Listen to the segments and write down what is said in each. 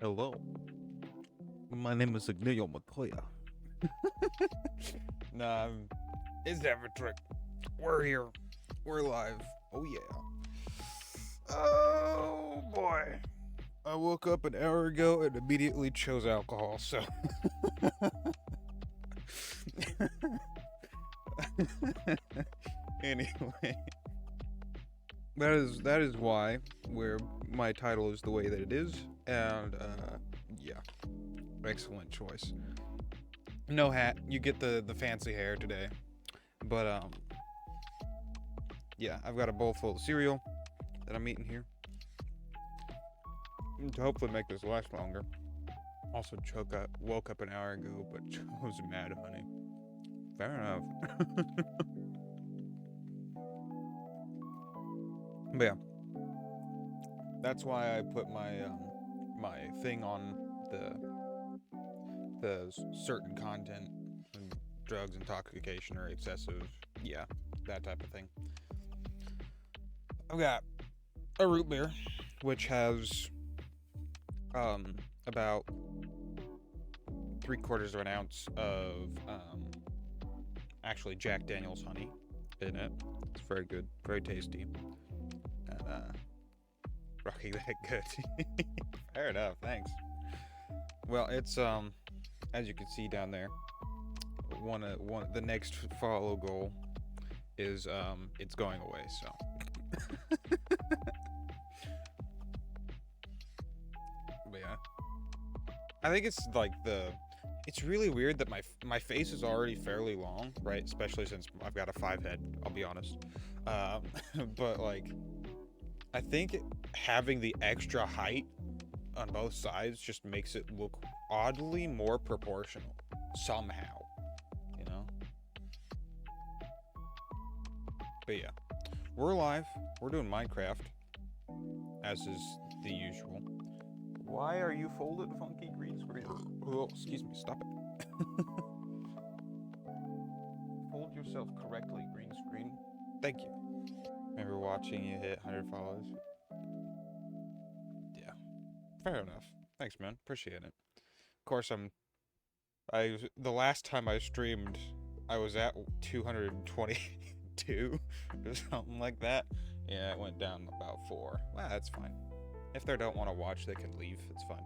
Hello, my name is Ignilio Montoya. Nah, it's Avatrick. We're here. We're live. Oh yeah. Oh boy. I woke up an hour ago and immediately chose alcohol, so anyway. That is why where my title is the way that it is, and yeah. Excellent choice. No hat. You get the fancy hair today. But yeah, I've got a bowl full of cereal that I'm eating here to hopefully make this last longer. Also, woke up an hour ago, but chose Mad Honey. Fair enough. But yeah, that's why I put my thing on the certain content and drugs, intoxication, or excessive, yeah, that type of thing. I've got a root beer, which has about 3/4 of an ounce of actually Jack Daniel's honey in it. It's very good, very tasty, and Rocky that good. Fair enough, thanks. Well, it's as you can see down there, one the next follow goal is it's going away. So, but yeah, I think it's like it's really weird that my face is already fairly long, right? Especially since I've got a 5 head. I'll be honest, um, but like I think having the extra height on both sides just makes it look oddly more proportional somehow, you know? But yeah, we're live. We're doing Minecraft, as is the usual. Why are you folded, funky green screen? Oh, excuse me, stop it. Fold yourself correctly, green screen. Thank you. Remember watching you hit 100 follows? Yeah, fair enough. Thanks, man. Appreciate it. Of course, the last time I streamed, I was at 222 or something like that. Yeah, it went down about 4. Well, that's fine. If they don't want to watch, they can leave. It's fine.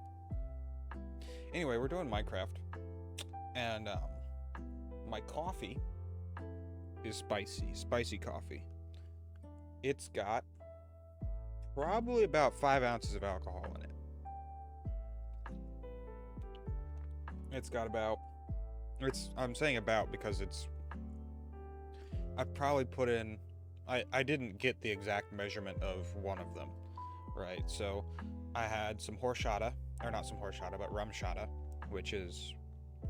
Anyway, we're doing Minecraft, and my coffee is spicy coffee. It's got probably about 5 ounces of alcohol in it. It's got about, I'm saying about because I've probably put in, I didn't get the exact measurement of one of them, right? So I had some horchata, or not some horchata, but rum shata, which is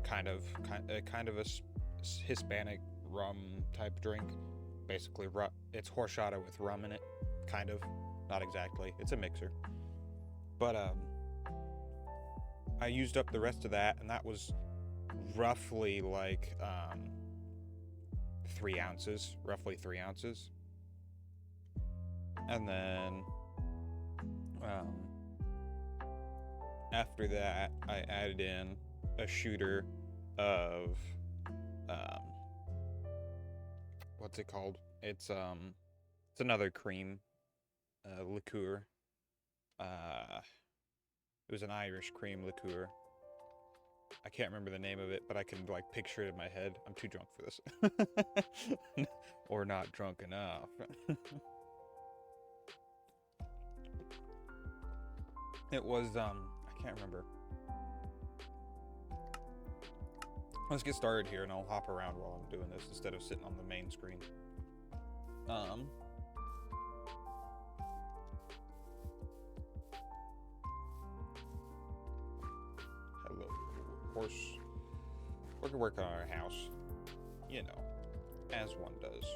kind of a Hispanic rum type drink. Basically, it's horchata with rum in it, kind of, not exactly. It's a mixer. But I used up the rest of that, and that was roughly like 3 ounces, roughly 3 ounces. And then after that, I added in a shooter of what's it called? It's another cream liqueur. It was an Irish cream liqueur. I can't remember the name of it, but I can like picture it in my head. I'm too drunk for this. Or not drunk enough. It was I can't remember. Let's get started here and I'll hop around while I'm doing this instead of sitting on the main screen. Hello, horse. We're gonna work on our house. You know, as one does.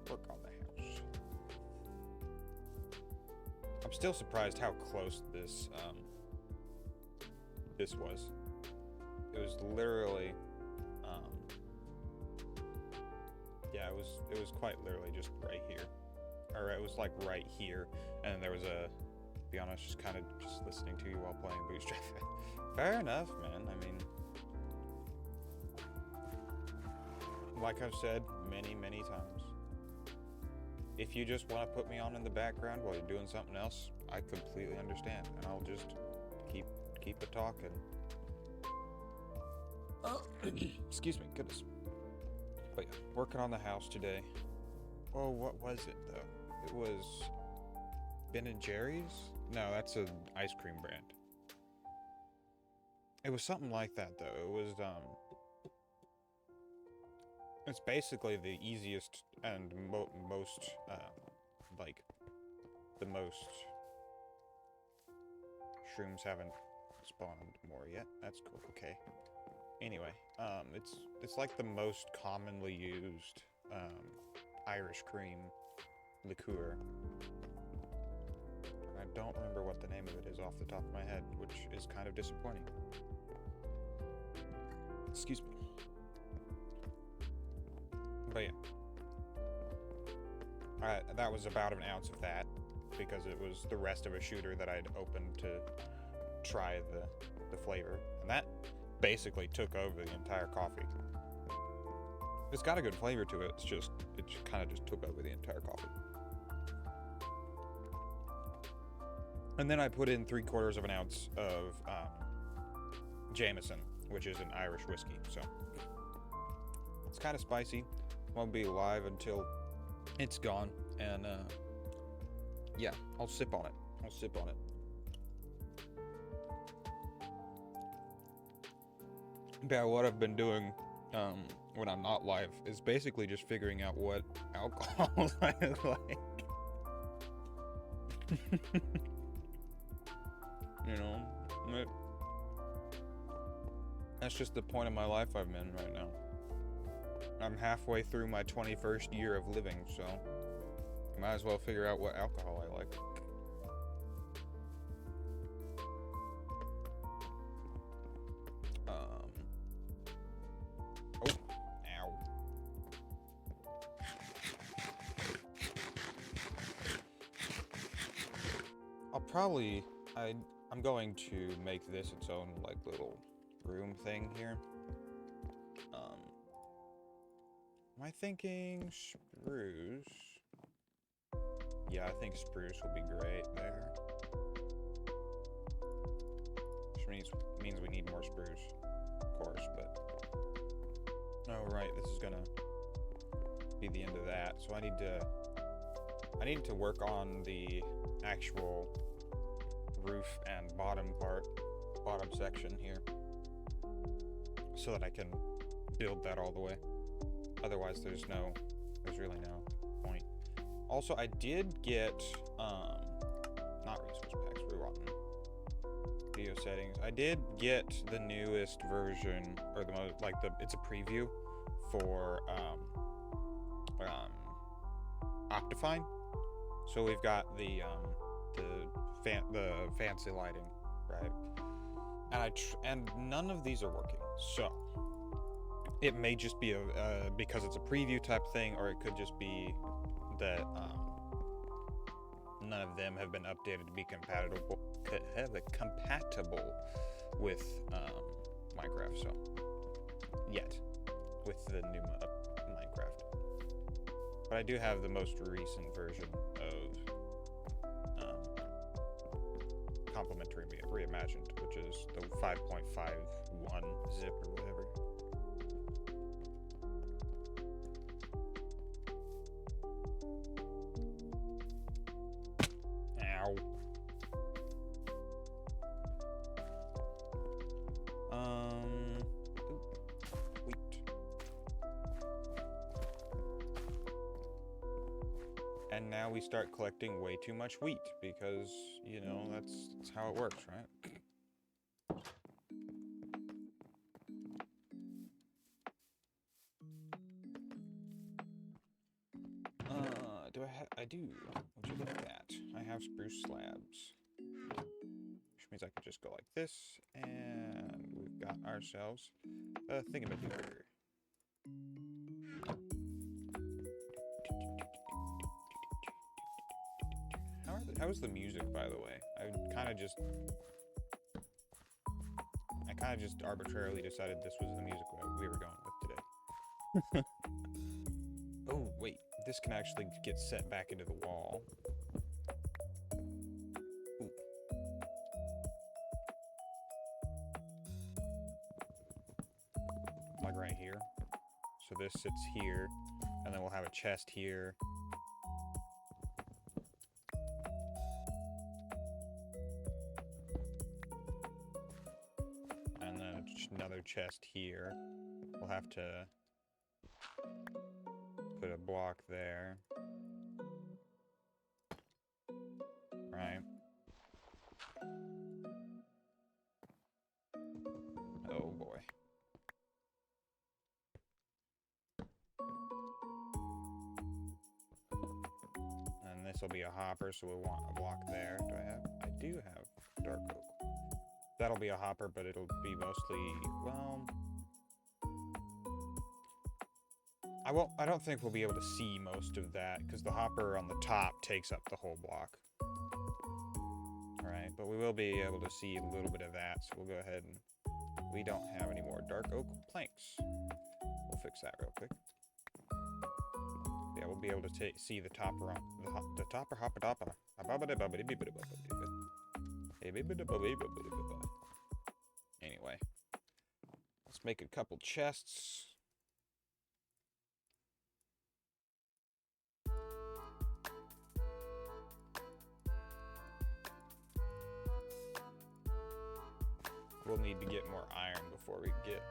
Work on the house. I'm still surprised how close this was. It was literally yeah, it was quite literally just right here. Or it was like right here, and there was be honest, just kind of just listening to you while playing Bootstrap. Fair enough, man. I mean, like I've said many, many times, if you just want to put me on in the background while you're doing something else, I completely understand, and I'll just keep it talking. Oh, excuse me, goodness. But yeah, working on the house today. Oh, what was it though? It was Ben and Jerry's? No, that's an ice cream brand. It was something like that though. It was it's basically the easiest and most like the most shrooms haven't spawned more yet. That's cool. Okay. Anyway, it's like the most commonly used Irish cream liqueur. I don't remember what the name of it is off the top of my head, which is kind of disappointing. Excuse me. But yeah. That was about an ounce of that, because it was the rest of a shooter that I'd opened to try the flavor. And that basically took over the entire coffee. It's got a good flavor to it, it kind of just took over the entire coffee. And then I put in 3/4 of an ounce of Jameson, which is an Irish whiskey, so it's kind of spicy. Won't be alive until it's gone, and yeah, I'll sip on it. Yeah, what I've been doing when I'm not live is basically just figuring out what alcohol I like. You know, that's just the point of my life I'm in right now. I'm halfway through my 21st year of living, so I might as well figure out what alcohol I like. Oh, ow. I'm going to make this its own, like, little room thing here. Am I thinking spruce? Yeah, I think spruce will be great there. Which means we need more spruce, of course, but... Oh, right, this is gonna be the end of that. So I need to work on the actual roof and bottom section here, so that I can build that all the way. Otherwise, there's really no point. Also, I did get, not resource packs, we're rotten. Video settings. I did get the newest version, or the most, like it's a preview for, Optifine. So we've got the fancy lighting, right? And none of these are working, so it may just be because it's a preview type thing, or it could just be that none of them have been updated to be compatible with Minecraft. So yet with the new Minecraft, but I do have the most recent version of Complementary Reimagined, which is the 5.51 zip or whatever. Ow. Wheat. And now we start collecting way too much wheat, because, you know, that's how it works, right? I do. Would you look at that? I have spruce slabs. Which means I could just go like this, and we've got ourselves a thingamajigger. How are the How was the music, by the way? I kind of just arbitrarily decided this was the music we were going with today. Oh, wait. This can actually get set back into the wall. Ooh. Like right here. So this sits here, and then we'll have a chest here. And then another chest here. We'll have to put a block there. Right. Oh boy. And this will be a hopper, so we'll want a block there. I do have dark oak. That'll be a hopper, but it'll be mostly, well... I don't think we'll be able to see most of that, because the hopper on the top takes up the whole block. Alright, but we will be able to see a little bit of that, so we'll go ahead and... We don't have any more dark oak planks. We'll fix that real quick. Yeah, we'll be able to see the topper on... The topper hopper topper. Anyway. Let's make a couple chests. We'll need to get more iron before we get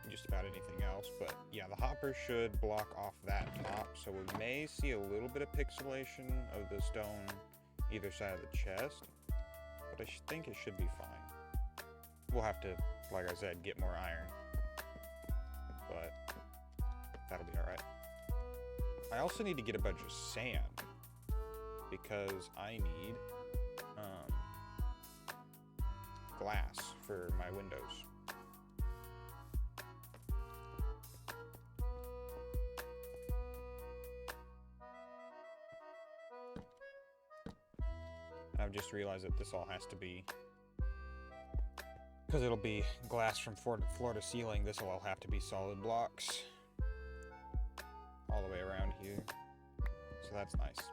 just about anything else, but yeah, the hopper should block off that top, so we may see a little bit of pixelation of the stone either side of the chest, but I think it should be fine. We'll have to, like I said, get more iron, but that'll be alright. I also need to get a bunch of sand, because I need glass for my windows. I've just realized that this all has to be, because it'll be glass from floor to ceiling, this will all have to be solid blocks all the way around here, so that's nice.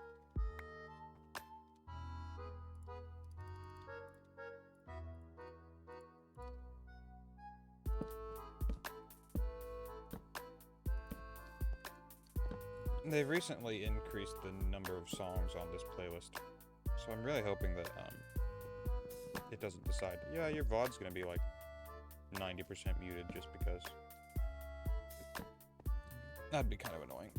They've recently increased the number of songs on this playlist, so I'm really hoping that it doesn't decide, yeah, your VOD's gonna be like 90% muted just because. That'd be kind of annoying.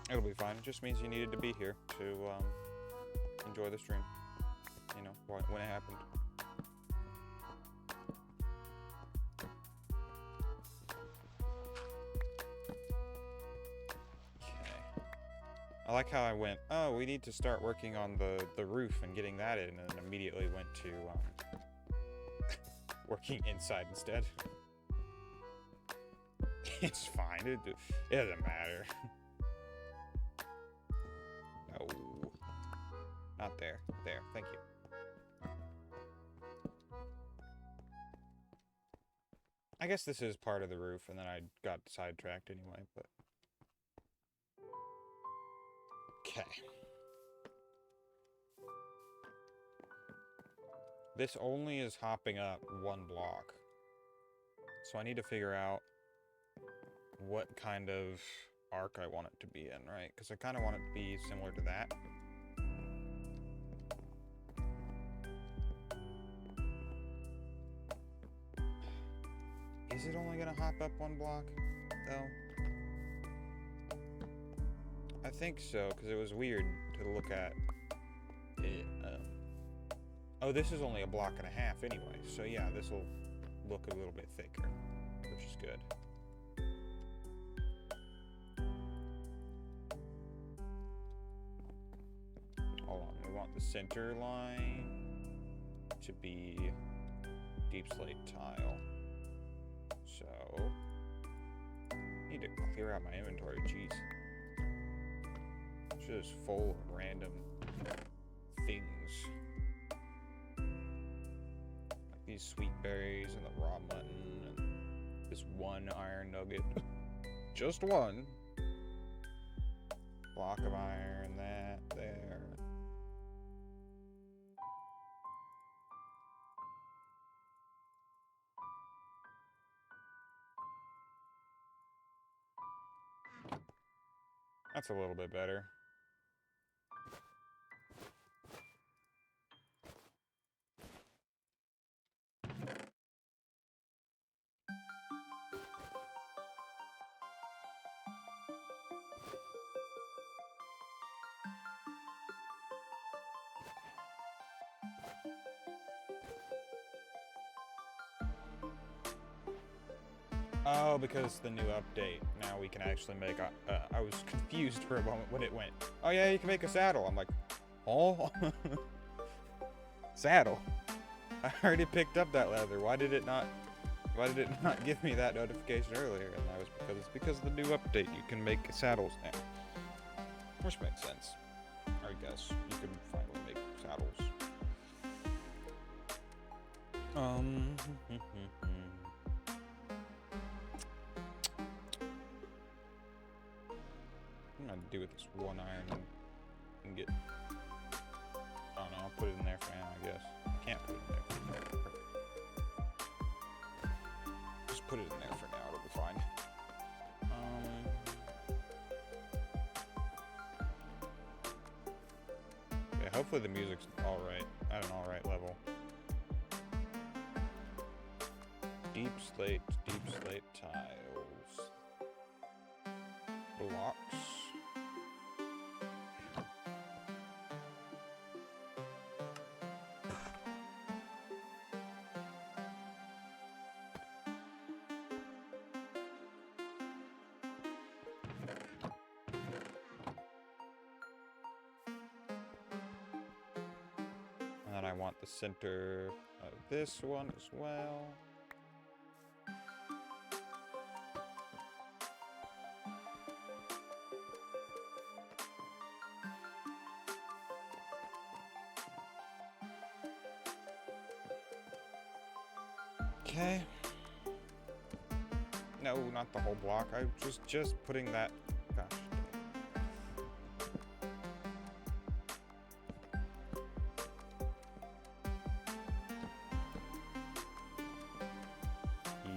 It'll be fine. It just means you needed to be here to enjoy the stream. You know, when it happened. Okay. I like how I went, oh, we need to start working on the roof and getting that in, and then immediately went to working inside instead. It's fine. It doesn't matter. No. Not there. There. Thank you. I guess this is part of the roof, and then I got sidetracked anyway, but... Okay. This only is hopping up one block. So I need to figure out what kind of arc I want it to be in, right? Because I kind of want it to be similar to that. Is it only going to hop up one block, though? I think so, because it was weird to look at it. Oh, this is only a block and a half anyway, so yeah, this will look a little bit thicker, which is good. Hold on, we want the center line to be deep slate tile. So, need to clear out my inventory. Jeez. It's just full of random things. Like these sweet berries and the raw mutton and this one iron nugget. Just one. Block of iron, that, there. That's a little bit better. Oh, because the new update. Now we can actually make I was confused for a moment when it went, oh yeah, you can make a saddle. I'm like, oh? Saddle? I already picked up that leather. Why did it not give me that notification earlier? And that was because of the new update. You can make saddles now. Which makes sense. I guess you can finally make saddles. What am I gonna do with this one iron and get? I don't know. I'll put it in there for now, I guess. I can't put it in there for now. Just put it in there for now. It'll be fine. Okay, hopefully the music's all right at an all right level. Deep slate tiles, blocks. And then I want the center of this one as well. Okay. No, not the whole block. I was just putting that. Gosh.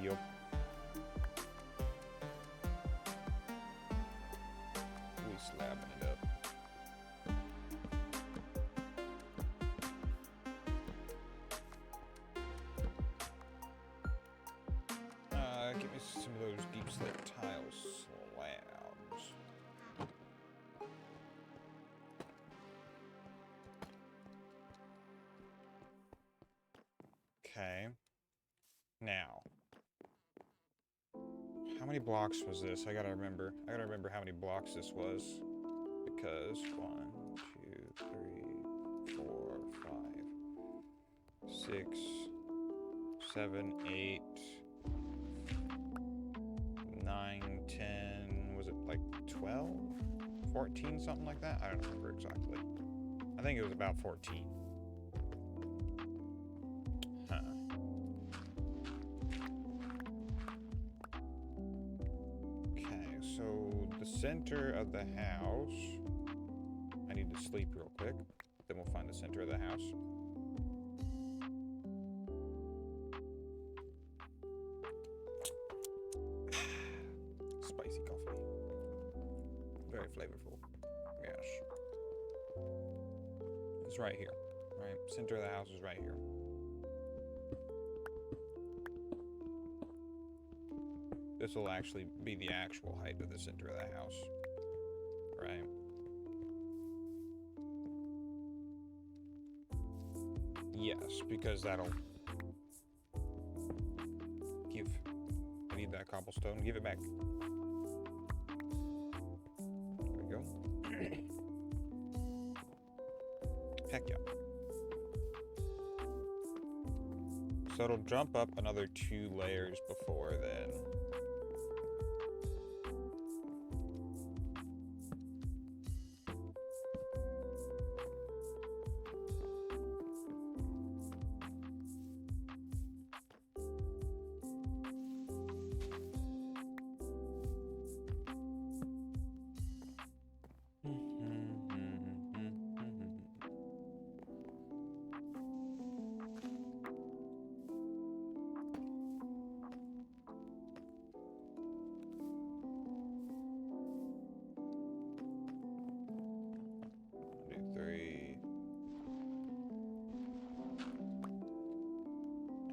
Yup. We slapping it up. Give me some of those deep slate tile slabs. Okay. Now. How many blocks was this? I gotta remember. I gotta remember how many blocks this was. Because 1, 2, 3, 4, 5, 6, 7, 8. 9, 10, was it like 12? 14, something like that? I don't remember exactly. I think it was about 14. Huh. Okay, so the center of the house. I need to sleep real quick. Then we'll find the center of the house. Spicy coffee. Very flavorful. Yes. It's right here. Right? Center of the house is right here. This will actually be the actual height of the center of the house. Right? Yes, because that'll give. I need that cobblestone. Give it back. There we go. Heck yeah. So it'll jump up another 2 layers before then.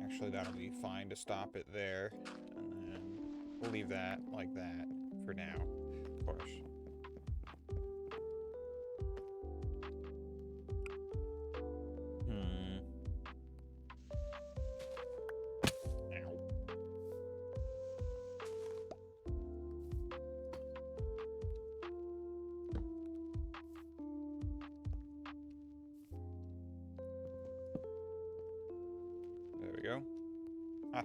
Actually, that'll be fine to stop it there. And then we'll leave that like that for now, of course. Ow. There we go. Ah.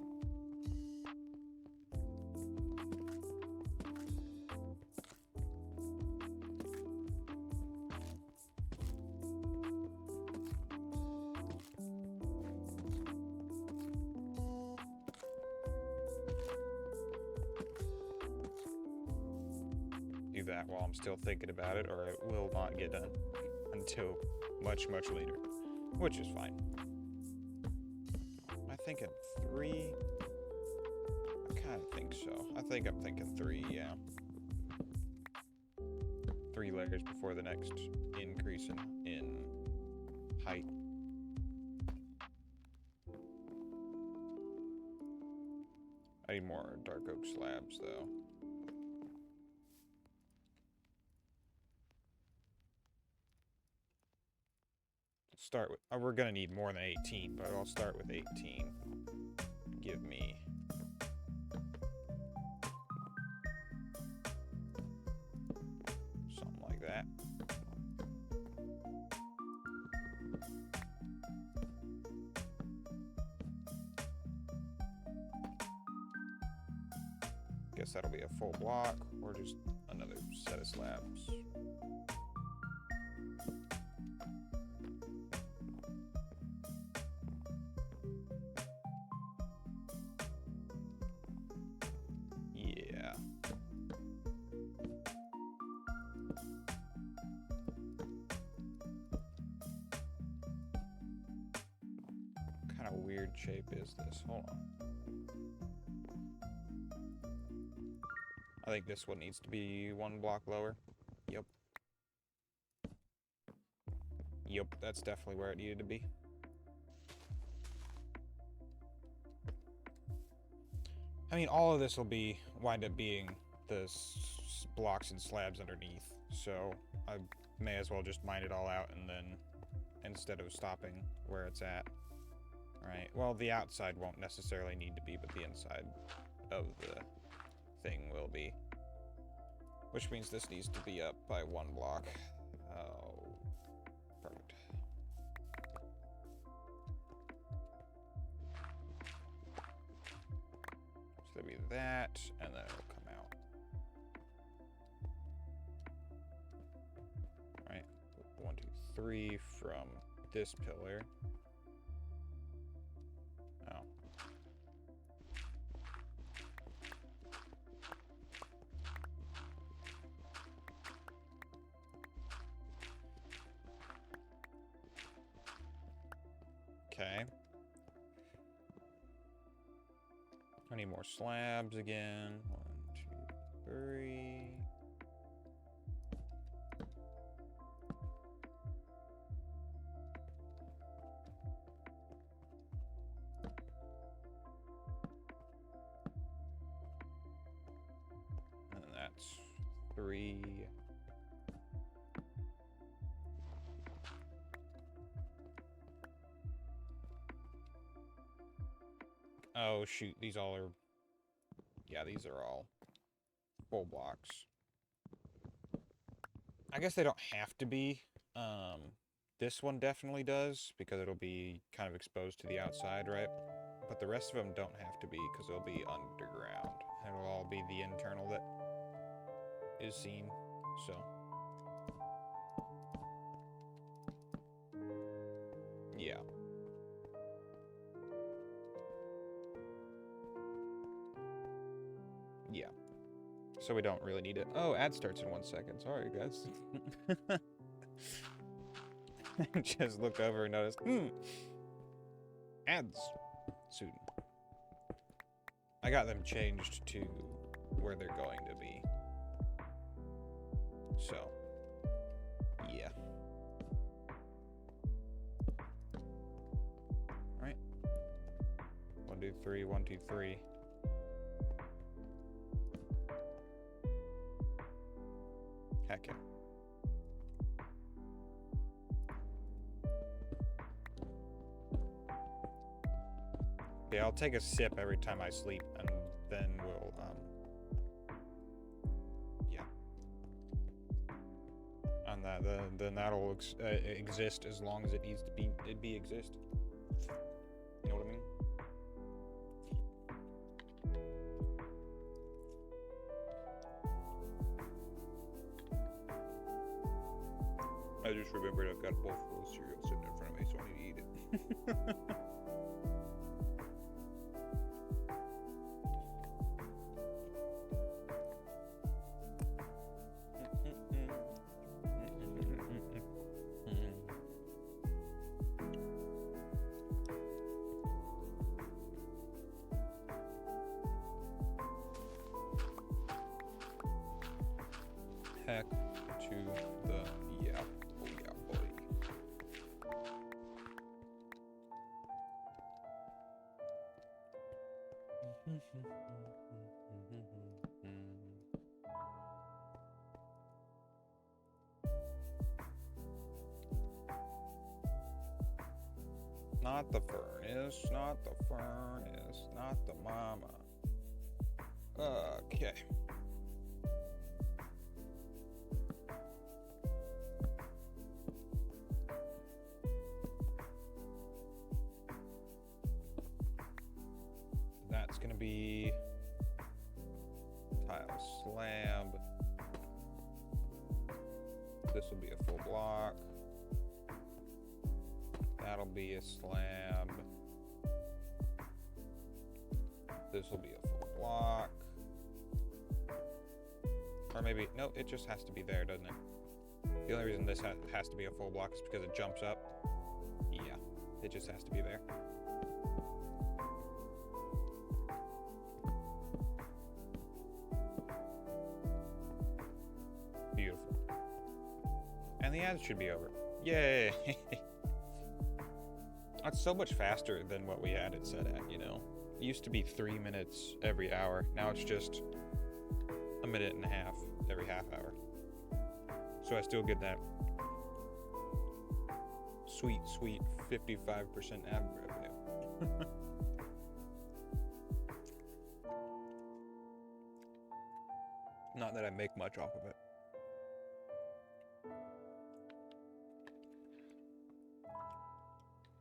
Do that while I'm still thinking about it, or it will not get done until much, much later, which is fine. Am I thinking 3? I kind of think so. I think I'm thinking 3, yeah. 3 layers before the next increase in height. I need more dark oak slabs, though. Start with, we're gonna need more than 18, but I'll start with 18. Give me something like that. Guess that'll be a full block, or just another set of slabs. Yeah. What kind of weird shape is this? Hold on. I think this one needs to be 1 block lower. Yep. Yep, that's definitely where it needed to be. I mean, all of this will wind up being the blocks and slabs underneath, so I may as well just mine it all out and then, instead of stopping where it's at. Alright, well, the outside won't necessarily need to be, but the inside of the thing will be. Which means this needs to be up by 1 block. Oh, perfect. So there'll be that, and then it'll come out. Alright, 1, 2, 3 from this pillar. Oh. Okay. I need more slabs again. 1, 2, 3. And that's 3. Oh, shoot. These all are... Yeah, these are all full blocks. I guess they don't have to be. This one definitely does, because it'll be kind of exposed to the outside, right? But the rest of them don't have to be, because they'll be underground. It'll all be the internal that is seen, so. Yeah. Yeah. So we don't really need it. Oh, ad starts in 1 second. Sorry, guys. Just looked over and noticed, ads soon. I got them changed to where they're going to be. So, yeah. Alright. 1, 2, 3, 1, 2, 3. Heck yeah. Yeah, I'll take a sip every time I sleep, and then we'll, yeah. And then that'll exist as long as it needs to be exist. You know what I mean? I just remembered I've got a bowl full of cereal sitting in front of me, so I need to eat it. Heck to the yeah. Oh yeah, buddy. Not the furnace, not the furnace, not the mama. Okay. That's gonna be tile slab. This will be a full block. That'll be a slab. This will be a full block. Or maybe, no, it just has to be there, doesn't it? The only reason this has to be a full block is because it jumps up. Yeah, it just has to be there. Beautiful. And the ads should be over. Yay! That's so much faster than what we had it set at, you know? It used to be 3 minutes every hour. Now it's just 1.5 minutes every half hour. So I still get that sweet, sweet 55% ad revenue. Not that I make much off of it.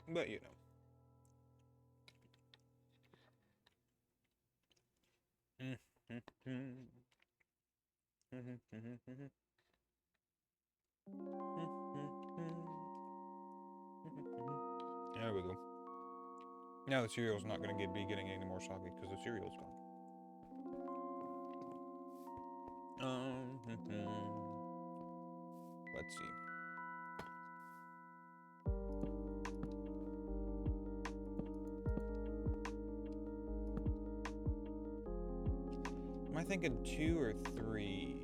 But you know. There we go. Now the cereal's not going to be getting any more soggy because the cereal's gone. Let's see. Am I thinking 2 or 3?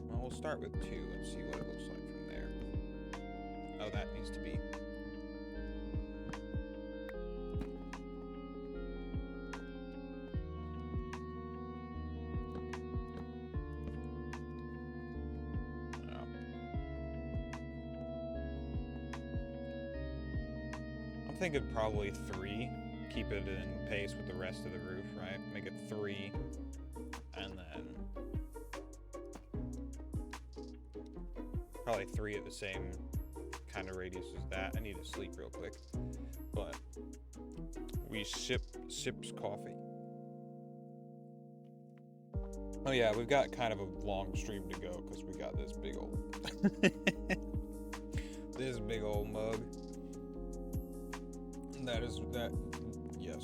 Well, we'll start with 2 and see what it looks like from there. Oh, that needs to be. I'm thinking probably 3. Keep it in pace with the rest of the roof, right? Make it 3, and then probably 3 at the same kind of radius as that. I need to sleep real quick, but We sips coffee. Oh yeah, we've got kind of a long stream to go because we got this big old this big old mug. And that is that. Yes.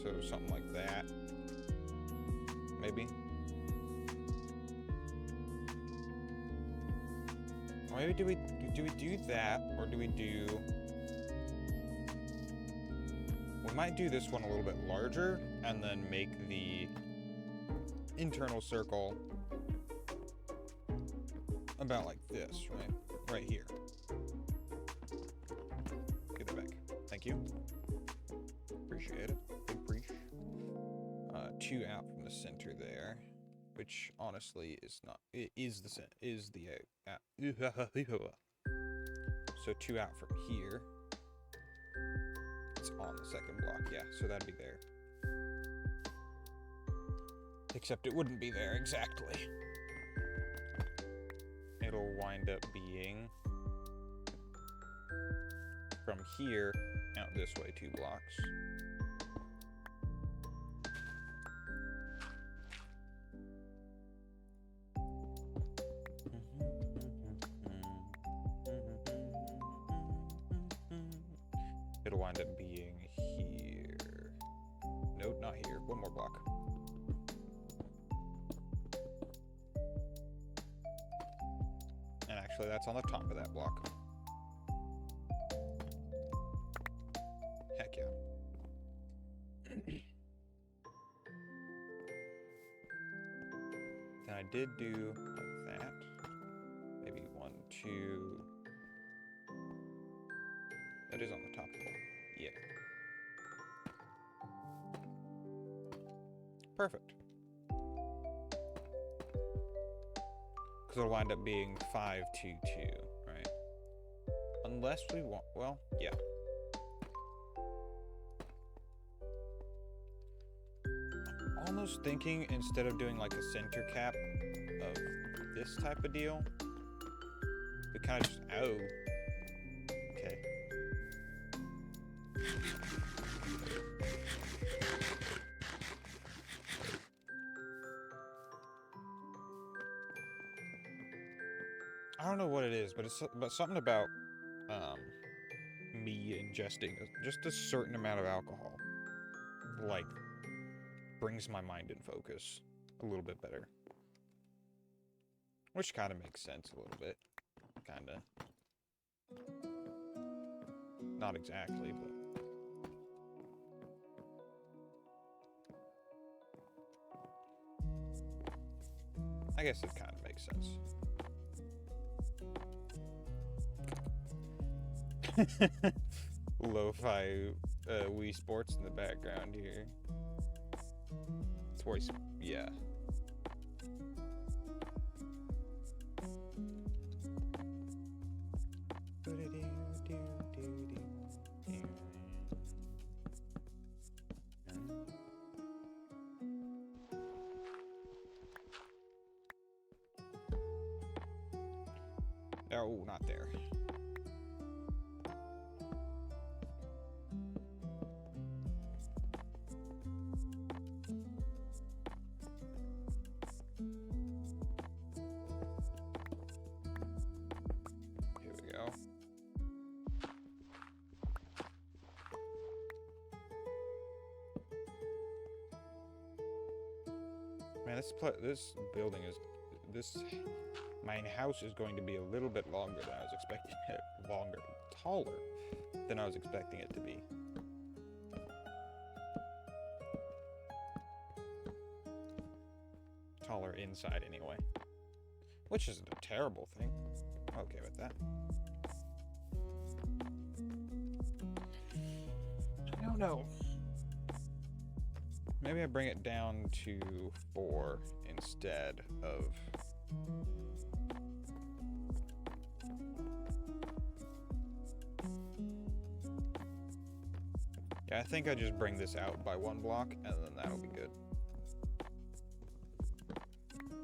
So something like that, maybe. Or maybe do we do that, or do we do? We might do this one a little bit larger, and then make the internal circle about like this, right? Right here. Get that back. Thank you. Appreciate it. Big appreciate. 2 out from the center there, which honestly is not. It is the so 2 out from here. It's on the second block, yeah. So that'd be there. Except it wouldn't be there exactly. It'll wind up being from here out this way 2 blocks. It'll wind up being here. Nope, not here. 1 more block. And actually, that's on the top of that block. Heck yeah. Then I did do like that. Maybe 1, 2. That is on the top of it. Yeah. Perfect. Because it'll wind up being 5, 2, 2, right? Unless we want, well, yeah. I'm almost thinking instead of doing like a center cap of this type of deal, we kind of just, oh. Okay. I don't know what it is, but it's something about me ingesting just a certain amount of alcohol, like, brings my mind in focus a little bit better. Which kind of makes sense a little bit. Kind of. Not exactly, but... I guess it kind of makes sense. Lo-fi Wii Sports in the background here. It's voice, yeah. Oh, not there. Here we go. Man, this building is my house is going to be a little bit longer than I was expecting it. Taller than I was expecting it to be. Taller inside, anyway. Which isn't a terrible thing. I'm okay with that. I don't know. Maybe I bring it down to 4 instead of... Yeah, I think I just bring this out by 1 block, and then that'll be good.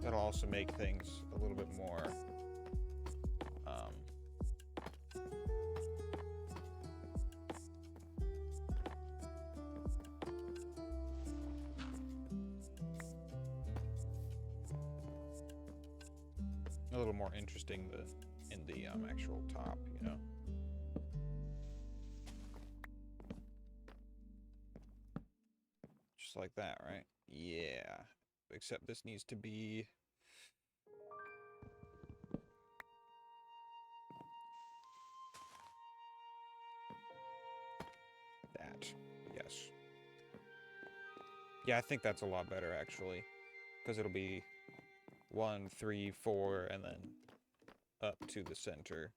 That'll also make things a little bit more interesting in the actual top, you know. Just like that, right? Yeah. Except this needs to be that. Yes. Yeah, I think that's a lot better actually, because it'll be 1, 3, 4, and then up to the center.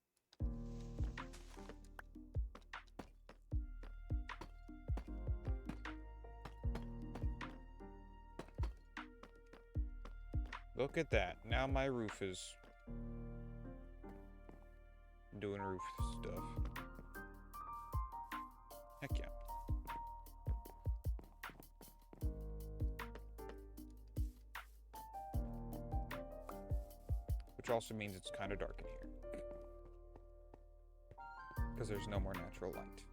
Look at that. Now my roof is doing roof stuff. Heck yeah. Which also means it's kind of dark in here, because there's no more natural light.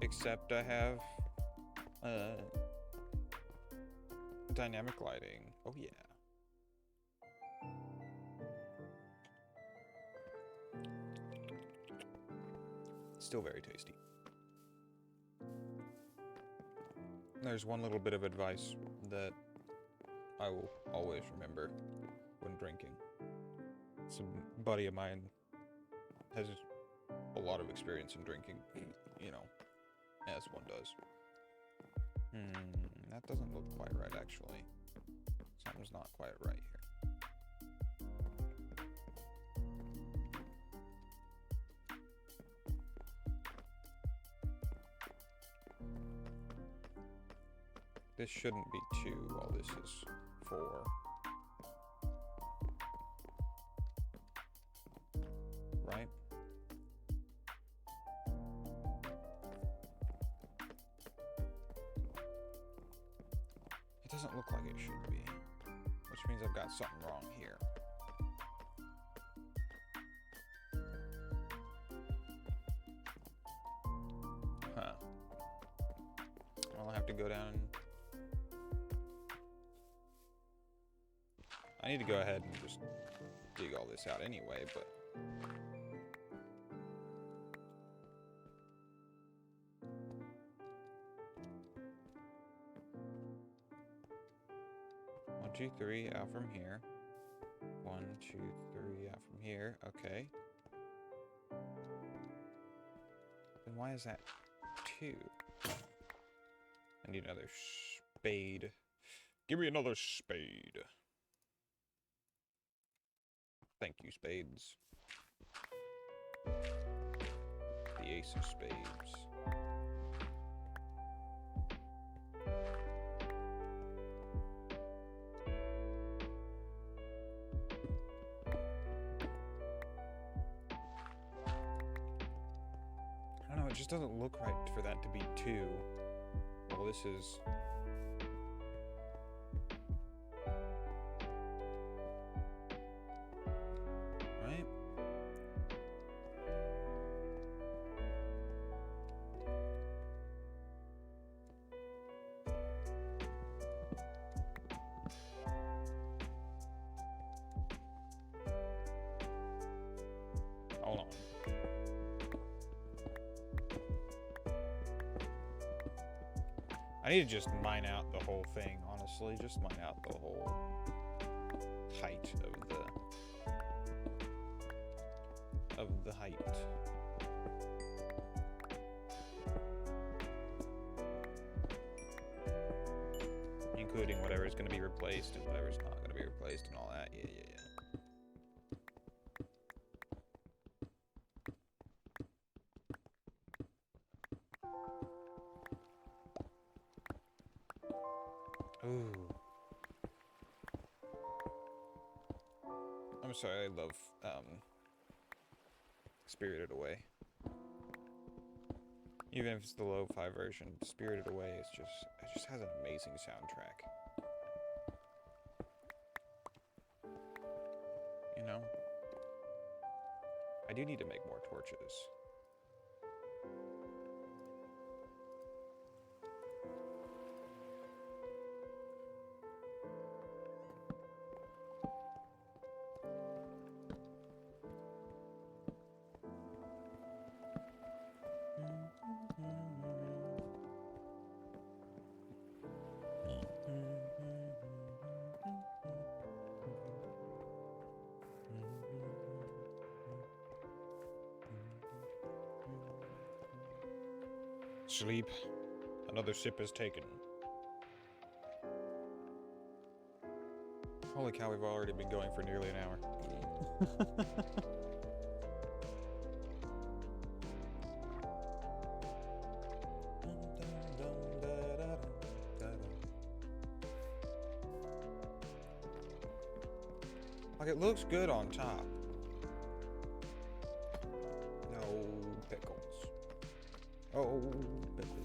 Except I have dynamic lighting. Oh yeah. Still very tasty. There's one little bit of advice that I will always remember when drinking. Some buddy of mine has a lot of experience in drinking, you know, as one does. That doesn't look quite right, actually. Something's not quite right here. This shouldn't be 2 while this is 4. Right? It doesn't look like it should be, which means I've got something wrong here. Huh. I'll have to go down and... I need to go ahead and just dig all this out anyway, but... One, 2, 3, out from here. 1, 2, 3, out from here. Okay. Then why is that 2? I need another spade. Give me another spade. Thank you, spades. The ace of spades. I don't know, it just doesn't look right for that to be 2. Well, this is... right? Hold on. I need to just mine out the whole thing, honestly. Just mine out the whole height of the height. Including whatever's going to be replaced and whatever's not going to be replaced and all that. Yeah. Ooh. I'm sorry, I love, Spirited Away. Even if it's the lo-fi version, Spirited Away is it just has an amazing soundtrack. You know? I do need to make more torches. Sleep. Another sip is taken. Holy cow, we've already been going for nearly an hour. Like, it looks good on top. No pickles. Oh, pickles.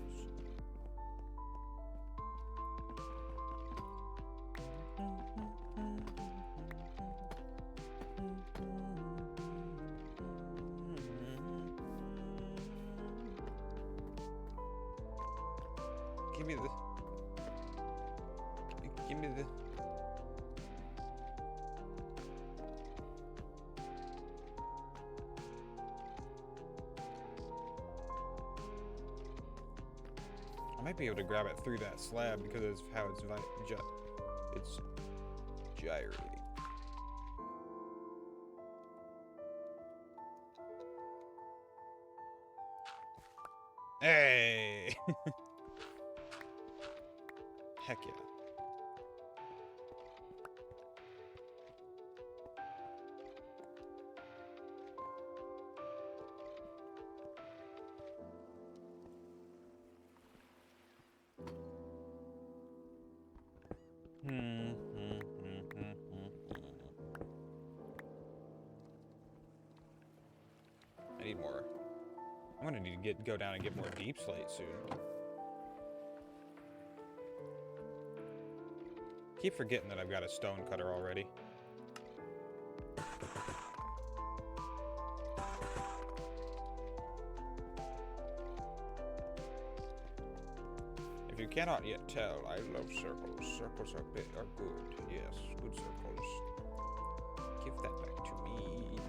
Give me the... Give me the... I might be able to grab it through that slab because of how it's gyrating. Hey! Heck yeah. I need more. I'm gonna need to go down and get more deep slate soon. Keep forgetting that I've got a stone cutter already. If you cannot yet tell, I love circles. Circles are good. Yes, good circles. Give that back to me.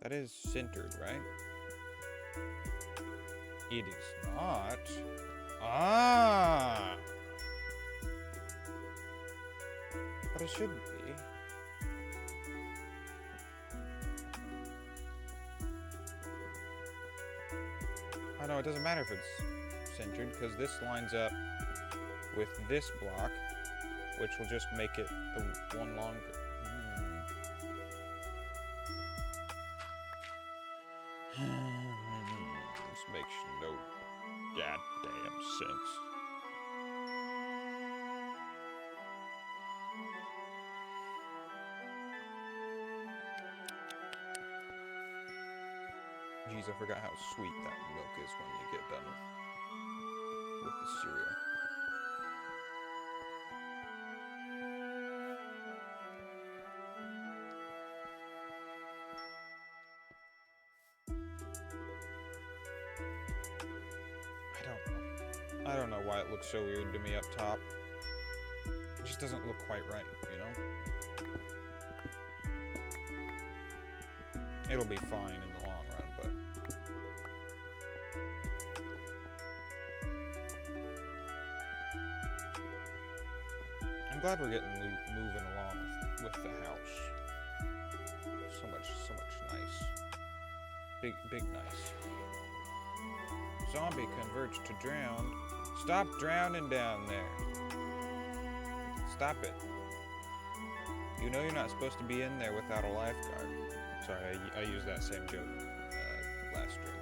That is centered, right? It is not. Ah! But it should be. Oh no, it doesn't matter if it's centered, because this lines up with this block, which will just make it the one longer. This makes no goddamn sense. Jeez, I forgot how sweet that milk is when you get done with the cereal. I don't know why it looks so weird to me up top. It just doesn't look quite right, you know? It'll be fine in the long run, but... I'm glad we're getting moving along with the house. So much nice. Big nice. Zombie converged to drown. Stop drowning down there. Stop it. You know you're not supposed to be in there without a lifeguard. Sorry, I used that same joke last stream.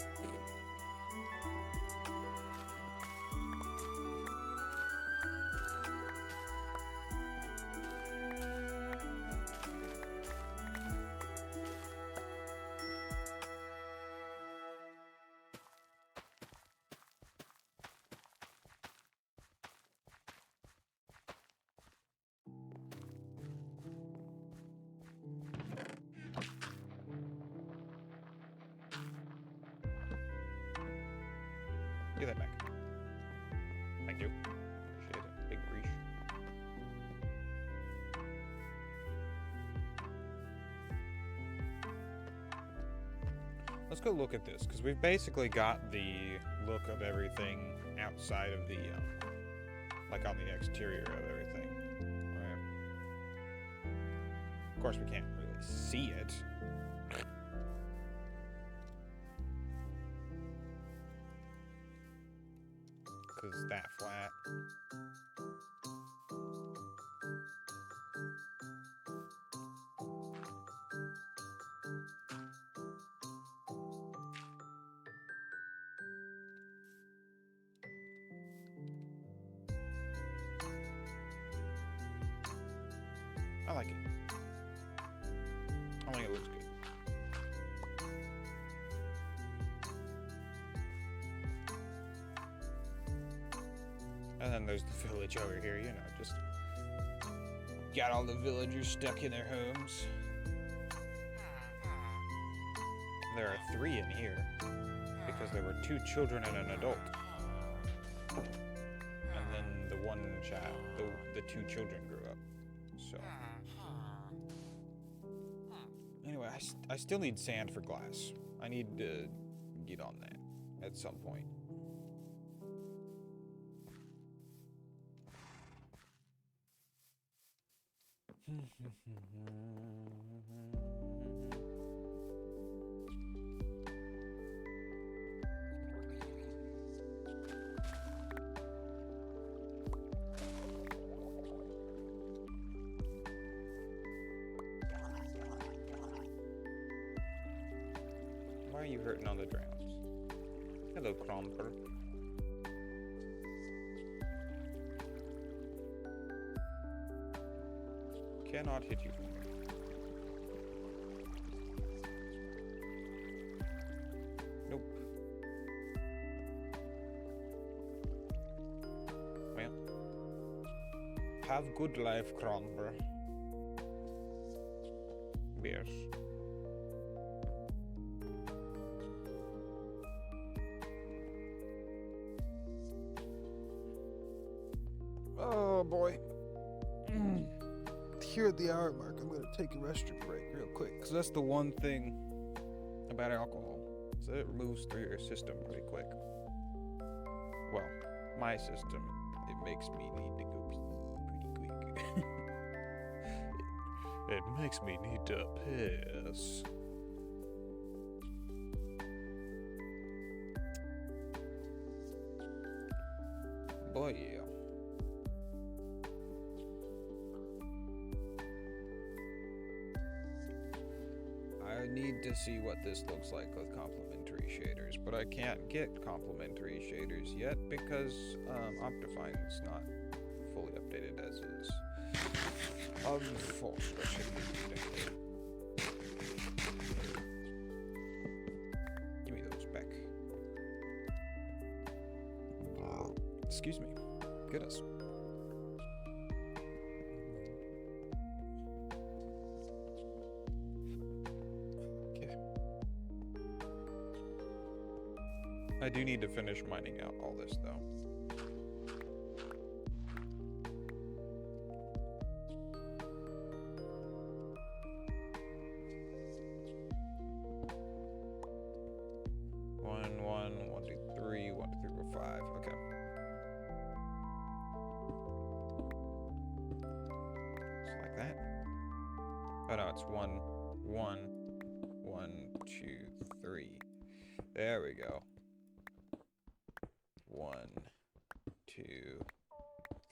Give that back. Thank you. Appreciate it. Big breach. Let's go look at this, because we've basically got the look of everything outside of the, like on the exterior of everything. Right? Of course, we can't really see it. Because it's that flat. I like it. I think it looks good. And then there's the village over here, you know, just got all the villagers stuck in their homes. There are 3 in here because there were 2 children and an adult. And then the one child, the 2 children grew up. So anyway, I still need sand for glass. I need to get on that at some point. Why are you hurting on the drowns? Hello, Cromper. Cannot hit you. Nope. Well, have good life, Cromper. Bears. Oh boy. Here at the hour mark, I'm gonna take a restroom break real quick, because that's the one thing about alcohol, is that it moves through your system pretty quick. Well, my system, it makes me need to go pee pretty quick. It makes me need to piss. Boy, yeah. I need to see what this looks like with complementary shaders, but I can't get complementary shaders yet because Optifine's not fully updated as is. Unfortunately. Give me those back. Excuse me. Goodness. I do need to finish mining out all this, though. 5. Okay. Just like that. Oh no, it's 1, 1, 1, 2, 3. There we go. 1, 2,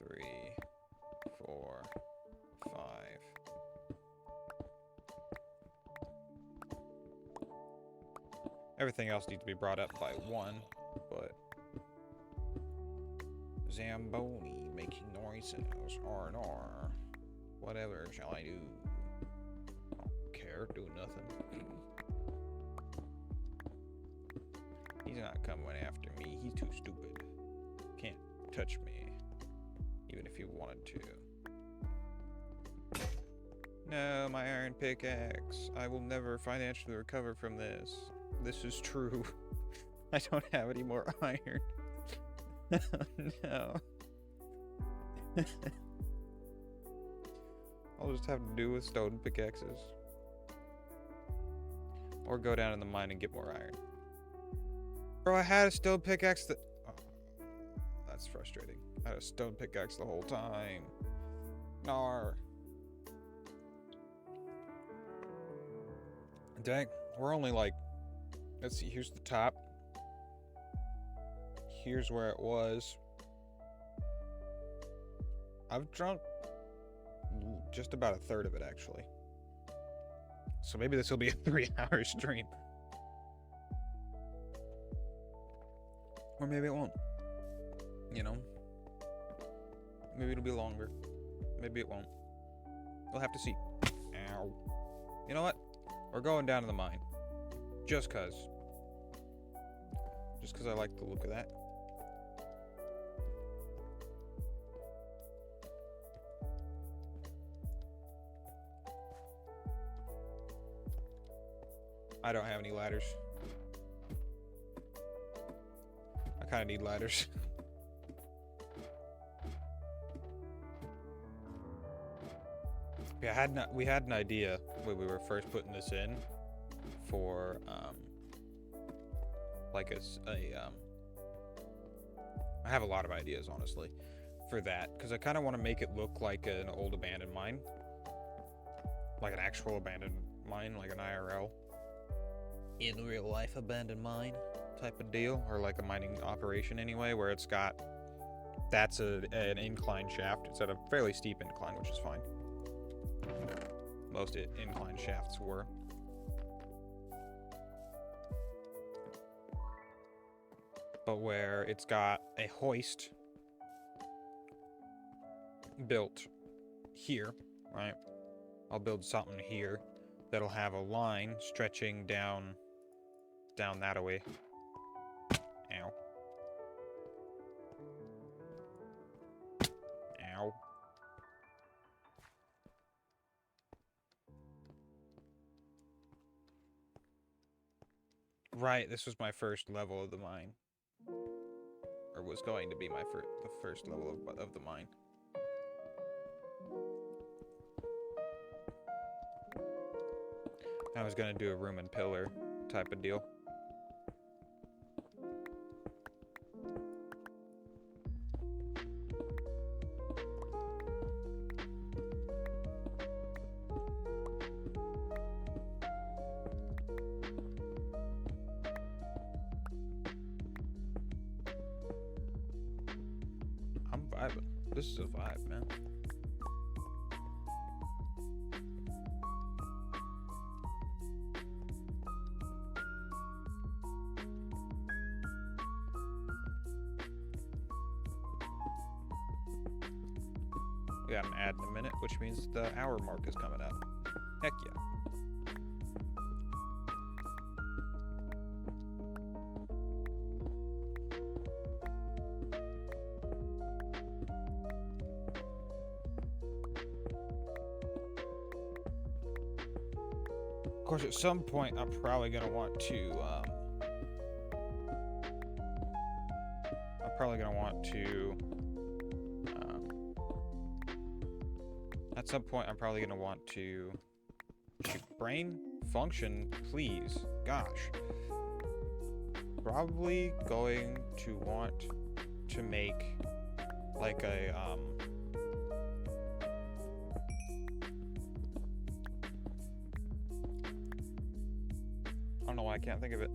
3, 4, 5. Everything else needs to be brought up by 1, but Zamboni making noises. R&R. Whatever shall I do? I don't care. Do nothing. He's not coming after me. He's too stupid. Can't touch me. Even if he wanted to. No, my iron pickaxe. I will never financially recover from this. This is true. I don't have any more iron. No. I'll just have to do with stone pickaxes. Or go down in the mine and get more iron. Bro, I had a stone pickaxe that... Oh, that's frustrating. I had a stone pickaxe the whole time. Nar. Dang, we're only like... Let's see, here's the top. Here's where it was. I've drunk just about a third of it, actually. So maybe this will be a 3-hour stream. Or maybe it won't. You know? Maybe it'll be longer. Maybe it won't. We'll have to see. Ow. You know what? We're going down to the mine. Just cause. Just cause I like the look of that. I don't have any ladders. I kind of need ladders. Yeah, we had an idea when we were first putting this in for like I have a lot of ideas, honestly, for that, because I kind of want to make it look like an old abandoned mine, like an actual abandoned mine, like an IRL, in real life abandoned mine type of deal, or like a mining operation anyway, where it's got, that's an incline shaft. It's at a fairly steep incline, which is fine. Most incline shafts were. But where it's got a hoist built here, right? I'll build something here that'll have a line stretching down that way. Ow. Ow. Right, this was my first level of the mine. Or was going to be my the first level of the mine. I was gonna do a room and pillar type of deal. I'm vibing. This is a vibe, man. We got an ad in a minute, which means the hour mark is coming up. Heck yeah. Of course, at some point, I'm probably gonna want to. At some point, I'm probably gonna want to. Brain function, please. Gosh. probably going to want to make like a I don't know why I can't think of it.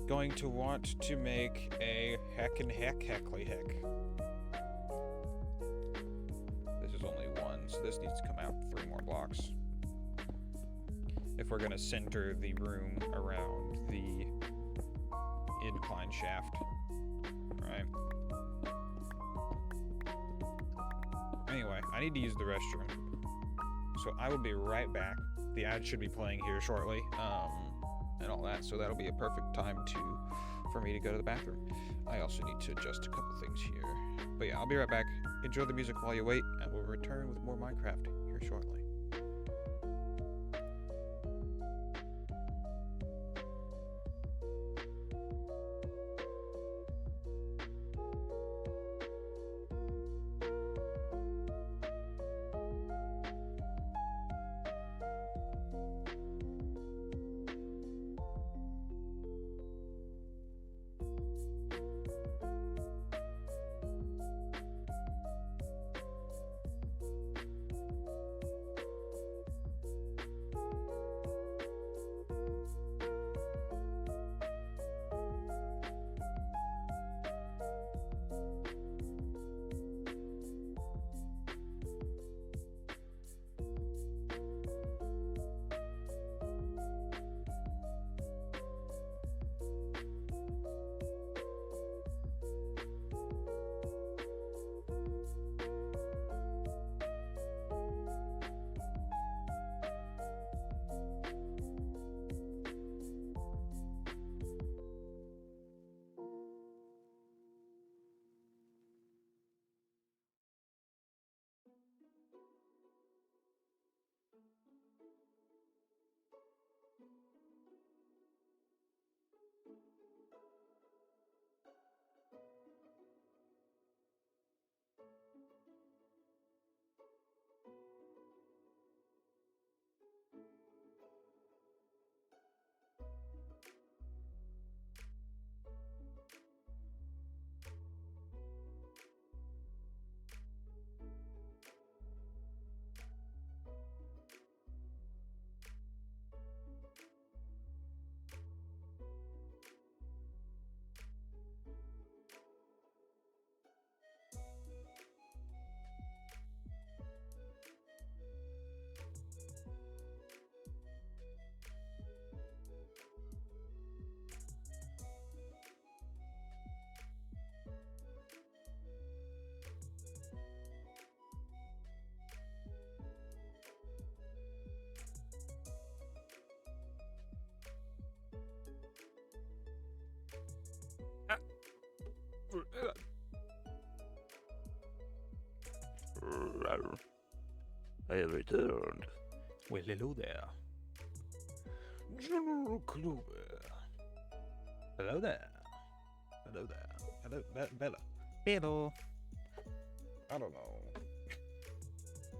Going to want to make a heckly heck. This is only one, so this needs to come out 3 more blocks. If we're gonna center the room around the incline shaft, right? Anyway, I need to use the restroom, so I will be right back. The ad should be playing here shortly, and all that, so that'll be a perfect time for me to go to the bathroom. I also need to adjust a couple things here, but yeah, I'll be right back. Enjoy the music while you wait, and we'll return with more Minecraft here shortly. I have returned. Well, hello there. General Clover. Hello there. Hello there. Hello, Bella. Hello. I don't know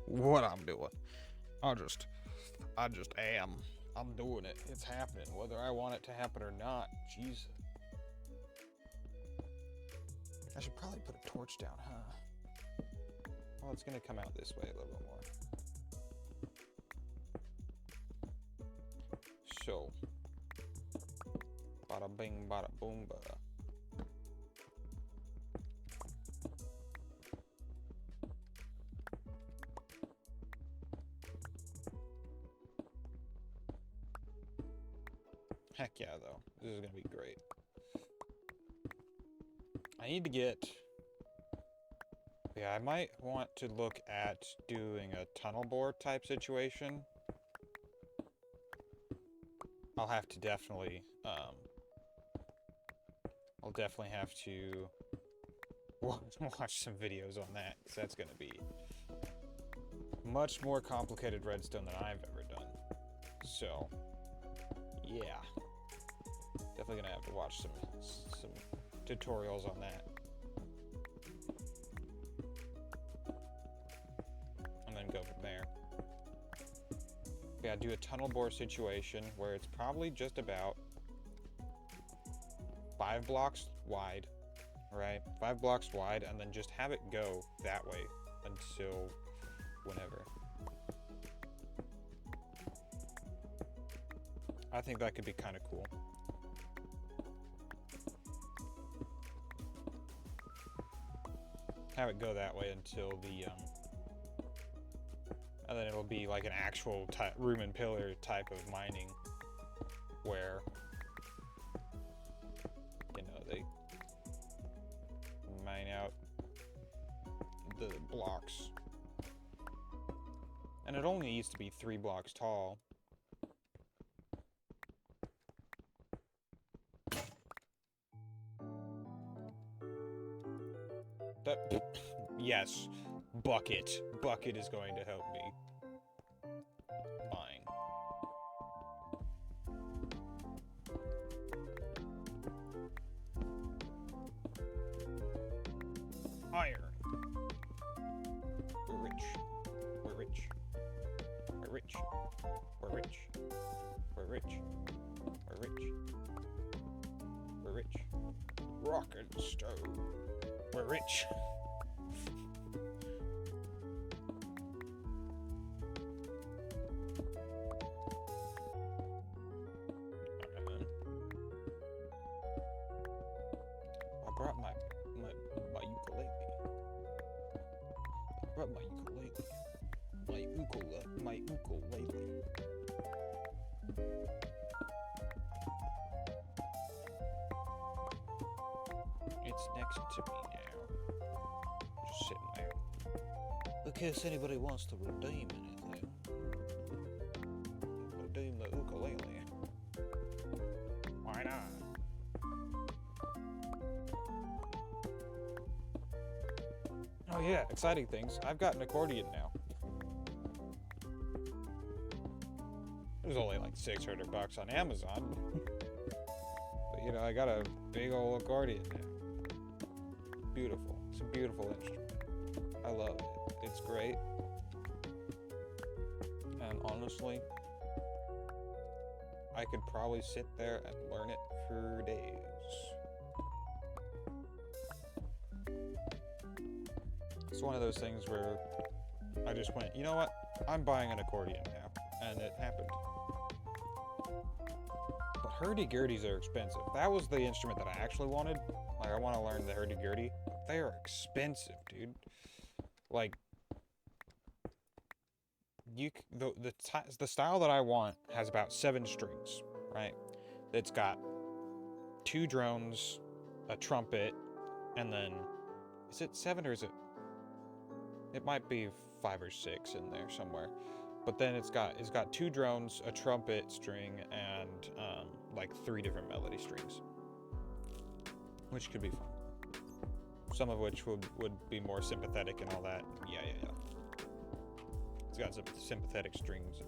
what I'm doing. I just am. I'm doing it. It's happening, whether I want it to happen or not. Jeez. I should probably put a torch down, huh? Well, it's gonna come out this way a little bit more. So, bada bing, bada boom, bada. Heck yeah, though. This is gonna be great. I need to get... Yeah, I might want to look at doing a tunnel bore type situation. I'll have to definitely, I'll definitely have to watch some videos on that, because that's going to be much more complicated redstone than I've ever done. So, yeah. Definitely going to have to watch some tutorials on that. And then go from there. Yeah, do a tunnel bore situation where it's probably just about 5 blocks wide, right? 5 blocks wide, and then just have it go that way until whenever. I think that could be kind of cool. Have it go that way until the, and then it'll be like an actual room and pillar type of mining where, you know, they mine out the blocks. And it only needs to be 3 blocks tall. Yes, bucket. Bucket is going to help me. Fine. Iron. We're rich. We're rich. We're rich. We're rich. We're rich. We're rich. We're rich. Rock and stone. We're rich. I brought my ukulele. I brought my ukulele. My ukulele. It's next to me now. Just sitting there. In case anybody wants to redeem anything. Redeem the ukulele. Why not? Oh yeah, exciting things. I've got an accordion now. It was only like $600 on Amazon. But you know, I got a big old accordion now. Beautiful. It's a beautiful instrument. I love it. It's great. And honestly, I could probably sit there and learn it for days. It's one of those things where I just went, you know what? I'm buying an accordion now. And it happened. But hurdy-gurdies are expensive. That was the instrument that I actually wanted. Like, I want to learn the hurdy-gurdy. They are expensive, dude. Like, the style that I want has about 7 strings, right? It's got 2 drones, a trumpet, and then, is it 7 or is it? It might be 5 or 6 in there somewhere. But then it's got 2 drones, a trumpet string, and like 3 different melody strings, which could be fun. Some of which would be more sympathetic and all that. Yeah. It's got some sympathetic strings.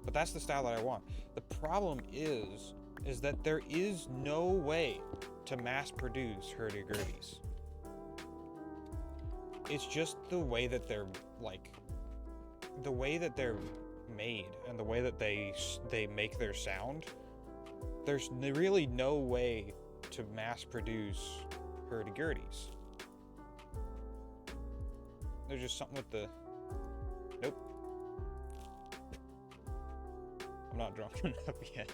But that's the style that I want. The problem is that there is no way to mass produce hurdy-gurdies. It's just the way that they're made and the way that they make their sound. There's really no way to mass produce hurdy-gurdies. There's just something with the... Nope. I'm not drunk enough yet.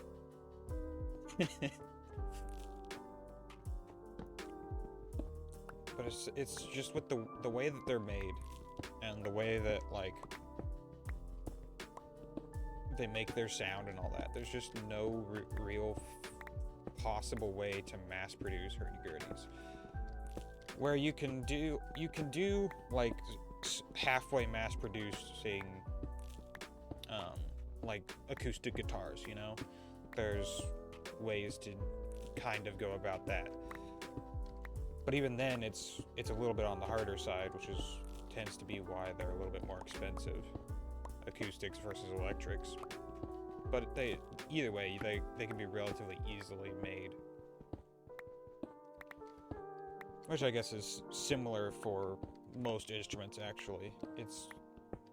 But it's just with the way that they're made and the way that, like, they make their sound and all that. There's just no real possible way to mass produce hurdy-gurdies. Where you can do like halfway mass producing like acoustic guitars, you know? There's ways to kind of go about that. But even then it's a little bit on the harder side, which tends to be why they're a little bit more expensive. Acoustics versus electrics. But either way, they can be relatively easily made. Which I guess is similar for most instruments, actually.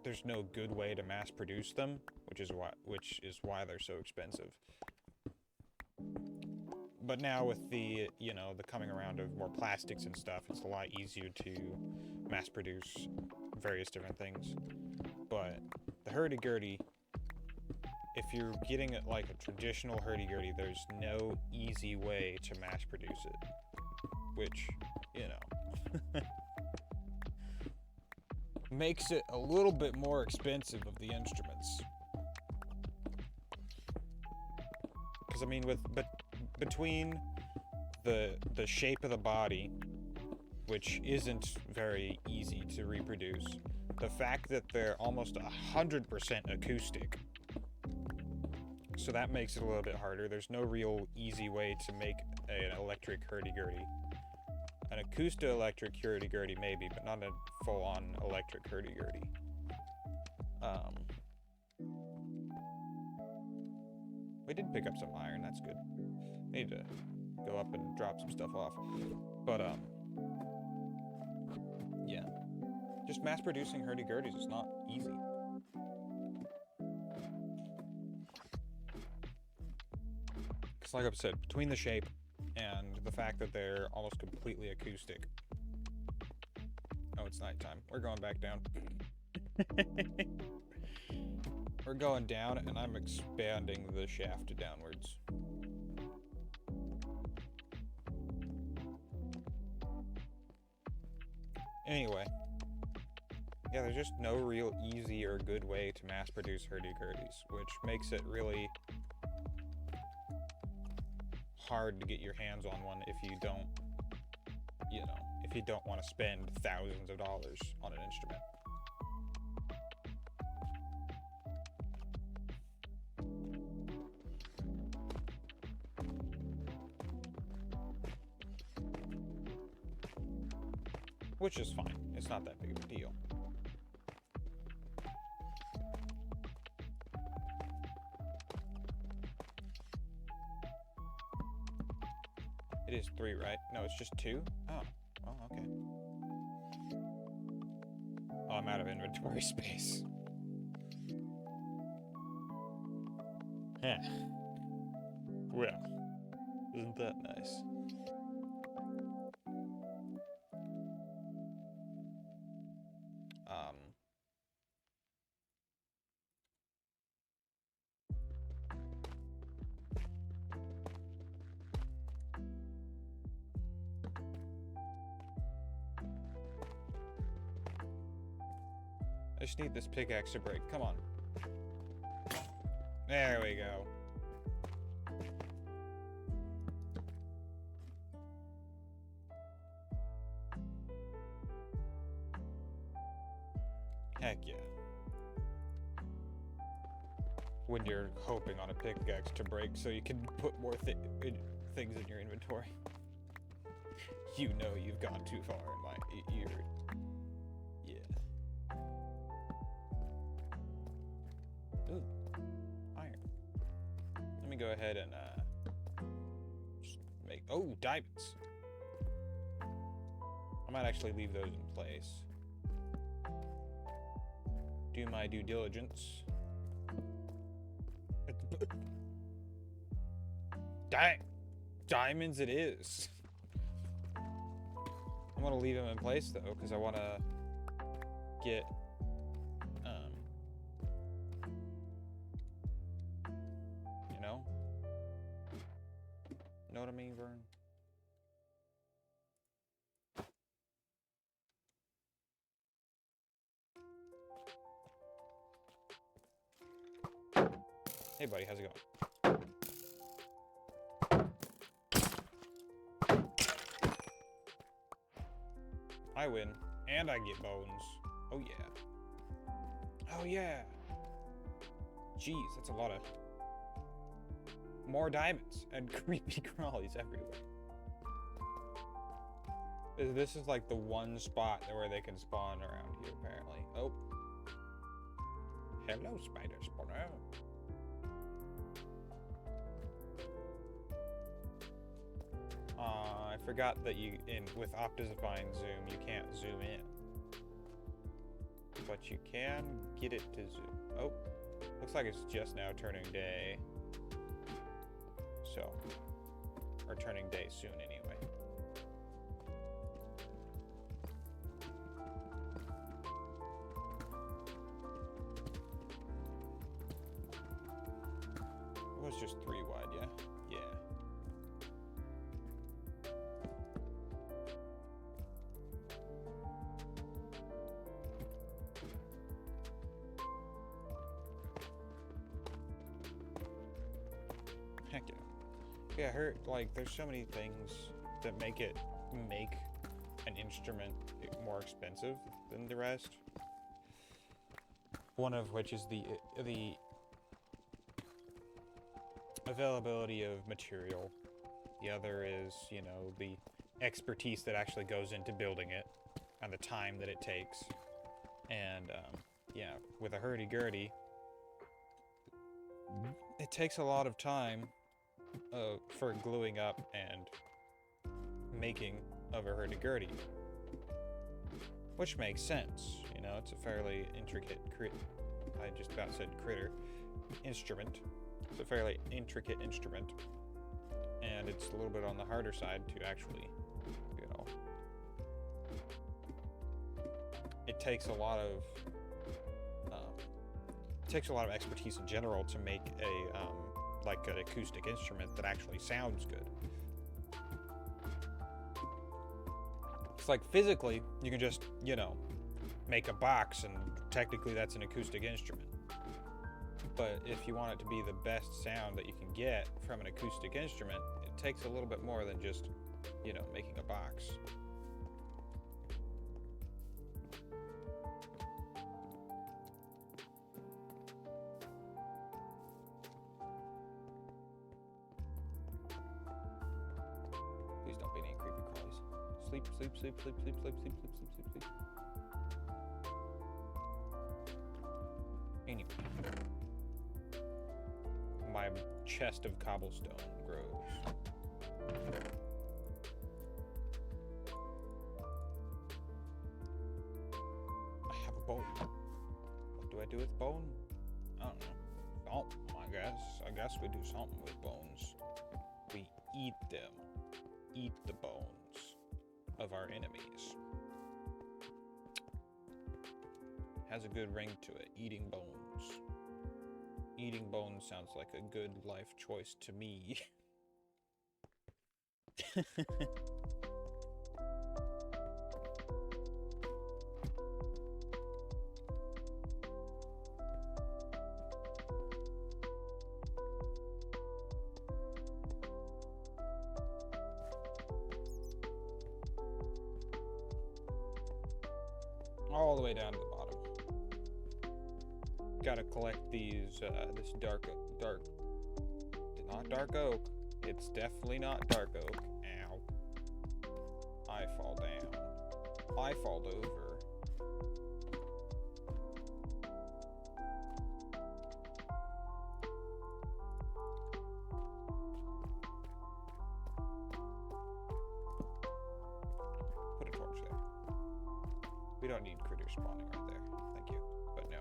There's no good way to mass produce them, which is why they're so expensive. But now with the, you know, the coming around of more plastics and stuff, it's a lot easier to mass produce various different things. But the hurdy-gurdy, if you're getting it like a traditional hurdy-gurdy, there's no easy way to mass produce it. Which, you know, makes it a little bit more expensive of the instruments. Because, I mean, between the shape of the body, which isn't very easy to reproduce, the fact that they're almost 100% acoustic, so that makes it a little bit harder. There's no real easy way to make an electric hurdy-gurdy. An acoustic-electric hurdy-gurdy maybe, but not a full-on electric hurdy-gurdy. We did pick up some iron, that's good. Need to go up and drop some stuff off. But, yeah. Just mass-producing hurdy-gurdies is not easy. Because like I've said, between the shape and the fact that they're almost completely acoustic. Oh, it's nighttime. We're going back down. We're going down, and I'm expanding the shaft downwards. Anyway. Yeah, there's just no real easy or good way to mass produce hurdy-gurdies, which makes it really hard to get your hands on one if you don't, you know, if you don't want to spend thousands of dollars on an instrument. Which is fine. It's not that big of a deal. It is 3, right? No, it's just 2? Oh. Oh, okay. Oh, I'm out of inventory space. Heh. Well, isn't that nice? I just need this pickaxe to break. Come on. There we go. Heck yeah. When you're hoping on a pickaxe to break so you can put more things in your inventory. You know you've gone too far in my... You're... Ooh, iron. Let me go ahead and just make... Oh, diamonds. I might actually leave those in place. Do my due diligence. Diamonds it is. I'm gonna leave them in place though, because I want to get you know what I mean, Vern? Hey buddy, how's it going? I win, and I get bones. Oh yeah. Oh yeah. Jeez, that's a lot of... More diamonds and creepy crawlies everywhere. This is like the one spot where they can spawn around here, apparently. Oh. Hello, spider spawner. I forgot that with Optifine Zoom, you can't zoom in. But you can get it to zoom. Oh, looks like it's just now turning day. So, are turning day soon anyway. It was just 3 wide, yeah? Yeah. Heck yeah. Yeah, I heard, like, there's so many things that make an instrument more expensive than the rest. One of which is the availability of material. The other is, you know, the expertise that actually goes into building it and the time that it takes. And, yeah, with a hurdy-gurdy, it takes a lot of time for gluing up and making of a hurdy-gurdy. Which makes sense, you know, it's a fairly intricate I just about said critter. Instrument. It's a fairly intricate instrument. And it's a little bit on the harder side to actually, you know... It takes a lot of expertise in general to make like an acoustic instrument that actually sounds good. It's like physically, you can just, you know, make a box and technically that's an acoustic instrument. But if you want it to be the best sound that you can get from an acoustic instrument, it takes a little bit more than just, you know, making a box. Please don't be any creepy crawlies. Sleep, sleep, sleep, sleep, sleep, sleep, sleep, sleep, sleep, sleep, sleep. Anyway. My chest of cobblestone grows. I have a bone. What do I do with bone? I don't know. Oh, I guess we do something with bones. We eat them. Eat the bones of our enemies. Has a good ring to it. Eating bones. Eating bones sounds like a good life choice to me. All the way down to the bottom. Gotta collect these, this not dark oak. It's definitely not dark oak. Ow. I fall down. I fall over. Put a torch there. We don't need critters spawning right there. Thank you. But no.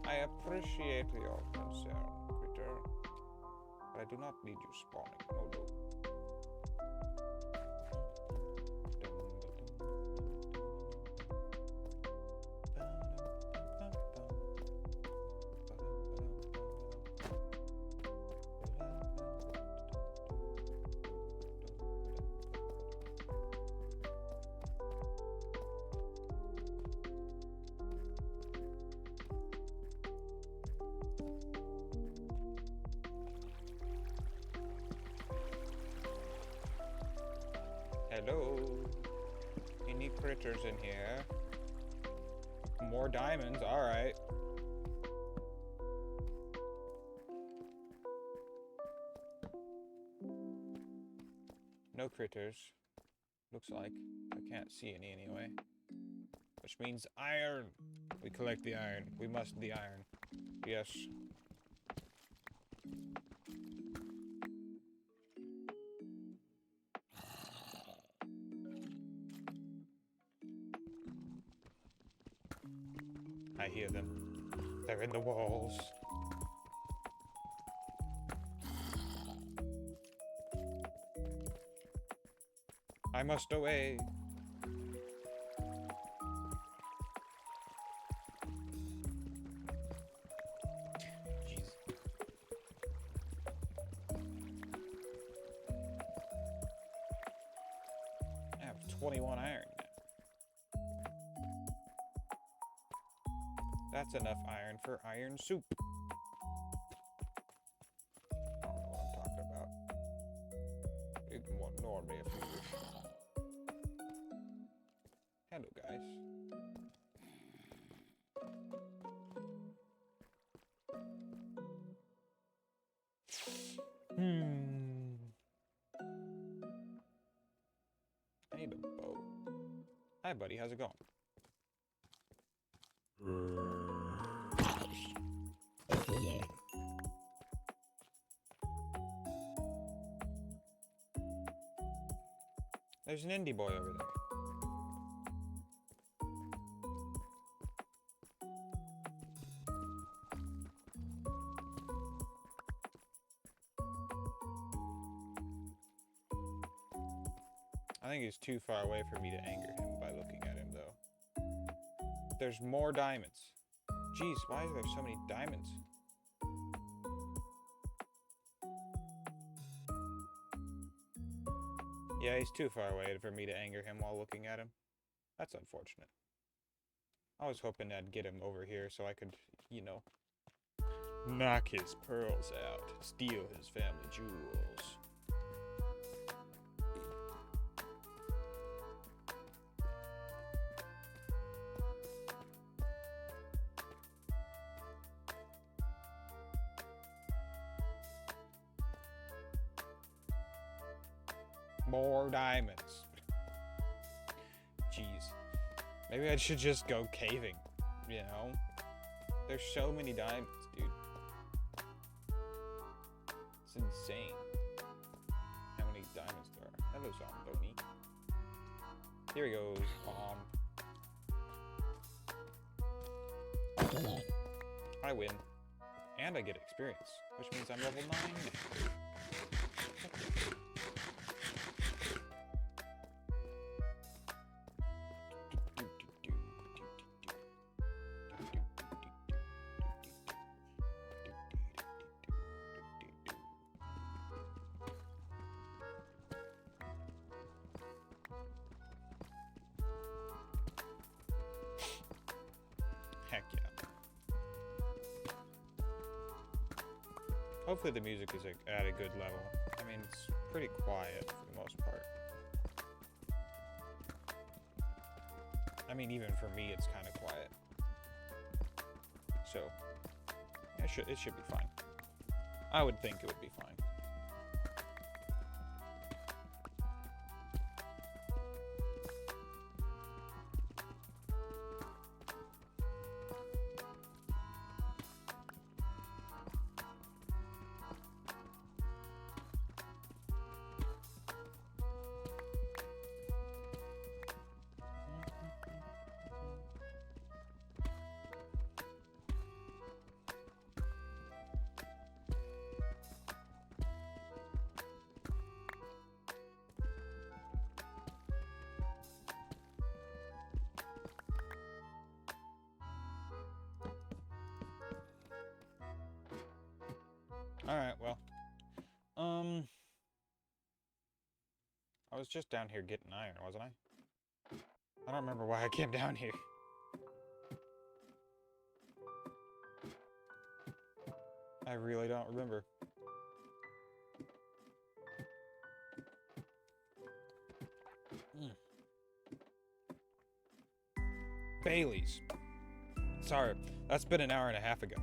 I appreciate your concern, critter. But I do not need you spawning. No, no. Hello? Any critters in here? More diamonds, alright. No critters. Looks like. I can't see any anyway. Which means iron! We collect the iron. We must the iron. Yes. I hear them. They're in the walls. I must away. Jeez. I have 21 iron now. That's enough iron for iron soup. I don't know what I'm talking about. You can ignore me if you wish. Hello, guys. I need a bow. Hi, buddy. How's it going? There's an indie boy over there. I think he's too far away for me to anger him by looking at him, though. There's more diamonds. Jeez, why are there so many diamonds? Yeah, he's too far away for me to anger him while looking at him. That's unfortunate. I was hoping I'd get him over here so I could, you know, knock his pearls out, steal his family jewels. More diamonds. Jeez. Maybe I should just go caving, you know? There's so many diamonds, dude. It's insane how many diamonds there are. Hello, Zomboni. Here he goes, Bomb. I win. And I get experience, which means I'm level 9. Heck yeah. Hopefully the music is at a good level. I mean, it's pretty quiet for the most part. I mean, even for me, it's kind of quiet. So, it should be fine. I would think it would be fine. Alright, well. I was just down here getting iron, wasn't I? I don't remember why I came down here. I really don't remember. Bailey's. Sorry, that's been an hour and a half ago.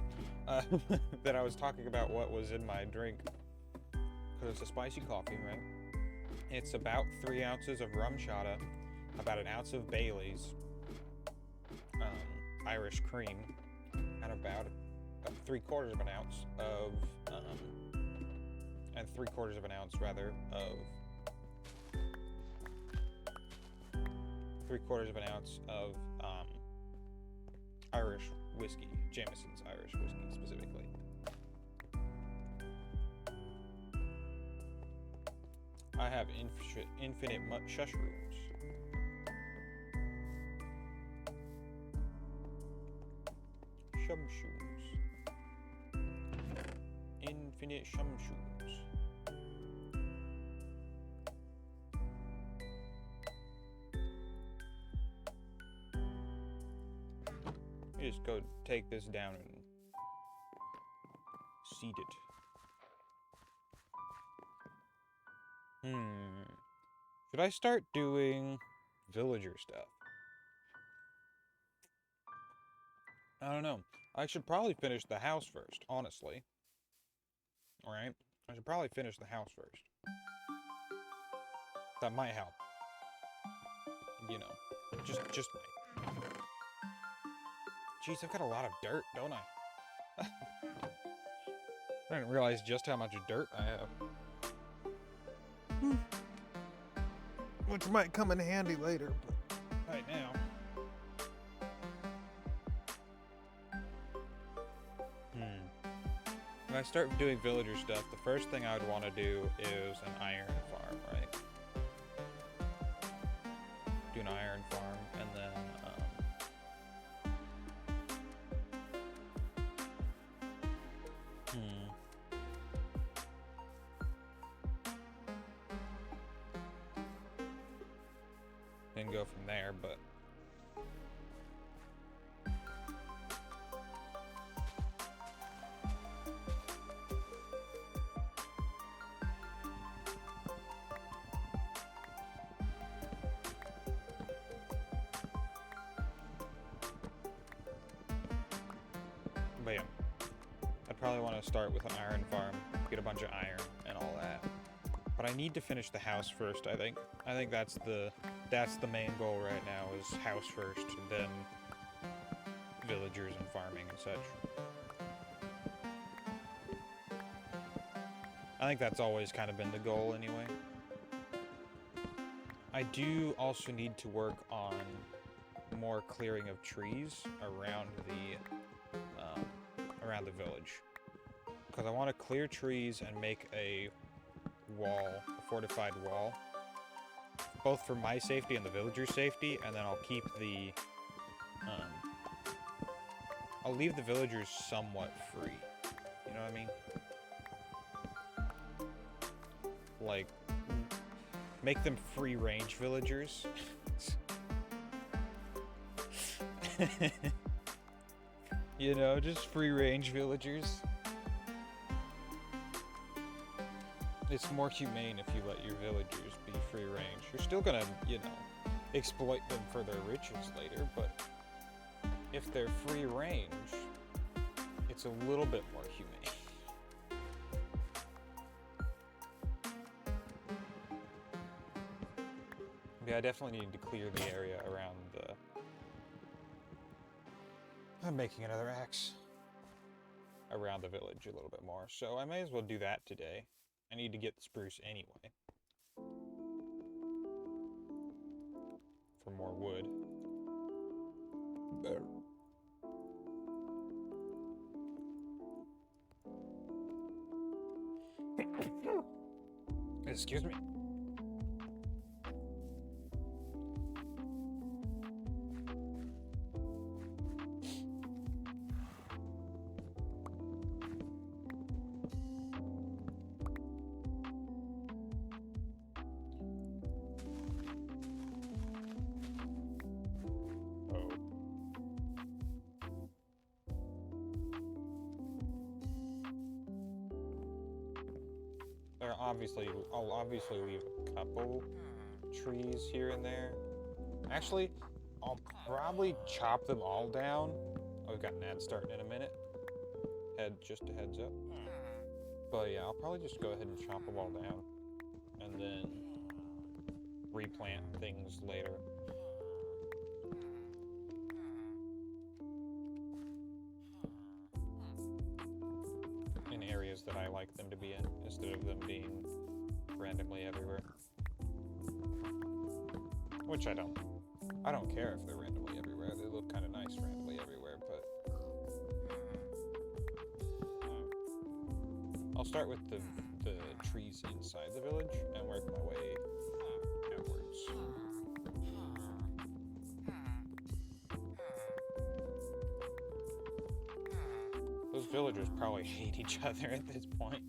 That I was talking about what was in my drink. Because it's a spicy coffee, right? It's about 3 ounces of rum chata, about an ounce of Bailey's, Irish cream, and about 3/4 of an ounce of, and 3/4 of an ounce rather of 3/4 of an ounce of Irish whiskey, Jameson's Irish whiskey specifically. I have infinite mushrooms. Shumshoes. Infinite shumshoes. You just go take this down and seed it. Should I start doing villager stuff? I don't know. I should probably finish the house first, honestly. Alright? I should probably finish the house first. That might help. You know. Just might. Jeez, I've got a lot of dirt, don't I? I didn't realize just how much dirt I have. Which might come in handy later, but right now. When I start doing villager stuff, the first thing I would want to do is an iron farm, right? Do an iron farm, and then, then go from there, but yeah, I'd probably want to start with an iron farm, get a bunch of iron and all that. But I need to finish the house first, I think. I think that's the main goal right now, is house first, then villagers and farming and such. I think that's always kind of been the goal anyway. I do also need to work on more clearing of trees around the village, because I want to clear trees and make a wall, a fortified wall, both for my safety and the villagers' safety, and then I'll keep the I'll leave the villagers somewhat free. You know what I mean? Like, make them free range villagers. You know, just free range villagers. It's more humane if you let your villagers be free range. You're still gonna, you know, exploit them for their riches later, but if they're free range, it's a little bit more humane. Yeah, I definitely need to clear the area around the... I'm making another axe. Around the village a little bit more, so I may as well do that today. I need to get the spruce anyway. For more wood. Excuse me. I'll obviously leave a couple trees here and there. Actually, I'll probably chop them all down. Oh, we've got an ad starting in a minute. Just a heads up. But yeah, I'll probably just go ahead and chop them all down, and then replant things later. In areas that I like them to be in, instead of them being randomly everywhere. Which I don't care if they're randomly everywhere. They look kind of nice randomly everywhere, but... I'll start with the the trees inside the village and work my way outwards. Those villagers probably hate each other at this point.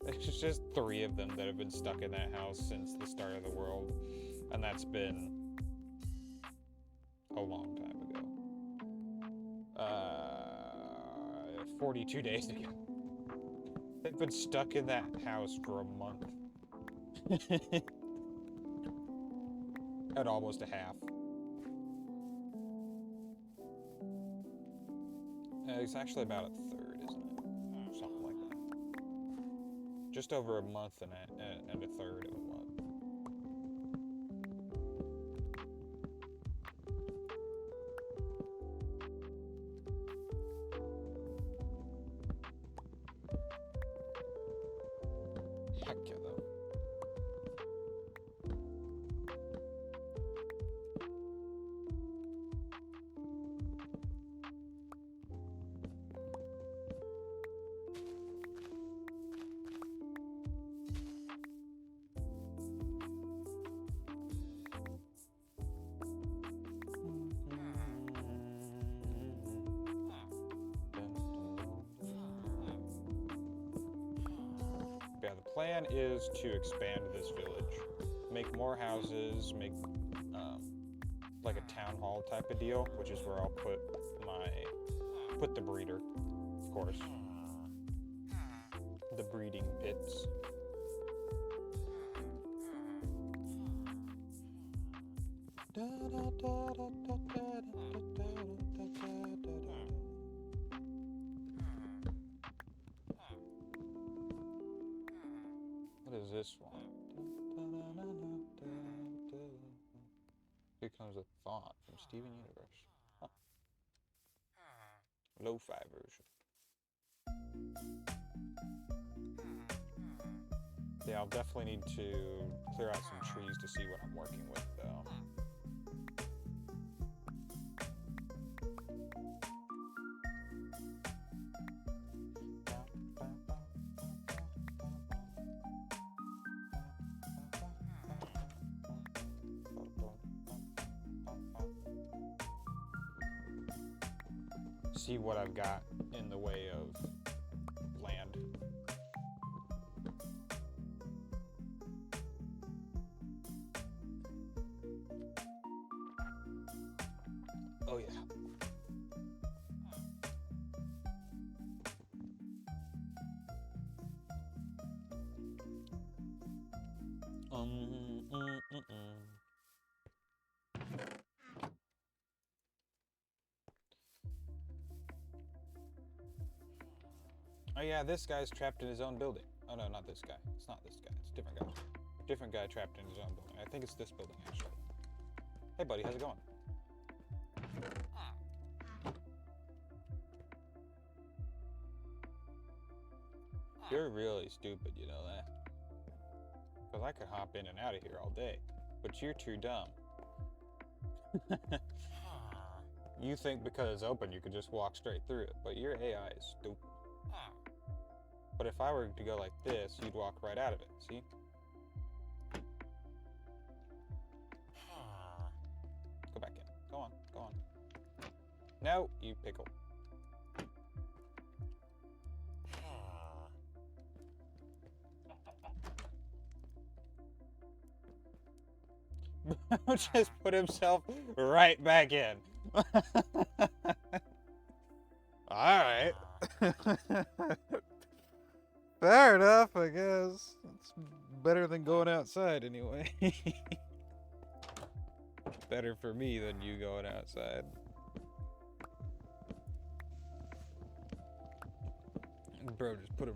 There's just 3 of them that have been stuck in that house since the start of the world, and that's been a long time ago. 42 days ago. They've been stuck in that house for a month. At almost a half. It's actually about a third, isn't it? Something like that. Just over a month and a third of a month. Heck yeah, though. Yeah, the plan is to expand this village, make more houses, make like a town hall type of deal, which is where I'll put the breeder, of course, the breeding pits. What is this one? Here comes a thought from Steven Universe. Huh. Lo-fi version. Yeah, I'll definitely need to clear out some trees to see what I'm working with, though. See what I've got in the way of land. Oh yeah. Oh yeah, this guy's trapped in his own building. Oh no, not this guy. It's not this guy. It's a different guy. Different guy trapped in his own building. I think it's this building, actually. Hey buddy, how's it going? You're really stupid, you know that? Because I could hop in and out of here all day. But you're too dumb. You think because it's open you could just walk straight through it, but your AI is stupid. But if I were to go like this, you'd walk right out of it, see? Go back in. Go on, go on. No, you pickle. Just put himself right back in. Alright. Fair enough, I guess. It's better than going outside anyway. Better for me than you going outside. Bro, just put him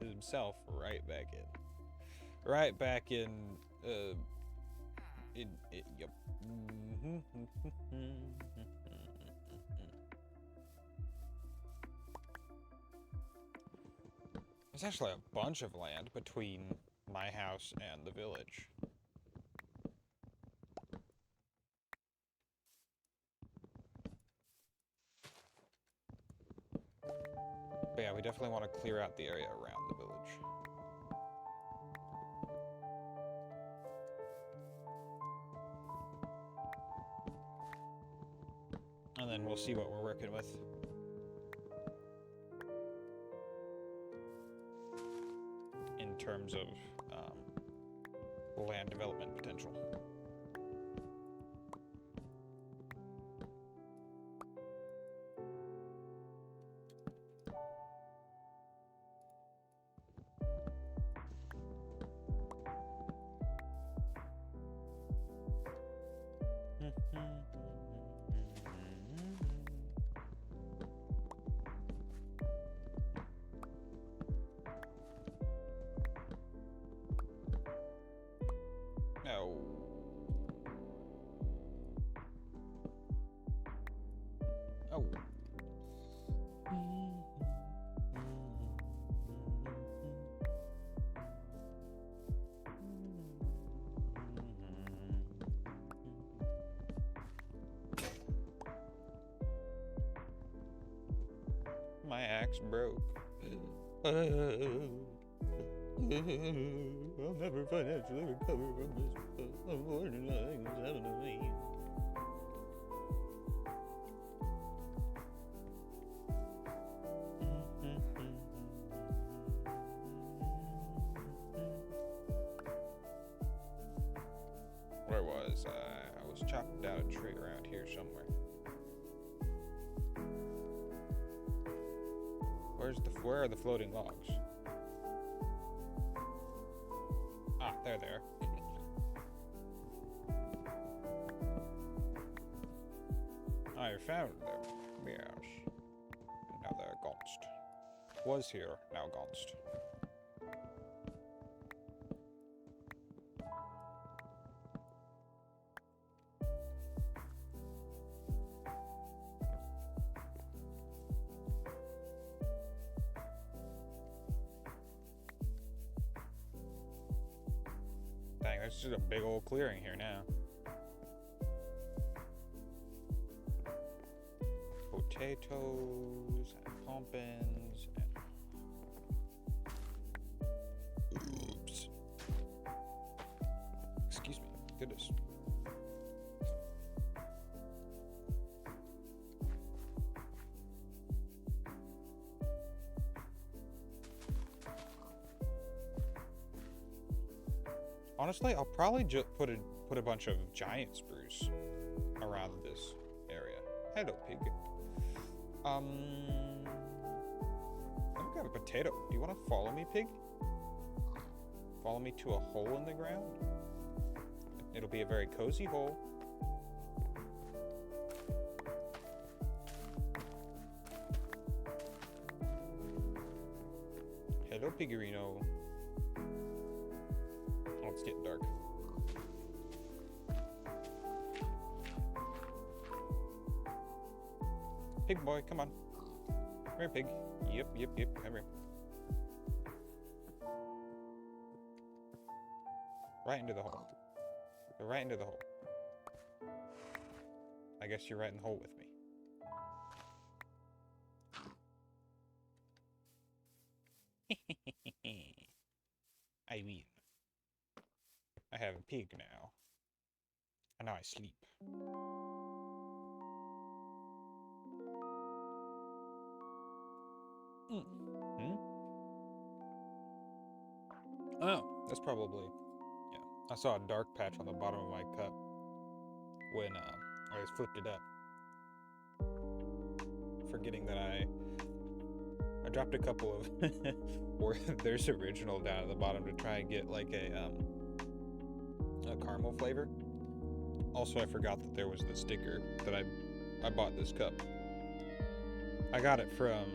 himself right back in. Right back in, yep. There's actually a bunch of land between my house and the village. But yeah, we definitely want to clear out the area around the village. And then we'll see what we're working with. In terms of land development potential. No. Oh. My axe broke. I'll never financially recover from this. Unfortunately, things happen to me. Where was I? I was chopping down a tree around here somewhere. Where are the floating logs? Ah, there they are. I found them. Yes. Now they're gonst. Was here, now gonst. Dang, there's just a big old clearing here now. Potatoes and pumpkins and... Oops. Excuse me. Goodness. Honestly, I'll probably just put a bunch of giant spruce around this area. Hello, pig. Let me grab a potato. Do you want to follow me, pig? Follow me to a hole in the ground? It'll be a very cozy hole. Hello, Piggerino. Oh, it's getting dark. Pig boy, come on. Come here, pig. Yep, come here. Right into the hole. Go right into the hole. I guess you're right in the hole with me. I win. I have a pig now. And now I sleep. Oh, that's probably... Yeah. I saw a dark patch on the bottom of my cup when I just flipped it up. Forgetting that I dropped a couple of... or there's original down at the bottom to try and get like a caramel flavor. Also, I forgot that there was the sticker that I bought this cup. I got it from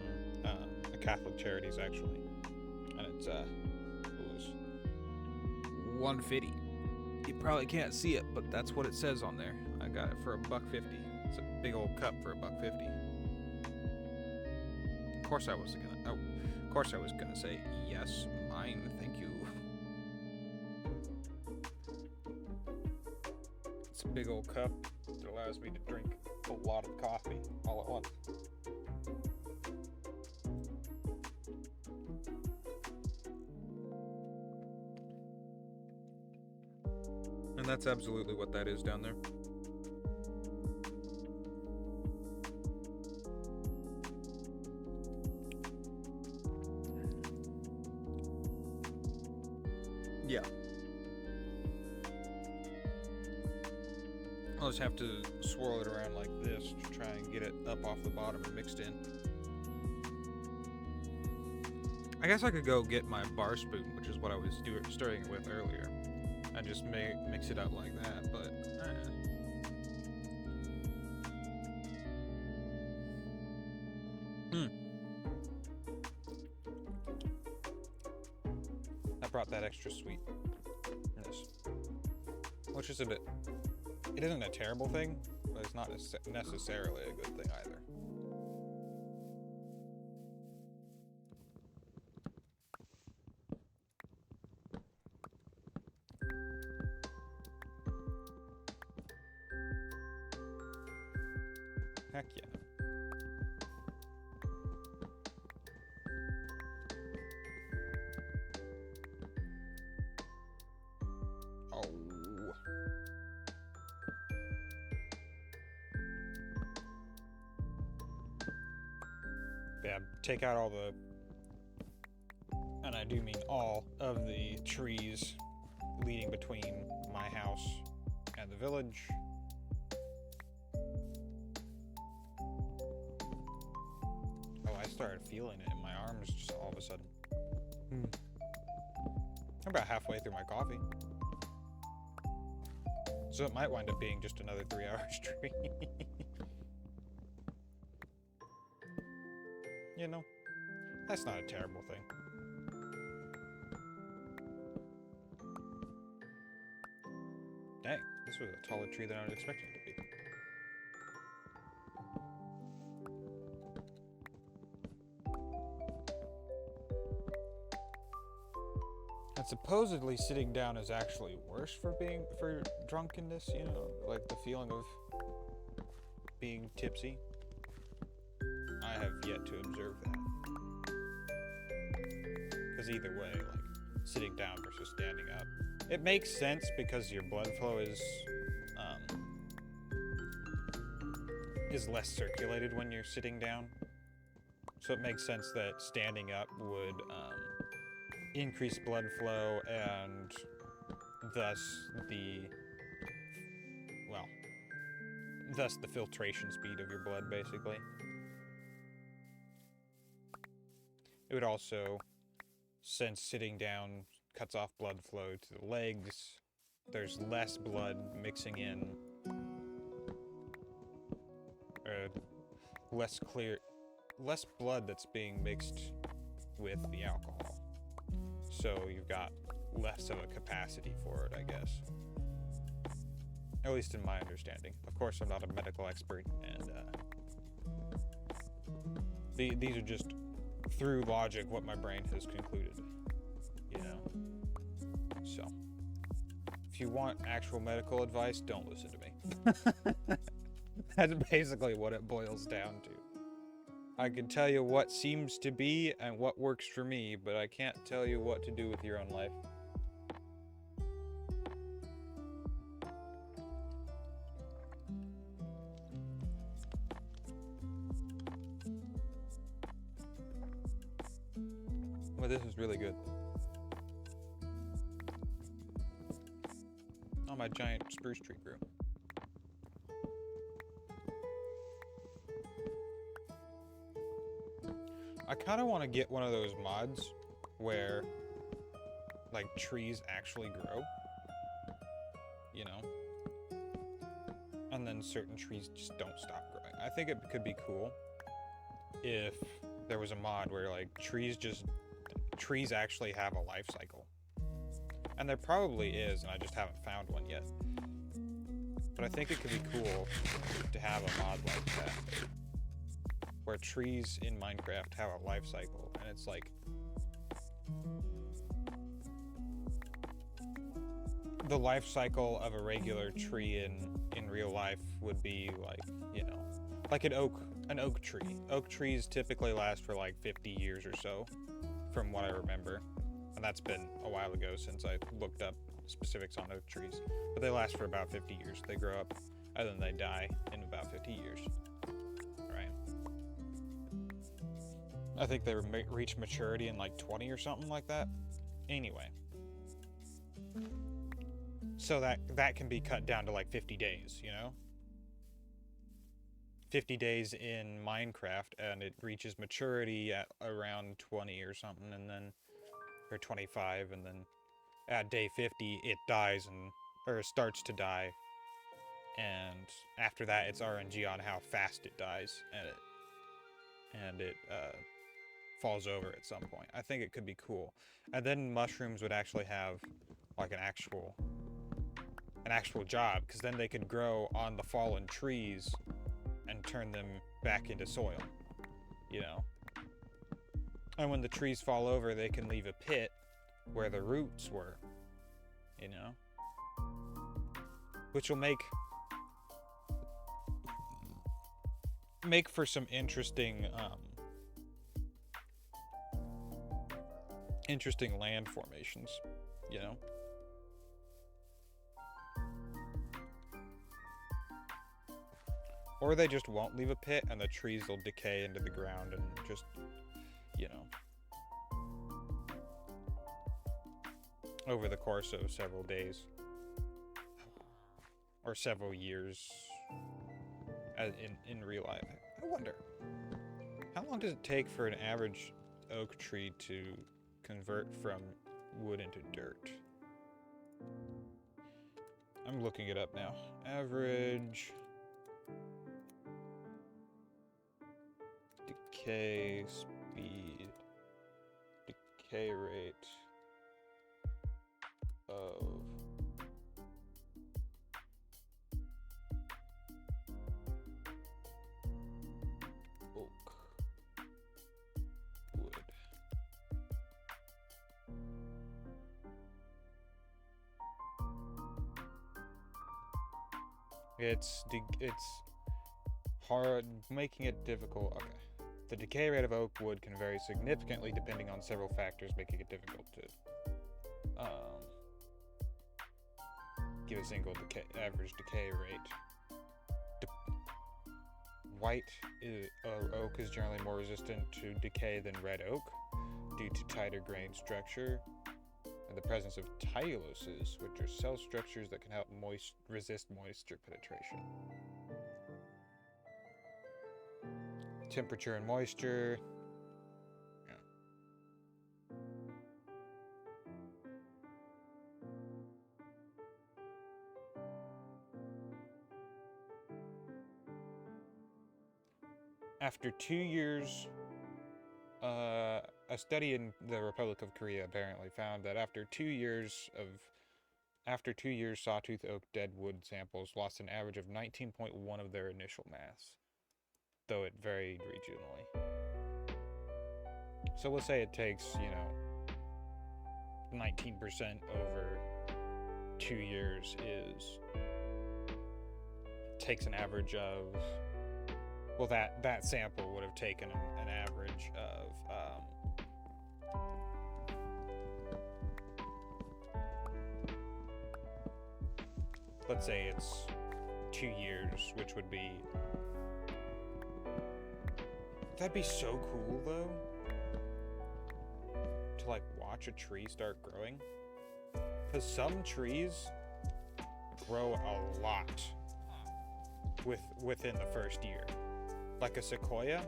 a Catholic Charities actually, and it was $1.50. You probably can't see it, but that's what it says on there. I got it for $1.50. It's a big old cup for $1.50. Of course I was gonna say yes, mine, thank you. It's a big old cup that allows me to drink a lot of coffee all at once. that's absolutely what that is down there. Yeah. I'll just have to swirl it around like this to try and get it up off the bottom and mixed in. I guess I could go get my bar spoon, which is what I was stirring it with earlier, and just mix it up like that, but that brought that extra sweetness, which is it isn't a terrible thing, but it's not necessarily a good thing either. Heck yeah. Oh. Yeah, take out all the, and I do mean all of the trees leading between my house and the village. I started feeling it in my arms just all of a sudden. I'm about halfway through my coffee. So it might wind up being just another 3-hour stream. You know, that's not a terrible thing. Dang, this was a taller tree than I was expecting it to be. And supposedly sitting down is actually worse for drunkenness, you know, like the feeling of being tipsy. I have yet to observe that. Because either way, like sitting down versus standing up, it makes sense because your blood flow is less circulated when you're sitting down. So it makes sense that standing up would increase blood flow and thus the filtration speed of your blood, basically. It would also, since sitting down cuts off blood flow to the legs, there's less blood mixing in, less blood that's being mixed with the alcohol. So you've got less of a capacity for it, I guess. At least in my understanding. Of course, I'm not a medical expert, and these are just through logic what my brain has concluded, you know. So, if you want actual medical advice, don't listen to me. That's basically what it boils down to. I can tell you what seems to be and what works for me, but I can't tell you what to do with your own life. But this is really good. Oh, my giant spruce tree grew. I kind of want to get one of those mods where, like, trees actually grow, you know? And then certain trees just don't stop growing. I think it could be cool if there was a mod where, like, trees actually have a life cycle. And there probably is, and I just haven't found one yet. But I think it could be cool to have a mod like that, where trees in Minecraft have a life cycle, and it's like the life cycle of a regular tree in real life would be like, you know, like an oak tree. Oak trees typically last for like 50 years or so, from what I remember, and that's been a while ago since I looked up specifics on oak trees, but they last for about 50 years. They grow up, and then they die in about 50 years. Right. I think they reach maturity in like 20 or something like that. Anyway. So that can be cut down to like 50 days, you know? 50 days in Minecraft, and it reaches maturity at around 20 or something, and then, or 25, and then at day 50 it dies or starts to die, and after that it's RNG on how fast it dies, and it falls over at some point. I think it could be cool. And then mushrooms would actually have like an actual job, because then they could grow on the fallen trees and turn them back into soil, you know? And when the trees fall over, they can leave a pit where the roots were, you know? Which will make for some interesting land formations, you know? Or they just won't leave a pit, and the trees will decay into the ground and just, you know, over the course of several days. Or several years in real life. I wonder, how long does it take for an average oak tree to convert from wood into dirt? I'm looking it up now. Average decay speed, decay rate of oak wood. It's hard, making it difficult. Okay. The decay rate of oak wood can vary significantly depending on several factors, making it difficult to give a single average decay rate. White oak is generally more resistant to decay than red oak due to tighter grain structure and the presence of tyloses, which are cell structures that can help resist moisture penetration. Temperature and moisture. Yeah. After 2 years, a study in the Republic of Korea apparently found that after 2 years, sawtooth oak deadwood samples lost an average of 19.1 of their initial mass, though it varied regionally. So let's say it takes, 19% over 2 years takes an average of, well, that sample would have taken an average of, let's say it's 2 years, which would be, that'd be so cool though, to like watch a tree start growing, because some trees grow a lot within the first year. Like a sequoia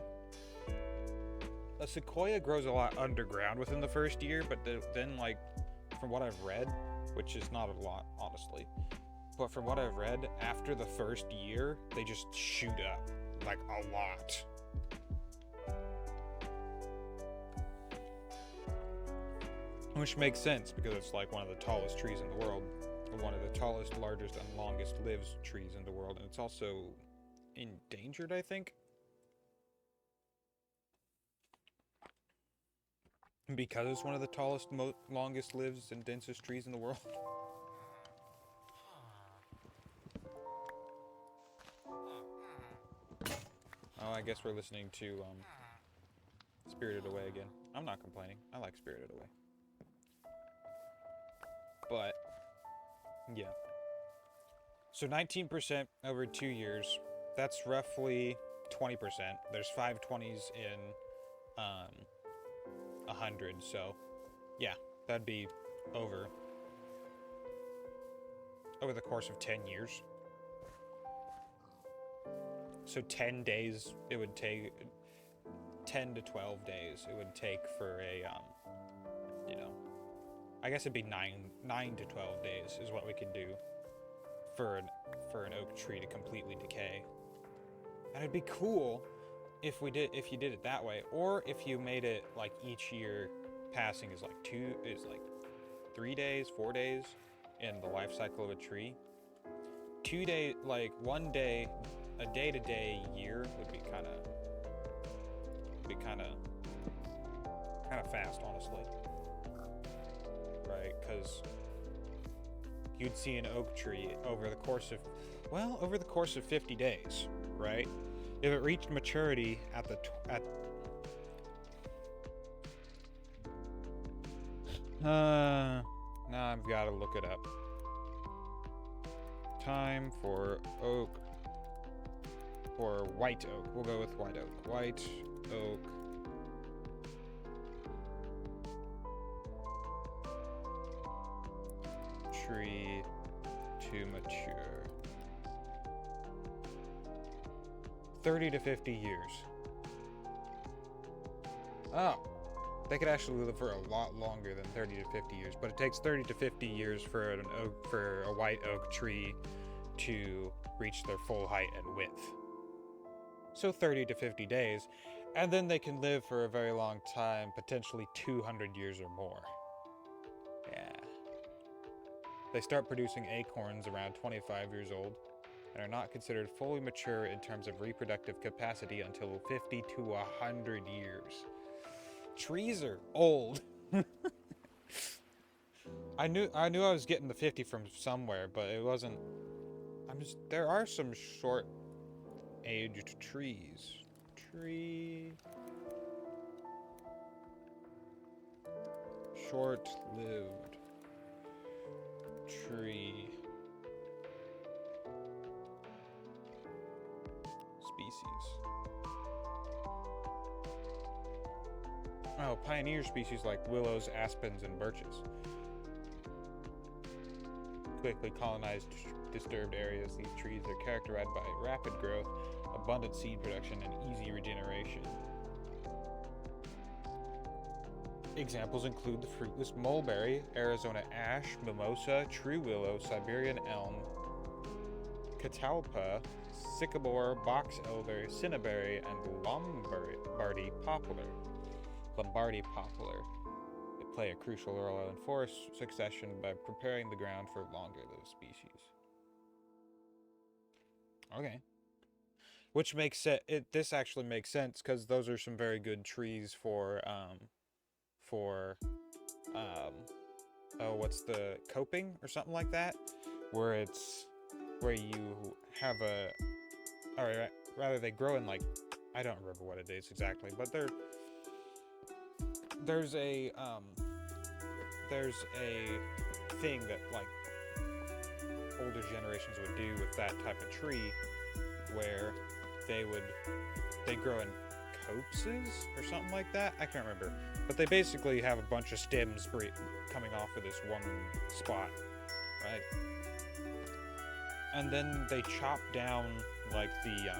grows a lot underground within the first year, but then, like, from what I've read, which is not a lot honestly, but from what I've read, after the first year they just shoot up like a lot. Which makes sense, because it's like one of the tallest trees in the world, one of the tallest, largest, and longest lived trees in the world, and it's also endangered, I think, because it's one of the tallest, longest lived, and densest trees in the world. Oh, I guess we're listening to Spirited Away again. I'm not complaining. I like Spirited Away. But Yeah. So 19% over 2 years. That's roughly 20%. There's 520s in 100. So yeah, that'd be over the course of 10 years. So 10 days it would take, 10 to 12 days it would take for a you know, I guess it'd be 9 to 12 days is what we could do for an oak tree to completely decay. And it'd be cool if you did it that way, or if you made it like each year passing is like 3 days, 4 days in the life cycle of a tree. 2 day, like 1 day, a day-to-day year would be kind of fast, honestly. Right? Because you'd see an oak tree over the course of 50 days, right? If it reached maturity now I've got to look it up. Time for oak, or white oak. We'll go with white oak. White oak tree to mature. 30 to 50 years. Oh, they could actually live for a lot longer than 30 to 50 years, but it takes 30 to 50 years for a white oak tree to reach their full height and width. So 30 to 50 days, and then they can live for a very long time, potentially 200 years or more. Yeah. They start producing acorns around 25 years old and are not considered fully mature in terms of reproductive capacity until 50 to 100 years. Trees are old. I knew I was getting the 50 from somewhere, but it wasn't. There are some short-aged trees. Short-lived tree species. Oh, pioneer species like willows, aspens, and birches. Quickly colonized disturbed areas, these trees are characterized by rapid growth, abundant seed production, and easy regeneration. Examples include the fruitless mulberry, Arizona ash, mimosa, true willow, Siberian elm, catalpa, sycamore, box elder, cinnaberry, and Lombardy poplar. They play a crucial role in forest succession by preparing the ground for longer-lived species. Okay. Which makes sense. This actually makes sense because those are some very good trees for what's the coping or something like that, where you have or rather they grow in, like, I don't remember what it is exactly, but there's a thing that, like, older generations would do with that type of tree, where they grow in copses or something like that. I can't remember, but they basically have a bunch of stems coming off of this one spot, right? And then they chop down like the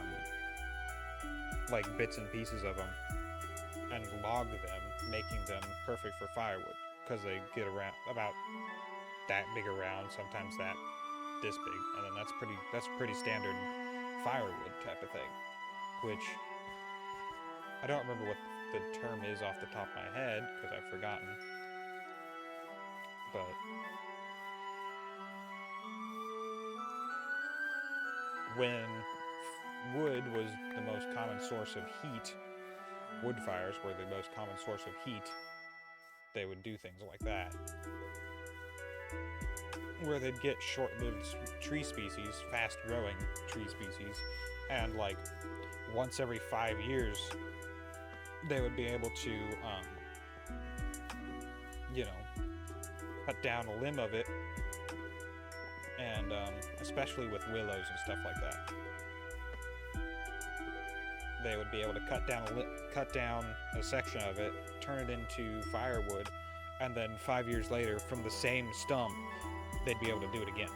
like bits and pieces of them and log them, making them perfect for firewood, because they get around about that big around, sometimes this big, and then that's pretty standard firewood type of thing, which I don't remember what the term is off the top of my head because I've forgotten, but when wood was the most common source of heat, wood fires were the most common source of heat, they would do things like that, where they'd get short-lived tree species, fast-growing tree species, and like once every 5 years they would be able to cut down a limb of it and especially with willows and stuff like that. They would be able to cut down a section of it, turn it into firewood, and then 5 years later, from the same stump, they'd be able to do it again.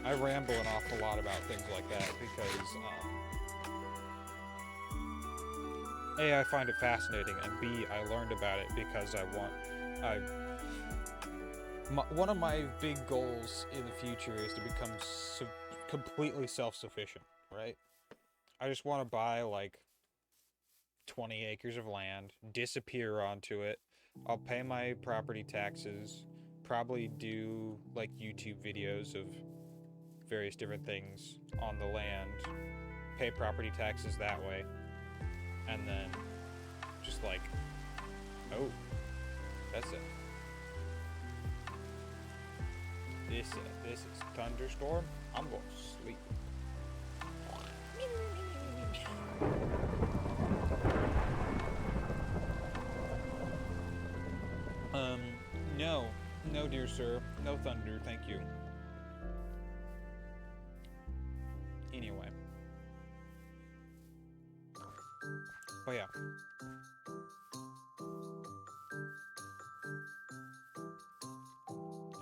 I ramble an awful lot about things like that because A, I find it fascinating, and B, I learned about it because one of my big goals in the future is to become completely self-sufficient, right? I just want to buy like 20 acres of land, disappear onto it. I'll pay my property taxes, probably do like YouTube videos of various different things on the land, pay property taxes that way, and then just like, oh, that's it. This is thunderstorm. I'm going to sleep. No, dear sir, no thunder, thank you. Anyway, but yeah.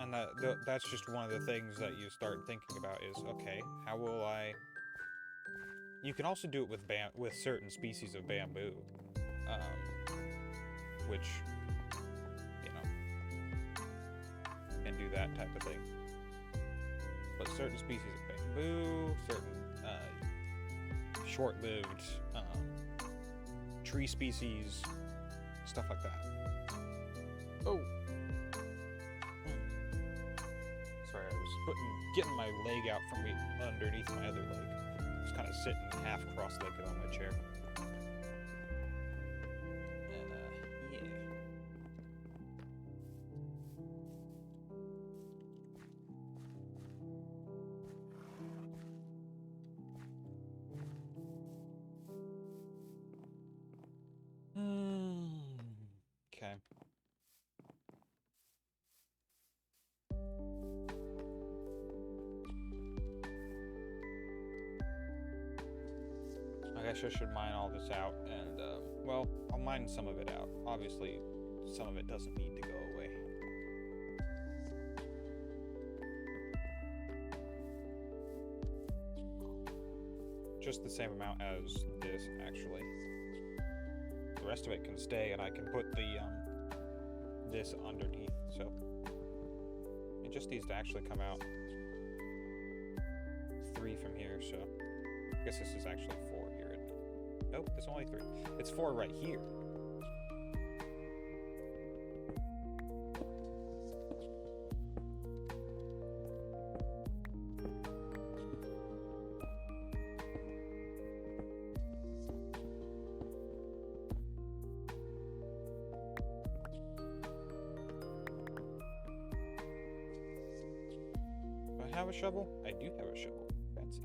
And that's just one of the things that you start thinking about is, okay, how will I... You can also do it with certain species of bamboo, which, you know, can do that type of thing. But certain species of bamboo, certain short-lived tree species, stuff like that. Oh! Sorry, I was getting my leg out from underneath my other leg. Just kind of sitting half cross-legged on my chair. And, yeah. Okay. I guess I should mine all this out, and, well, I'll mine some of it out. Obviously, some of it doesn't need to go away. Just the same amount as this, actually. The rest of it can stay, and I can put the, this underneath, so... It just needs to actually come out 3 from here, so... I guess this is actually 4 here, isn't it? Nope, it's only 3. It's 4 right here. Do I have a shovel? I do have a shovel. Fancy.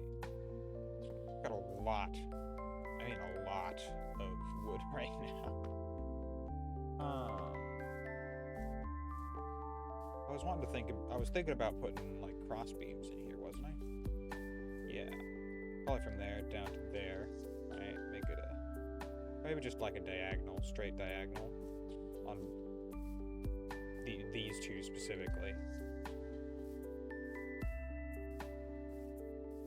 Got a lot. I mean a lot of wood right now. I was thinking about putting like cross beams in here, wasn't I? Yeah. Probably from there down to there. Right? Make it maybe just like a diagonal, straight diagonal on these two specifically.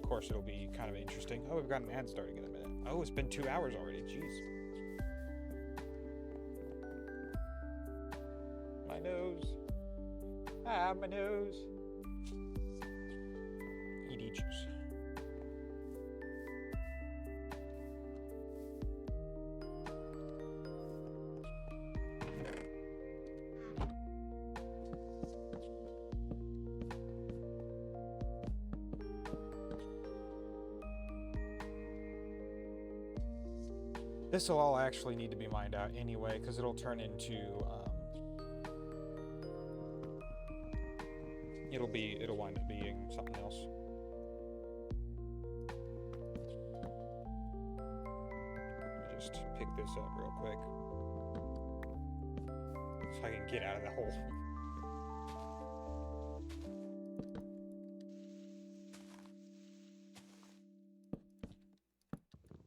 Of course, it'll be kind of interesting. Oh, we've got an ad starting in a minute. Oh, it's been 2 hours already. Jeez. My nose. Ah, my nose. ED juice. This will all actually need to be mined out anyway, because it'll turn into, it'll wind up being something else. pick this up real quick. So I can get out of the hole.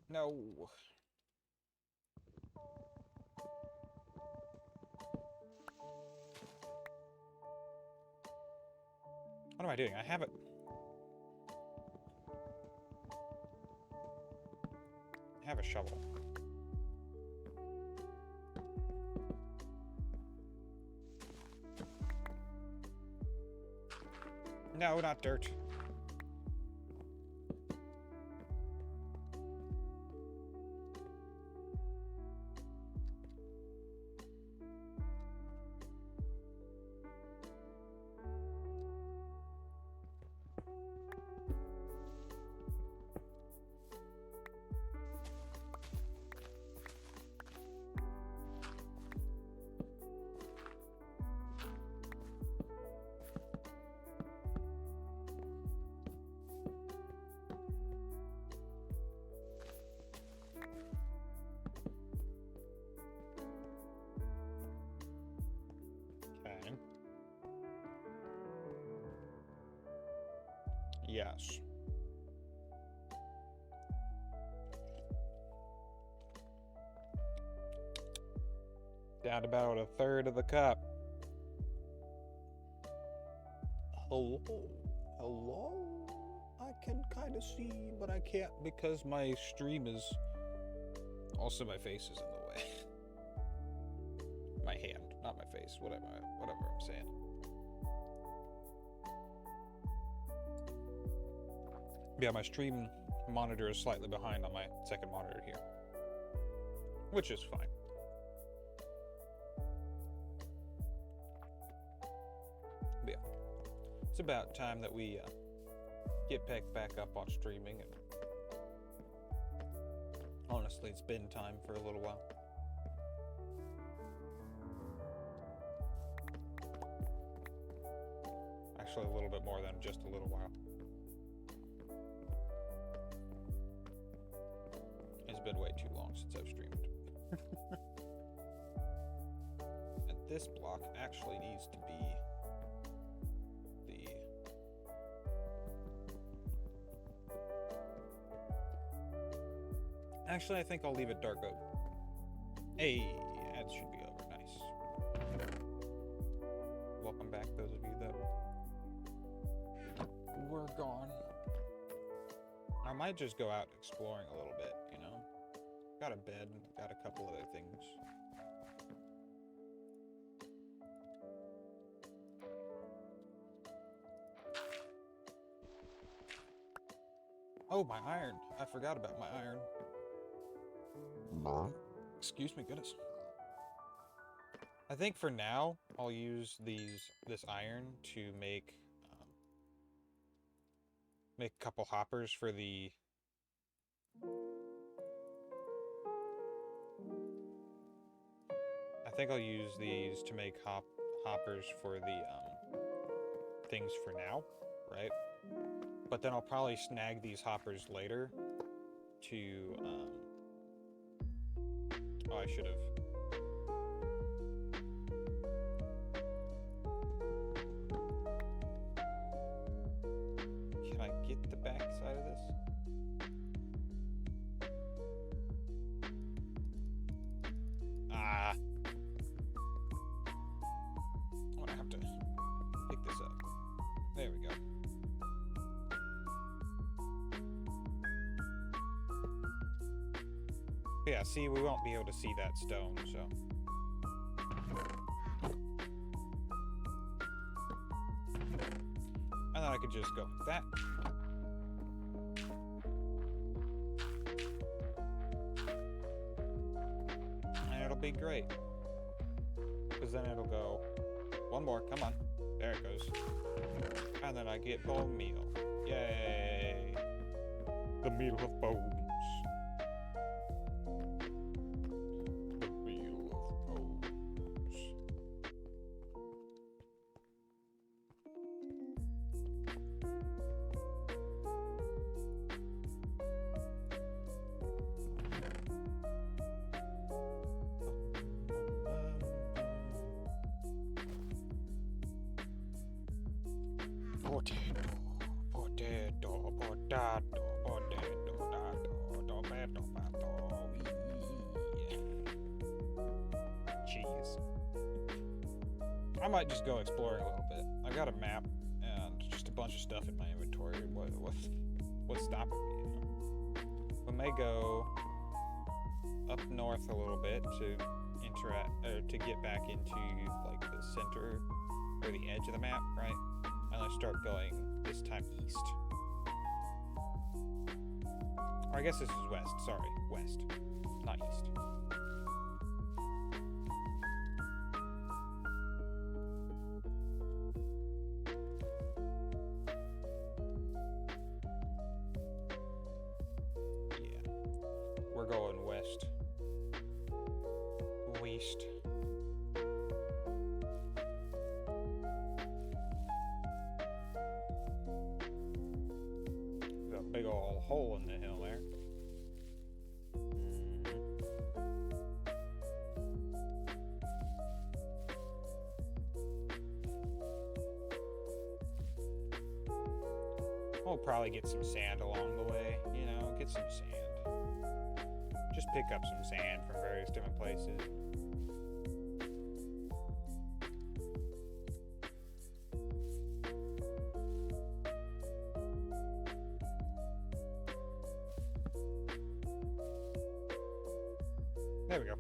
No. What am I doing? I have it. I have a shovel. No, not dirt. Okay. Yes. Down to about a third of the cup. Hello? Hello? I can kind of see, but I can't because my stream is... Also, my face is in the way. My hand, not my face. Whatever I'm saying. Yeah, my stream monitor is slightly behind on my second monitor here. Which is fine. But yeah. It's about time that we get back up on streaming. And honestly, it's been time for a little while. Actually, a little bit more than just a little while. It's been way too long since I've streamed. And this block actually needs to be the... Actually, I think I'll leave it dark oak. Hey, that should be over. Nice. Welcome back, those of you that were gone. I might just go out exploring a little bit, you know? Got a bed, got a couple other things. Oh, my iron. I forgot about my iron. Excuse me, goodness. I think for now, I'll use this iron to make a couple hoppers for the... I think I'll use these to make hoppers for the things for now, right? But then I'll probably snag these hoppers later to oh, I should have. Can I get the back side of this? Ah. I'm gonna have to pick this up. There we go. Yeah, see, we won't be able to see that stone, so... And then I could just go like that. And it'll be great. Because then it'll go... One more, come on. There it goes. And then I get bone meal. Yay! The meal of bones. Jeez. I might just go exploring a little bit. I've got a map and just a bunch of stuff in my inventory. What's stopping me? You know? We may go up north a little bit to to get back into like the center or the edge of the map, right? And I start going this time east. Or I guess this is west. Sorry, west, not east. Yeah, we're going west. West. There's a big old hole in the hill there. We'll probably get some sand along the way, you know, get some sand. Just pick up some sand from various different places. There we go.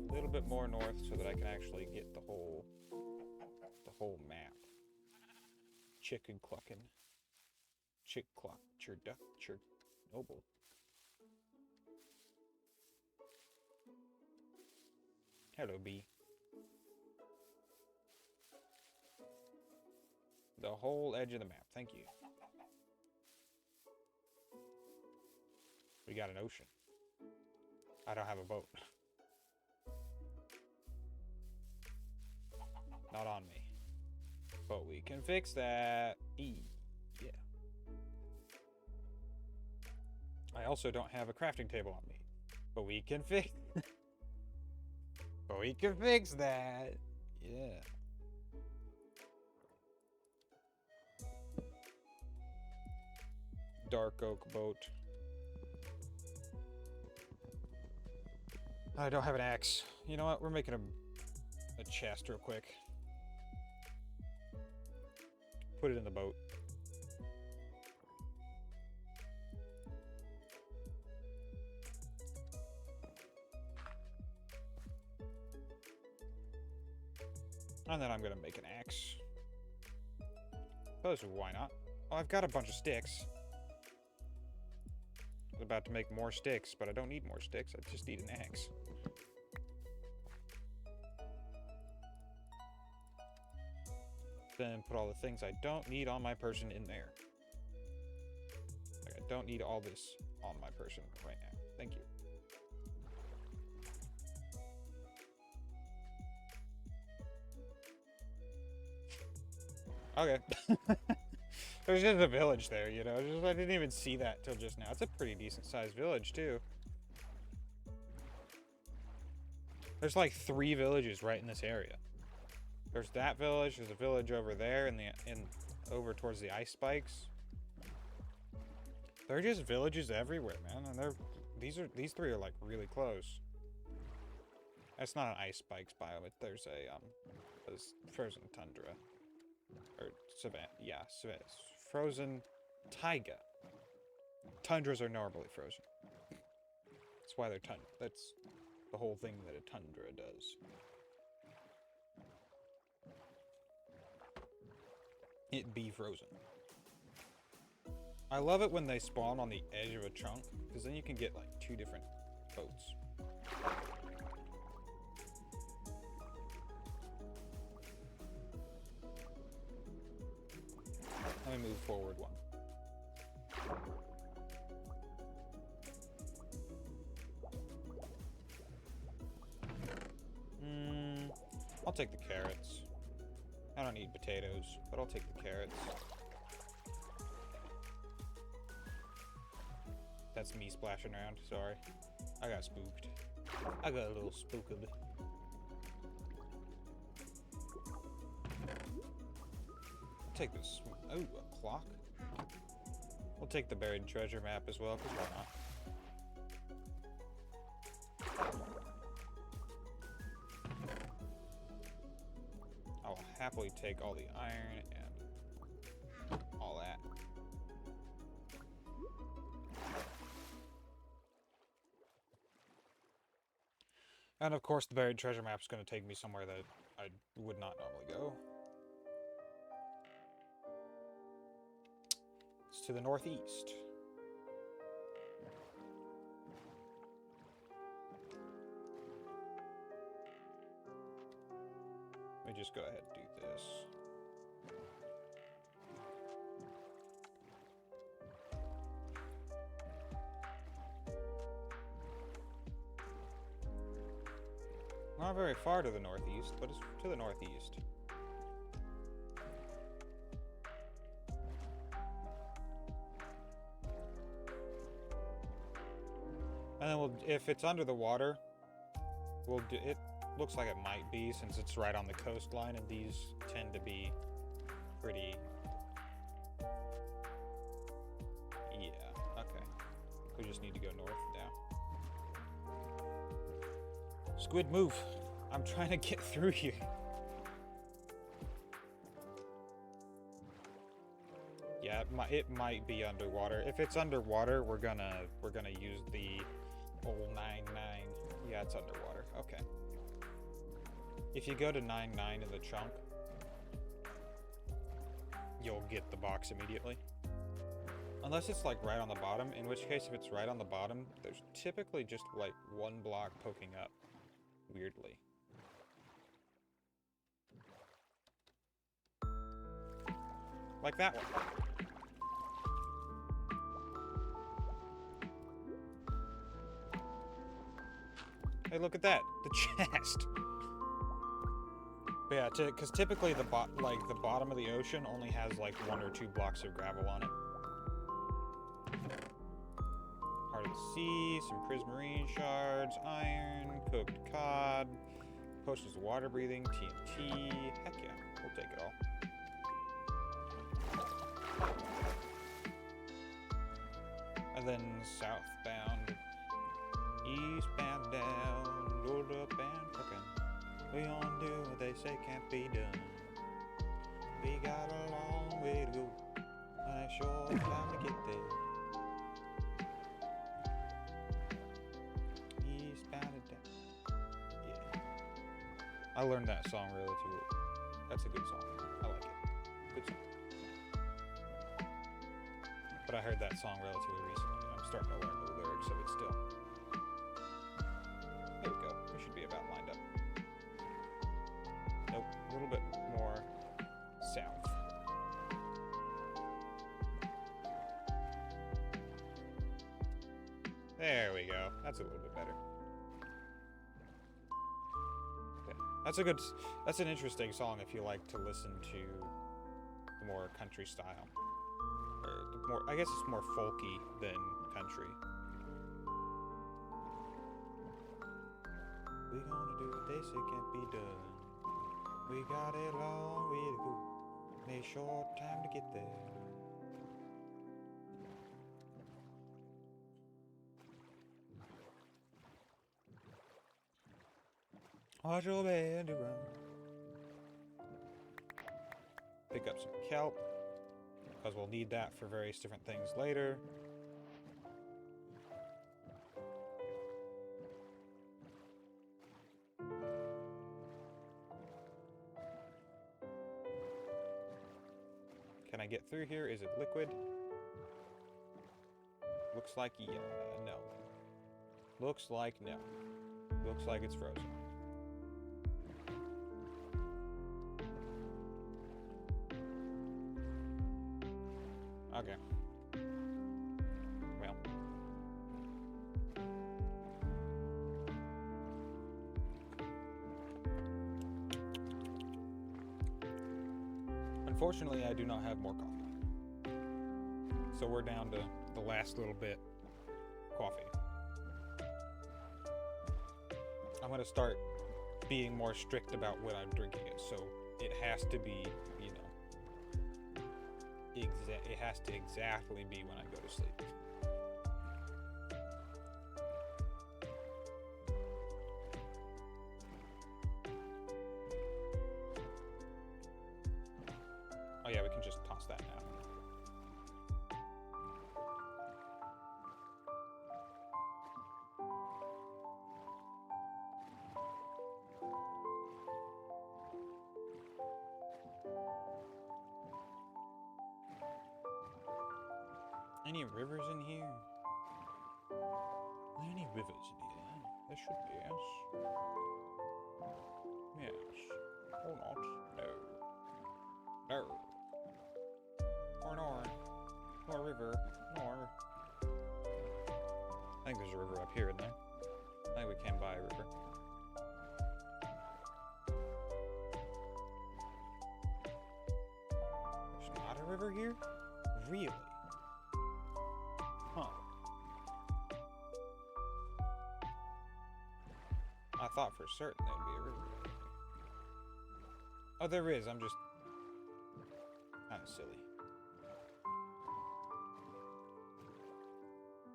A little bit more north so that I can actually get the whole map. Chicken clucking. Chick cluck. Churduck. Noble. Hello, bee. The whole edge of the map. Thank you. We got an ocean. I don't have a boat. Not on me. But we can fix that. Yeah. I also don't have a crafting table on me. But we can fix But we can fix that. Yeah. Dark oak boat. I don't have an axe. You know what? We're making a chest real quick. Put it in the boat. And then I'm gonna make an axe. Suppose why not? Oh, I've got a bunch of sticks. I was about to make more sticks, but I don't need more sticks. I just need an axe. Then put all the things I don't need on my person in there. Like, I don't need all this on my person right now. Thank you. Okay. There's just a village there, you know. I didn't even see that till just now. It's a pretty decent sized village too. There's like 3 villages right in this area. There's that village. There's a village over there, in over towards the ice spikes. They're just villages everywhere, man. And these 3 are like really close. That's not an ice spikes biome. There's frozen tundra. Or savanna, yeah, frozen taiga. Tundras are normally frozen. That's why they're tundra. That's the whole thing that a tundra does. It be frozen. I love it when they spawn on the edge of a chunk, because then you can get like 2 different boats. Let me move forward 1. I'll take the carrots. I don't need potatoes, but I'll take the carrots. That's me splashing around. Sorry. I got spooked. I got a little spooked. Take this. Oh, a clock. We'll take the buried treasure map as well, because why not? I will happily take all the iron and all that. And of course, the buried treasure map is going to take me somewhere that I would not normally go. It's to the northeast. Let me just go ahead and do this. Not very far to the northeast, but it's to the northeast. And then if it's under the water, we'll do it. Looks like it might be, since it's right on the coastline, and these tend to be pretty... Yeah, okay. We just need to go north now. Squid, move! I'm trying to get through here. Yeah, it might be underwater. If it's underwater, we're gonna use the old 9-9. Yeah, it's underwater. Okay. If you go to 9-9 in the chunk, you'll get the box immediately. Unless it's like right on the bottom, in which case if it's right on the bottom, there's typically just like one block poking up. Weirdly. Like that one. Hey, look at that! The chest! But yeah, because typically the bottom of the ocean only has like 1 or 2 blocks of gravel on it. Heart of the sea, some prismarine shards, iron, cooked cod, potions of water breathing, TNT. Heck yeah, we'll take it all. And then southbound, eastbound down, load up and cooking. We on do what they say can't be done. We got a long way to go, and a short time to get there. Eastbound and down. Yeah. I learned that song relatively. That's a good song. I like it. Good song. But I heard that song relatively recently, and I'm starting to learn the lyrics of it still. There we go. We should be about lined up. Nope, a little bit more south. There we go. That's a little bit better. Yeah. That's an interesting song if you like to listen to the more country style. Or the more, I guess it's more folky than country. We gonna do what they say can't be done. We got a long way to go, and a short time to get there. Watch your band around. Pick up some kelp, because we'll need that for various different things later. Can I get through here? Is it liquid? Looks like yeah, no. Looks like no. Looks like it's frozen. Okay. Well. Unfortunately, I do not have more coffee. So we're down to the last little bit coffee. I'm gonna start being more strict about when I'm drinking it, so it has to be, you know, it has to exactly be when I go to sleep. Oh yeah, we can just toss that now. Any rivers in here? Are there any rivers in here? There should be, yes. Yes. Or not. No. No. Or nor. Nor river. Nor. I think there's a river up here, isn't there? I think we can buy a river. There's not a river here? Really? Huh. I thought for certain there'd be a river. Oh, there is. I'm just kind of silly.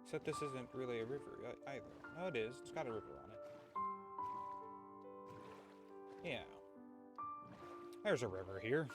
Except this isn't really a river either. No, it is. It's got a river on it. Yeah. There's a river here.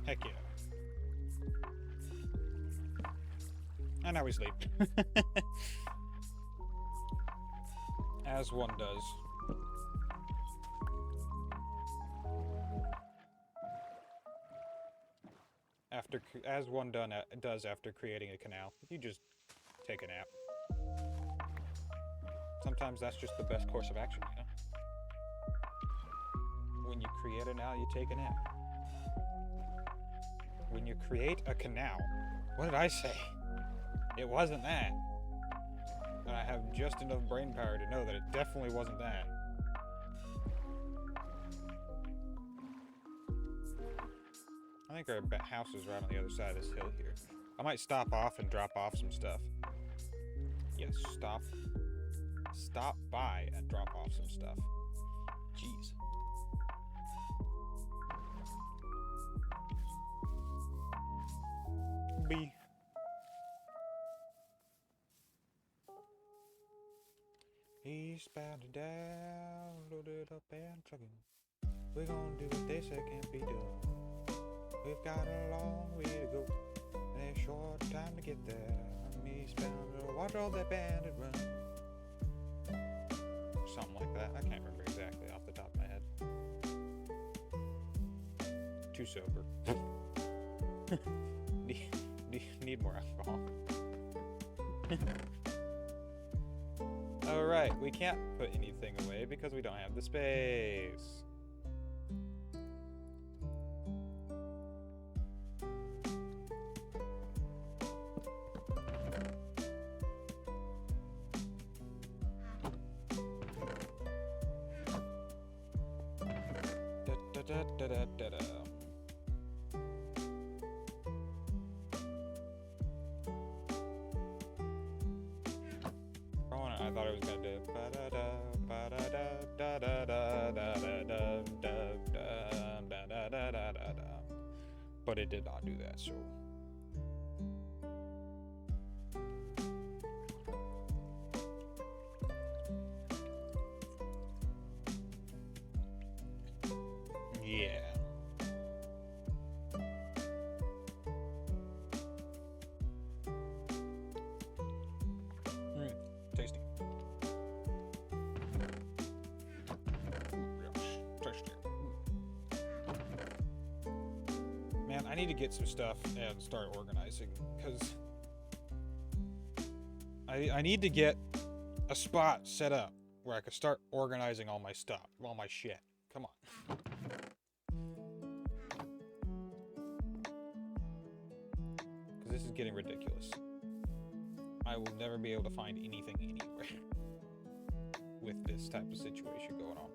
Heck yeah. And now we sleep. As one does. As one does after creating a canal. You just take a nap. Sometimes that's just the best course of action, you know? When you create a canal, you take a nap. When you create a canal. What did I say? It wasn't that. And I have just enough brain power to know that it definitely wasn't that. I think our house is right on the other side of this hill here. I might stop off and drop off some stuff. Yes, stop by and drop off some stuff. Jeez. B. Eastbound and down, loaded up and trucking. We're gonna do what they say can't be done. We've got a long way to go, and a short time to get there. I'm eastbound to watch all that bandit run. Something like that. I can't remember exactly off the top of my head. Too sober. Need more alcohol. Alright, we can't put anything away because we don't have the space. Da-da-da-da-da-da. I thought it was gonna do ba-da-da, ba-da-da, da-da-da-da-da-da-da-da-da-da-da-da-da. But it did not do that, so yeah. need to get some stuff and start organizing, because I need to get a spot set up where I can start organizing all my stuff, all my shit. Come on. Because this is getting ridiculous. I will never be able to find anything anywhere with this type of situation going on.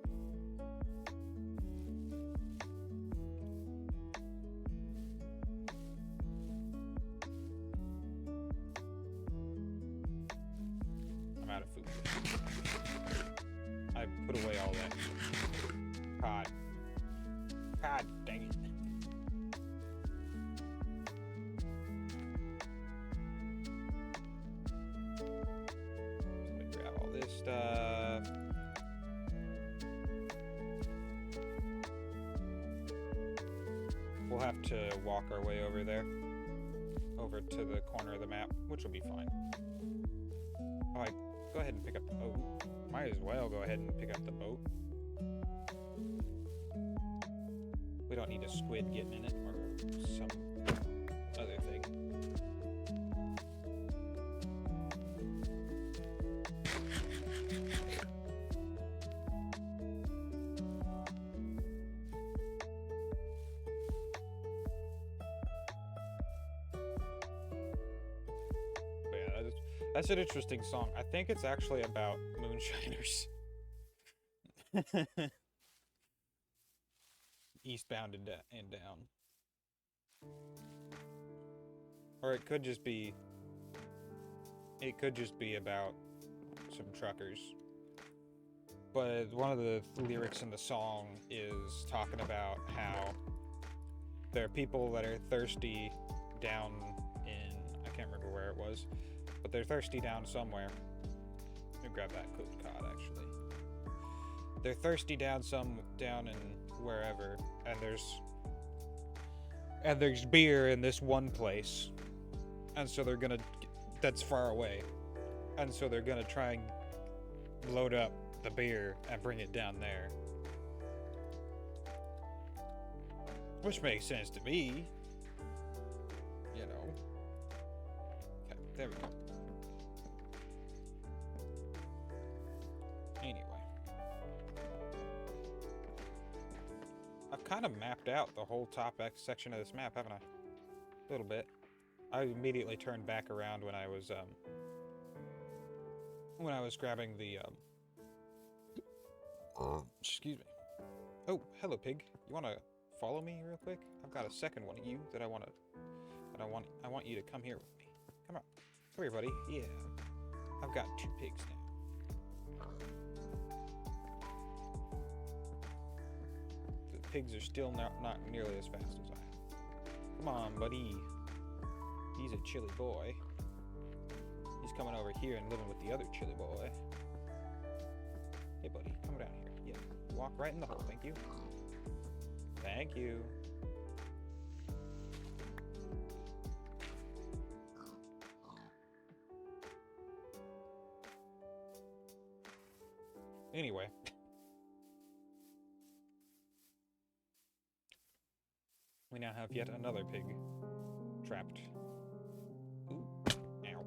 I'm out of food. I put away all that. God dang it. Let me grab all this stuff. We'll have to walk our way over there. Over to the corner of the map, which will be fine. Oh, go ahead and pick up the boat. Might as well go ahead and pick up the boat. We don't need a squid getting in it or some other thing. But yeah, that's an interesting song. I think it's actually about moonshiners. Eastbound and down. Or it could just be about some truckers. But one of the lyrics in the song is talking about how there are people that are thirsty down in, I can't remember where it was, but they're thirsty down somewhere. Let me grab that cooked cod actually. They're thirsty down in wherever, and there's beer in this one place, and so they're gonna, that's far away, and so they're gonna try and load up the beer and bring it down there, which makes sense to me, you know. Okay, there we go. Anyway, I've kind of mapped out the whole top X section of this map, haven't I? A little bit. I immediately turned back around when I was grabbing the excuse me. Oh, hello pig. You want to follow me real quick? I've got a second one of you that I want you to come here with me. Come on. Come here, buddy. Yeah. I've got 2 pigs now. The pigs are still not nearly as fast as I am. Come on, buddy. He's a chilly boy. He's coming over here and living with the other chilly boy. Hey, buddy, come down here. Yeah, walk right in the hole. Thank you. Thank you. Anyway. We now have yet another pig trapped. Ooh, ow.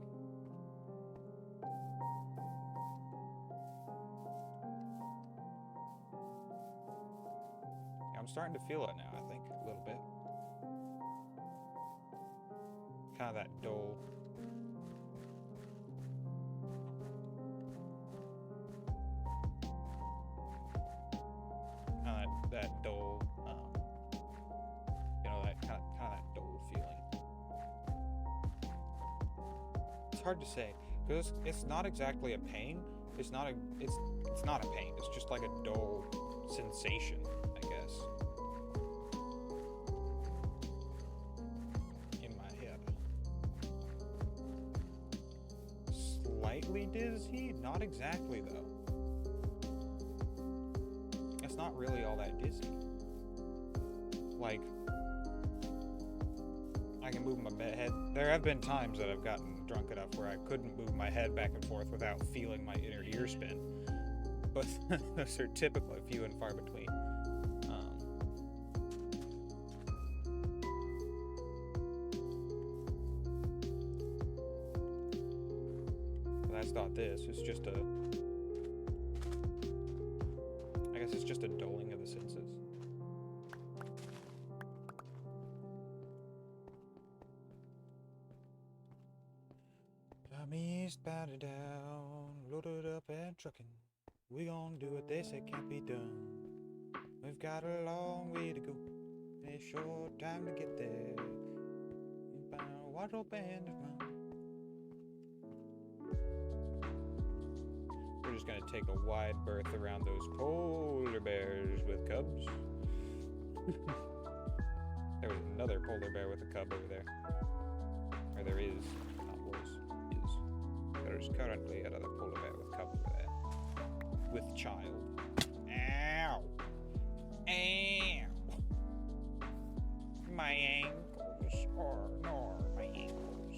I'm starting to feel it now, I think, a little bit. Kind of that dull. That dull, you know, that kind of that dull feeling. It's hard to say because it's not exactly a pain. It's not a pain. It's just like a dull sensation, I guess, in my head. Slightly dizzy, not exactly though. It's not really all that dizzy. Like, I can move my head. There have been times that I've gotten drunk enough where I couldn't move my head back and forth without feeling my inner ear spin. But those are typically few and far between. that's not this. It's just a... I guess it's just a dulling of the senses. I'm eastbound and down, loaded up and trucking. We gonna do what they say can't be done. We've got a long way to go, and a short time to get there. By a wardrobe band of mine. We're just gonna take a wide berth around those polar bears with cubs. There was another polar bear with a cub over there. Or there is, not was, is. There is currently another polar bear with cub over there. With child. Ow! Ow! My ankles. Oh no, my ankles.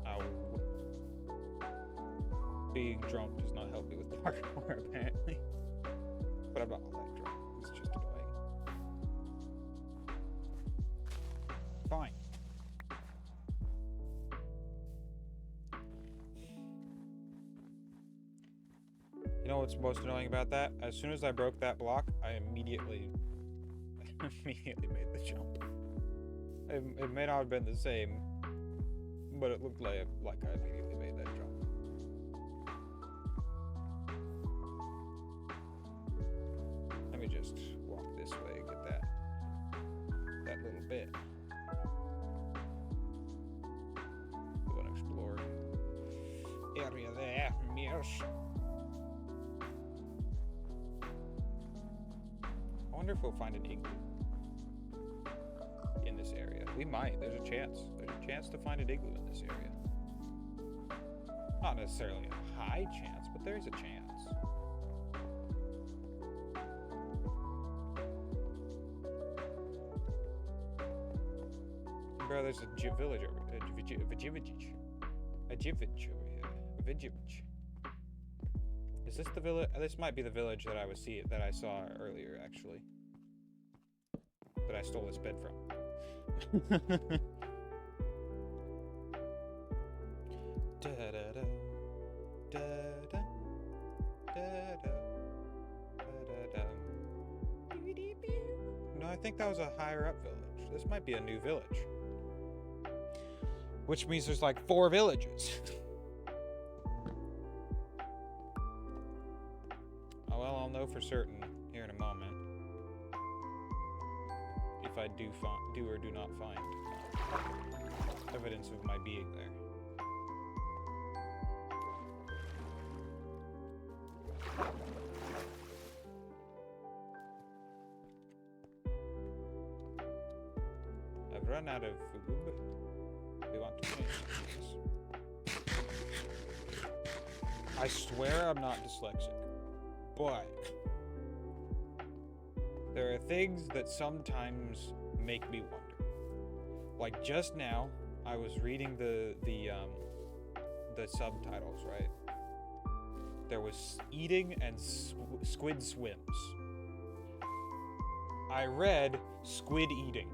Ow. Being drunk does not help me with parkour, apparently. But I'm not all that drunk. It's just annoying. Fine. You know what's most annoying about that? As soon as I broke that block, I immediately made the jump. It may not have been the same, but it looked like I immediately made that jump. Let me just walk this way and get that little bit. I want to explore area there, yes. I wonder if we'll find an igloo in this area. We might. There's a chance. There's a chance to find an igloo in this area. Not necessarily a high chance, but there's a chance. Bro, there's a village over here. A jivage over here. A village. Is this the village? This might be the village that I saw earlier, actually. That I stole this bed from. No, I think that was a higher up village. This might be a new village. Which means there's like 4 villages. Oh, well, I'll know for certain here in a moment. If I do or do not find evidence of my being there. I've run out of food. We want to change this. I swear I'm not dyslexic, but there are things that sometimes make me wonder. Like just now, I was reading the subtitles, right? There was eating and squid swims. I read squid eating.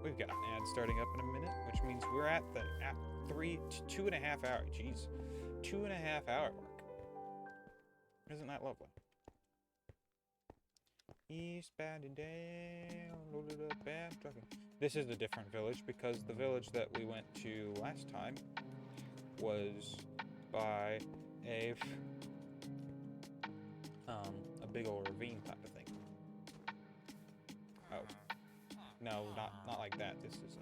We've got an ad starting up in a minute, which means we're at the 2.5 hour. Jeez, 2.5 hour mark. Isn't that lovely? Eastbound and down, loaded up and trucking. This is a different village because the village that we went to last time was by a big old ravine type of thing. Oh, no, not like that. This is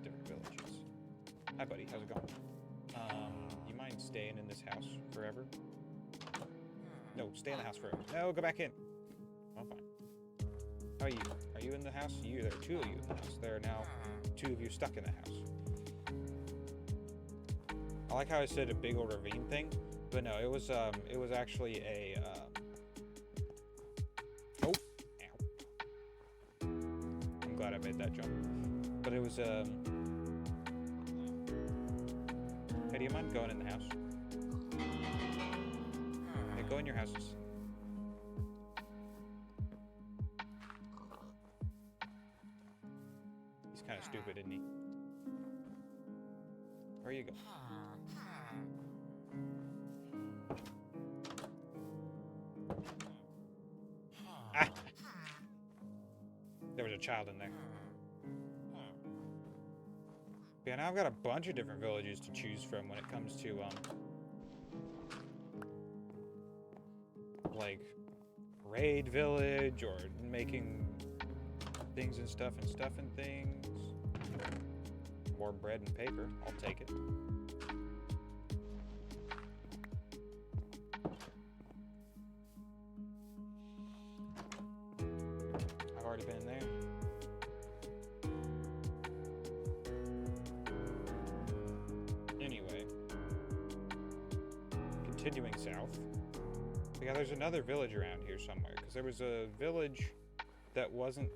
different villages. Hi, buddy. How's it going? You mind staying in this house forever? No, stay in the house forever. No, go back in. I'm fine. How are you? Are you in the house? There are 2 of you in the house. There are now 2 of you stuck in the house. I like how I said a big old ravine thing, but no, it was actually a oh, ow. I'm glad I made that jump. But it was hey, do you mind going in the house? Hey, go in your houses. kind of stupid, isn't he? Where you go? Ah! There was a child in there. Yeah, now I've got a bunch of different villages to choose from when it comes to, like, raid village or making things and stuff and things. More bread and paper. I'll take it. I've already been there. Anyway. Continuing south. Yeah, there's another village around here somewhere. Because there was a village that wasn't...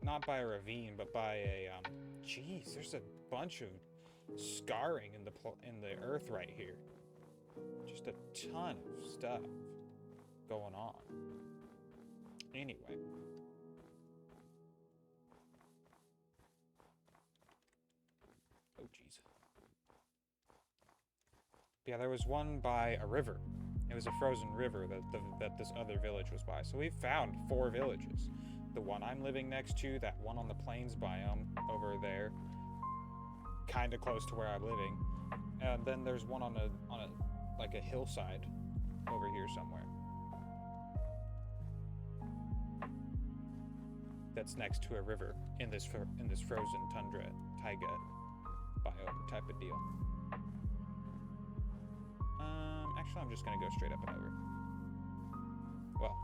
Not by a ravine, but by a, Jeez, there's a bunch of scarring in the earth right here. Just a ton of stuff going on. Anyway. Oh, jeez. Yeah, there was one by a river. It was a frozen river that this other village was by. So we found 4 villages. The one I'm living next to, that one on the plains biome over there, kind of close to where I'm living, and then there's one on a like a hillside over here somewhere. That's next to a river in this frozen tundra taiga biome type of deal. Actually, I'm just gonna go straight up and over. Well,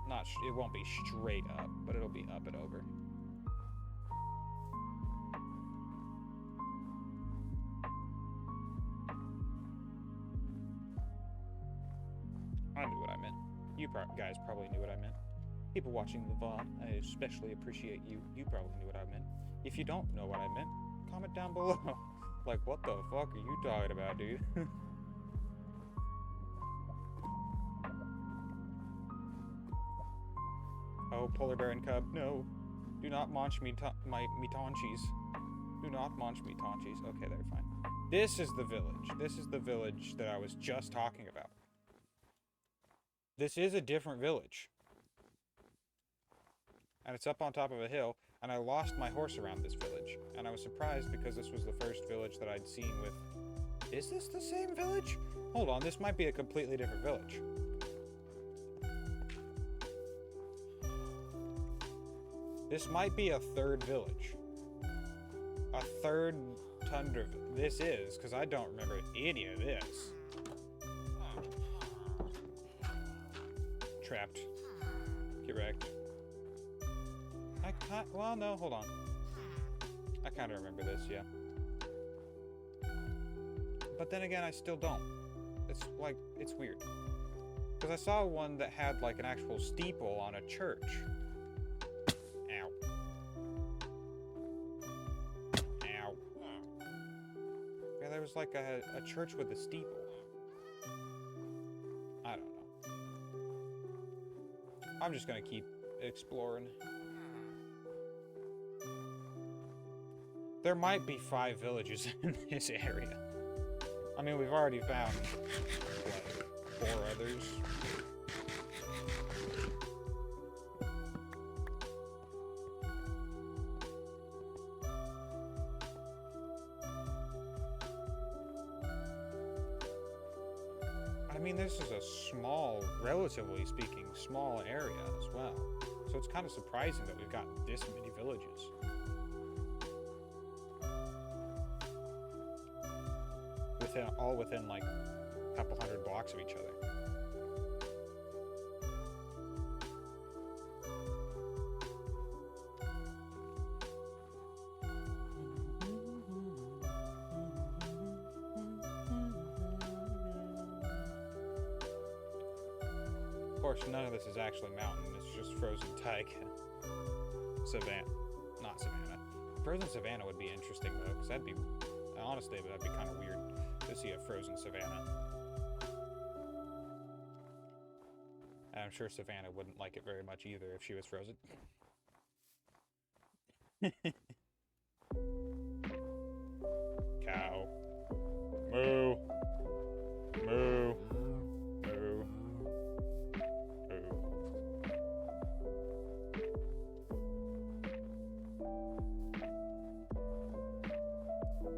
it won't be straight up, but it'll be up and over. I knew what I meant. You guys probably knew what I meant. People watching the VOD, I especially appreciate you. You probably knew what I meant. If you don't know what I meant, comment down below. Like, what the fuck are you talking about, dude? Oh, polar bear and cub, no. Do not munch me taunchies. Do not munch me taunchies. Okay, they're fine. This is the village. This is the village that I was just talking about. This is a different village. And it's up on top of a hill, and I lost my horse around this village. And I was surprised because this was the first village that I'd seen with... Is this the same village? Hold on, this might be a completely different village. This might be a third village. A third tundra. This is, because I don't remember any of this. Trapped. Get wrecked. I can't. Well, no, hold on. I kind of remember this, yeah. But then again, I still don't. It's like, it's weird. Because I saw one that had like an actual steeple on a church. Ow. Ow. Yeah, there was like a church with a steeple. I don't know. I'm just gonna keep exploring. There might be 5 villages in this area. I mean, we've already found, what, 4 others? I mean, this is a small, relatively speaking, small area as well. So it's kind of surprising that we've got this many villages. All within like a couple hundred blocks of each other. Of course, none of this is actually mountain, it's just frozen taiga. Savannah. Not savannah. Frozen savannah would be interesting though, because that'd be, honestly, that'd be kind of weird to see a frozen savannah. And I'm sure Savannah wouldn't like it very much either if she was frozen. Cow. Moo. Moo. Moo. Moo.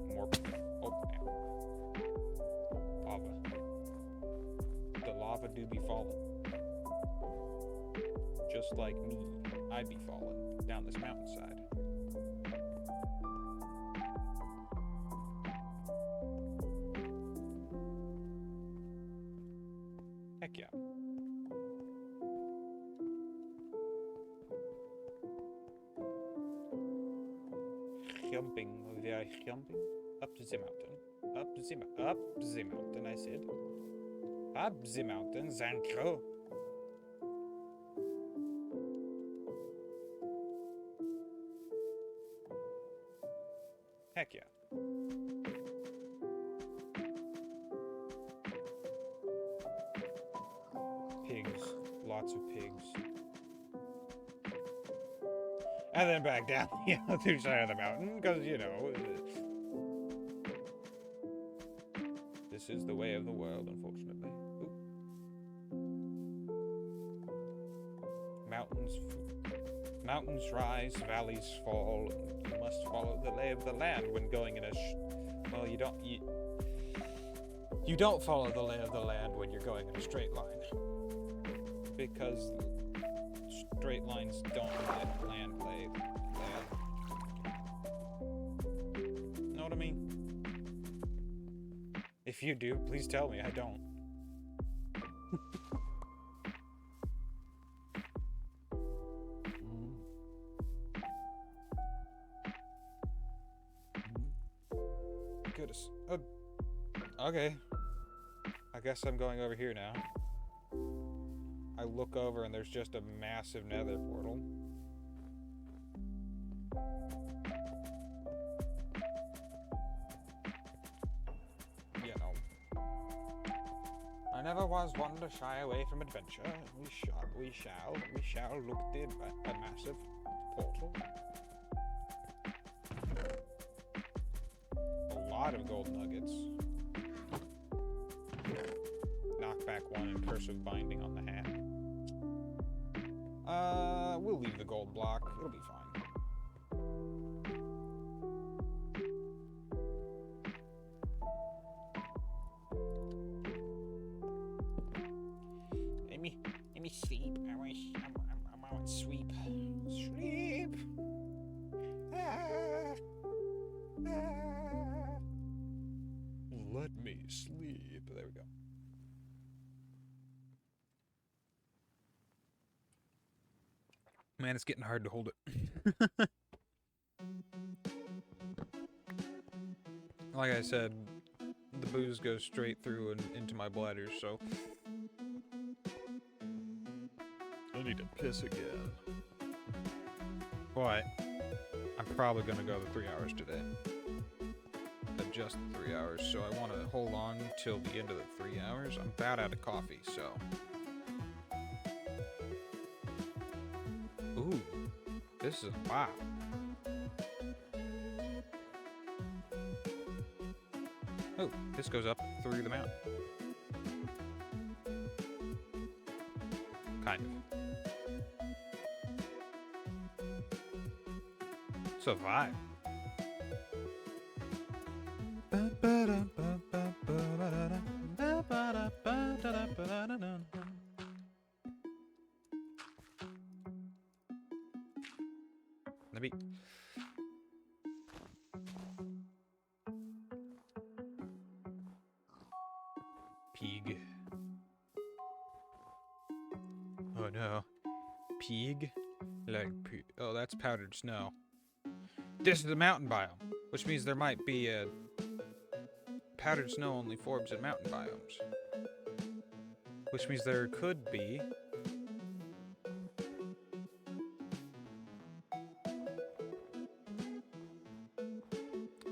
More. Oh, lava. The lava do be falling. Just like me, I'd be falling down this mountainside. Heck yeah. Jumping, we are jumping up the mountain. Up the mountain, I said. Up the mountain, Zankro. Heck yeah. Pigs. Lots of pigs. And then back down the other side of the mountain, because, you know, this is the way of the world, unfortunately. Ooh. Mountains rise, valleys fall. You must follow the lay of the land when going in a well, you don't follow the lay of the land when you're going in a straight line, because straight lines don't let land lay land. Know what I mean? If you do, please tell me I don't. Goodness. Okay. I guess I'm going over here now. I look over and there's just a massive nether portal. You know. I never was one to shy away from adventure. We shall look at a massive portal. A lot of gold nuggets. Knockback 1 and cursive binding on the hat. We'll leave the gold block. It'll be fine. Let me sleep. I want sweep. Sleep. Let me sleep. There we go. Man, it's getting hard to hold it. Like I said, the booze goes straight through and into my bladder, so I need to piss again. But I'm probably gonna go the 3 hours today. Just 3 hours, so I want to hold on till the end of the 3 hours. I'm about out of coffee, so. Ooh, this is a lot. Oh, this goes up through the mountain. Kind of. It's a vibe. Let me... Pig. Oh no. Pig? Like, oh, that's powdered snow. This is the mountain biome, which means there might be a... Powdered snow only forms in mountain biomes. Which means there could be...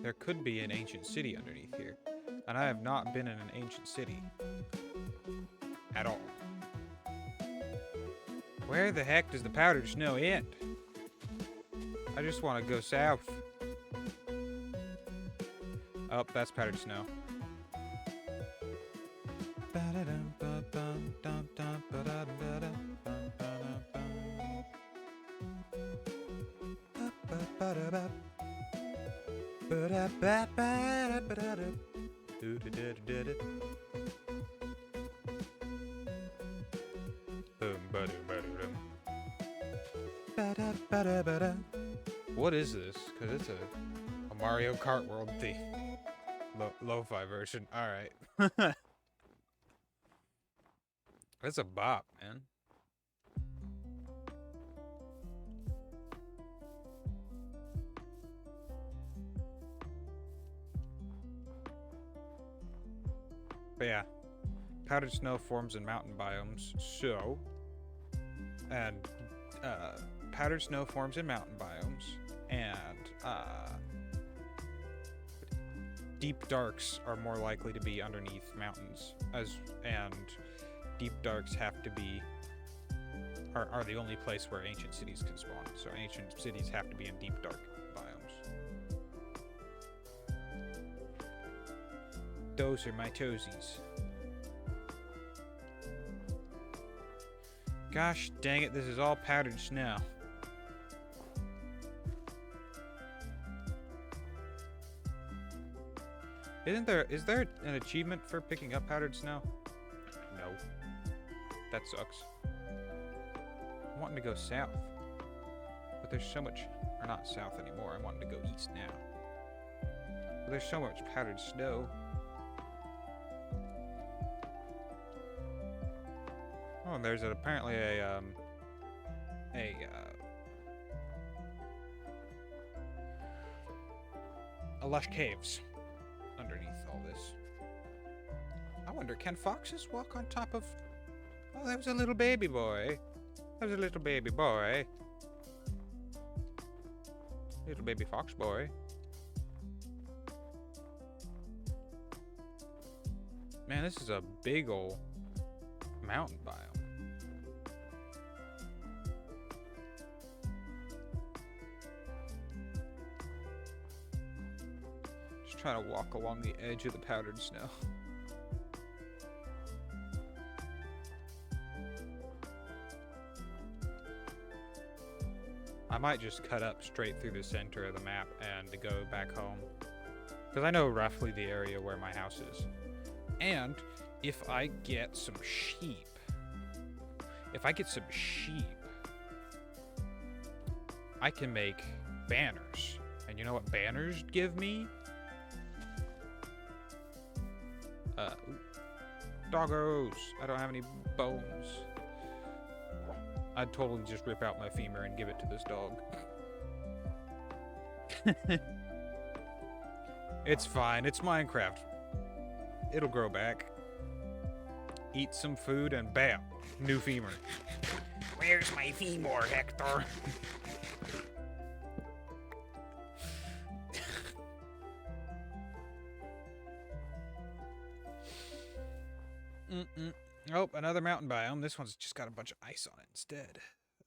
There could be an ancient city underneath here. And I have not been in an ancient city. at all. Where the heck does the powdered snow end? I just want to go south. Oh, that's powdered snow. What is this? Because it's a Mario Kart World theme. Lo-fi version. Alright. That's a bop, man. But yeah, powdered snow forms in mountain biomes, so... And, powdered snow forms in mountain biomes, and, deep darks are more likely to be underneath mountains, and deep darks have to be... are the only place where ancient cities can spawn, so ancient cities have to be in deep dark biomes. Those are my toesies. Gosh dang it, this is all powdered snow. Is there an achievement for picking up powdered snow? No. That sucks. I'm wanting to go south. But there's so much, or not south anymore, I'm wanting to go east now. But there's so much powdered snow. Oh, and there's apparently a lush caves underneath all this. I wonder, can foxes walk on top of... Oh, that was a little baby boy. That was a little baby boy. Little baby fox boy. Man, this is a big ol' mountain biome. Just trying to walk along the edge of the powdered snow. I might just cut up straight through the center of the map and go back home. Because I know roughly the area where my house is. And if I get some sheep, I can make banners. And you know what banners give me? Doggos. I don't have any bones. I'd totally just rip out my femur and give it to this dog. It's fine. It's Minecraft. It'll grow back. Eat some food and bam, new femur. Where's my femur, Hector? Oh, another mountain biome. This one's just got a bunch of ice on it instead.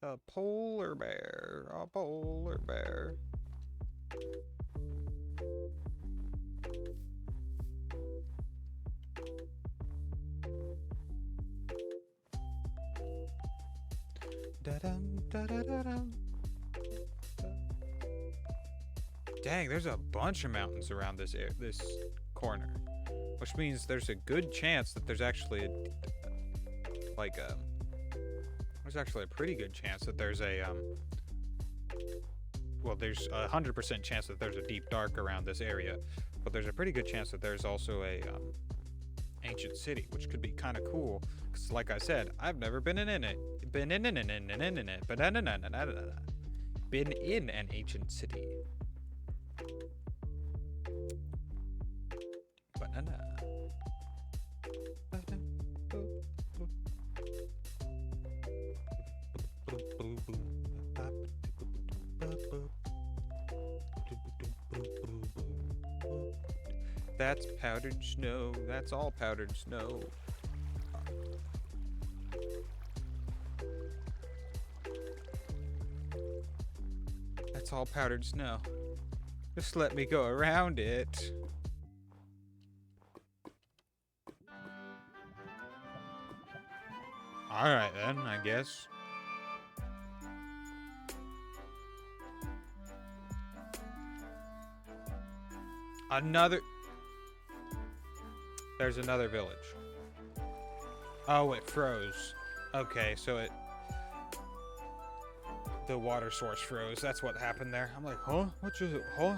A polar bear. A polar bear. Dang, there's a bunch of mountains around this corner, which means there's a good chance that there's actually there's actually a pretty good chance that there's a well, there's 100% chance that there's a deep dark around this area, but there's a pretty good chance that there's also a ancient city, which could be kind of cool. Because, like I said, I've never been in it. Been in an ancient city. Banana. That's powdered snow. That's all powdered snow. it's all powdered snow. Just let me go around it. Alright then, I guess. Another... There's another village. Oh, it froze. Okay, so it... The water source froze. That's what happened there. I'm like, huh? What is it? Huh?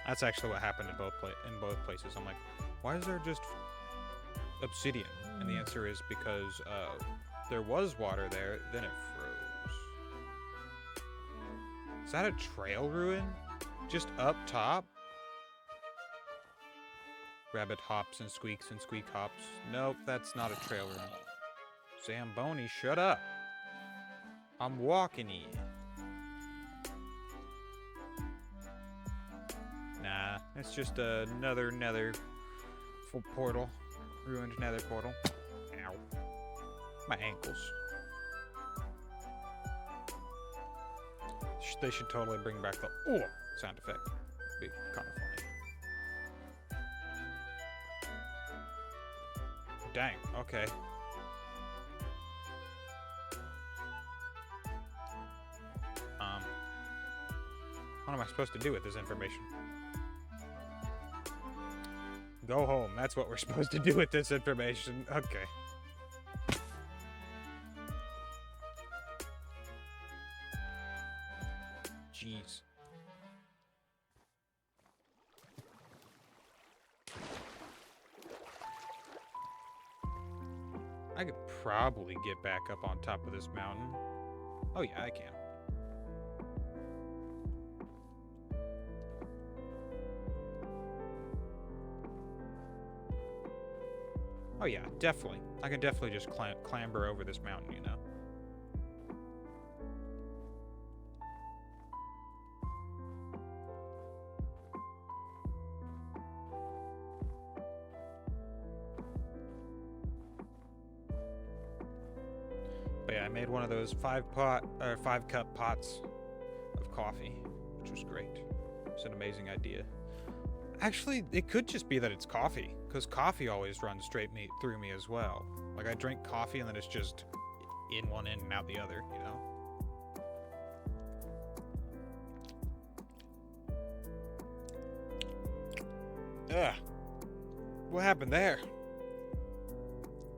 That's actually what happened in both places. I'm like, why is there just obsidian? And the answer is because there was water there, then it froze. Is that a trail ruin? Just up top? Rabbit hops and squeak hops. Nope, that's not a trail ruin. Zamboni, shut up. I'm walking in. Nah, it's just another nether portal. Ruined nether portal. Ow. My ankles. They should totally bring back the "oh" sound effect. It'd be kind of funny. Dang, okay. What am I supposed to do with this information? Go home. That's what we're supposed to do with this information. Okay. Jeez. I could probably get back up on top of this mountain. Oh yeah, I can. Oh yeah, definitely. I can definitely just clamber over this mountain, you know. But yeah, I made one of those 5-cup pots of coffee, which was great. It's an amazing idea. Actually, it could just be that it's coffee, because coffee always runs straight through me as well. Like, I drink coffee and then it's just in one end and out the other, you know? Ugh. What happened there?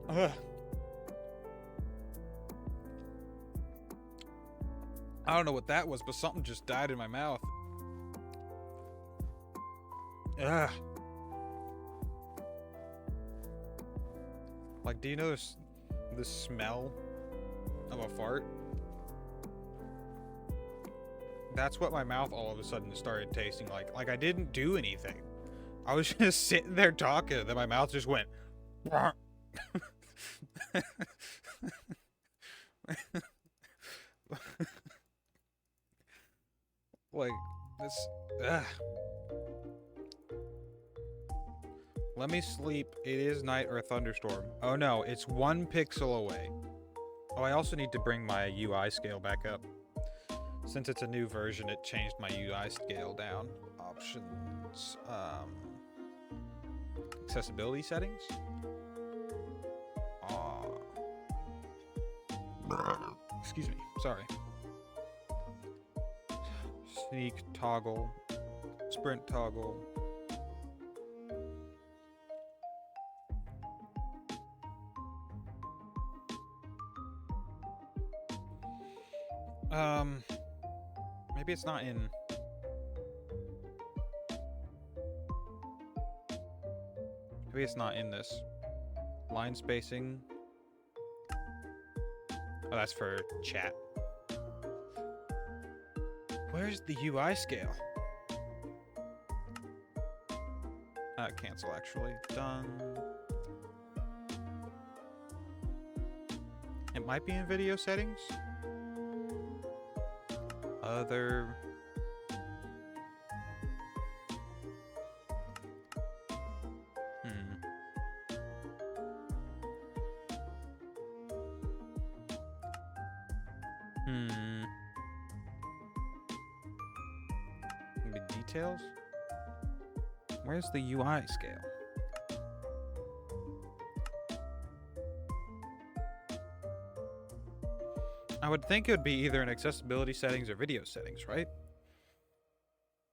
Ugh. I don't know what that was, but something just died in my mouth. Ugh. Like, do you know the smell of a fart? That's what my mouth all of a sudden started tasting like. Like, I didn't do anything. I was just sitting there talking, and then my mouth just went... Like, this... Ugh. Let me sleep. It is night or a thunderstorm. Oh no, it's 1 pixel away. Oh, I also need to bring my UI scale back up. Since it's a new version, it changed my UI scale down. Options, accessibility settings? Excuse me, sorry. Sneak toggle, sprint toggle. Maybe it's not in. Maybe it's not in this. Line spacing. Oh, that's for chat. Where's the UI scale? Cancel actually. Done. It might be in video settings. Other. details? Where's the UI scale? I would think it would be either in accessibility settings or video settings, right?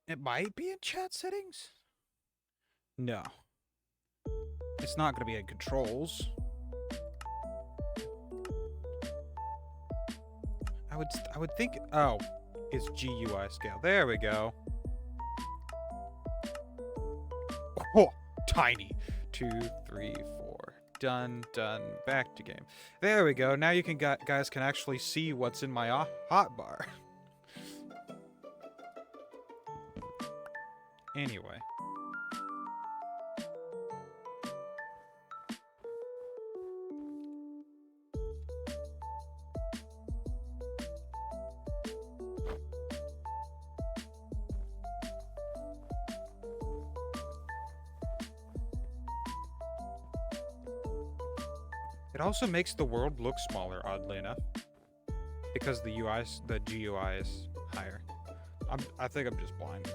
It might be in chat settings? No. It's not going to be in controls. I would think, oh, it's GUI scale. There we go. Oh, tiny. 2, 3, 4. Done. Back to game. There we go. Now you can guys can actually see what's in my hotbar. Anyway. It also makes the world look smaller, oddly enough, because the GUI is higher. I think I'm just blind.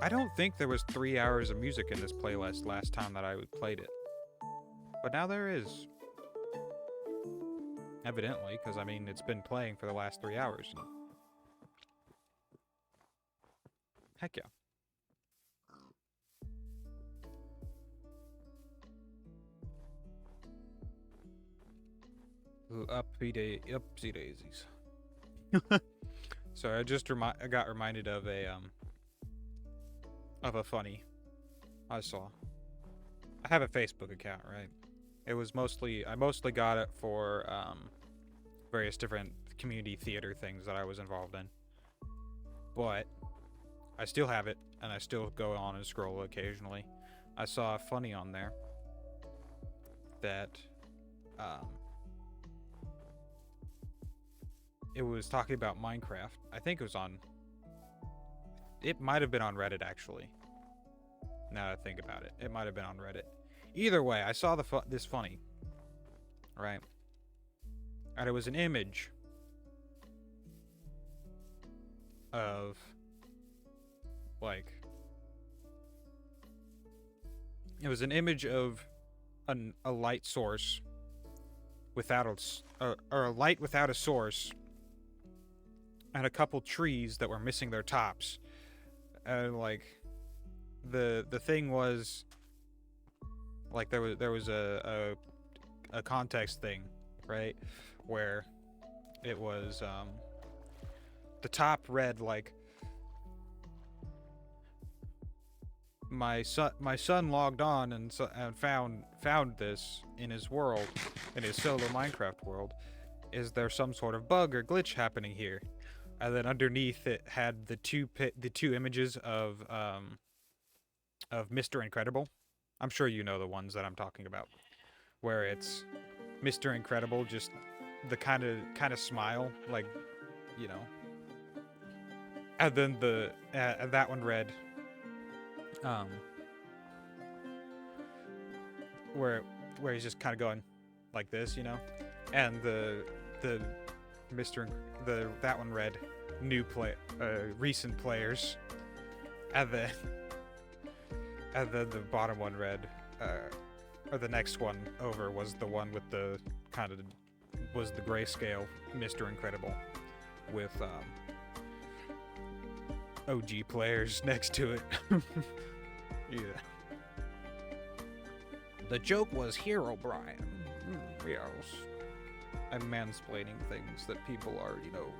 I don't think there was 3 hours of music in this playlist last time that I played it, but now there is. Evidently, because I mean, it's been playing for the last 3 hours. Heck yeah. Ooh, upsy daisies. Sorry, I got reminded of a funny I saw. I have a Facebook account, right? It was I mostly got it for various different community theater things that I was involved in. But I still have it, and I still go on and scroll occasionally. I saw a funny on there that it was talking about Minecraft. I think it was on... It might have been on Reddit, actually. Now that I think about it. It might have been on Reddit. Either way, I saw this funny. Right? And it was an image of... like... It was an image of a light source without a light without a source, and a couple trees that were missing their tops. And like the thing was like there was a context thing, right, where it was the top read like, my son logged on and found this in his world, in his solo Minecraft world. Is there some sort of bug or glitch happening here? And then underneath it had the two images of Mr. Incredible. I'm sure you know the ones that I'm talking about, where it's Mr. Incredible, just the kind of smile, like, you know. And then that one read, where he's just kind of going like this, you know, and that one read recent players, and then the bottom one read, or the next one over was the one with the was the grayscale Mr. Incredible with OG players next to it. Yeah. The joke was Hero Brian. Yes. I'm mansplaining things that people already know.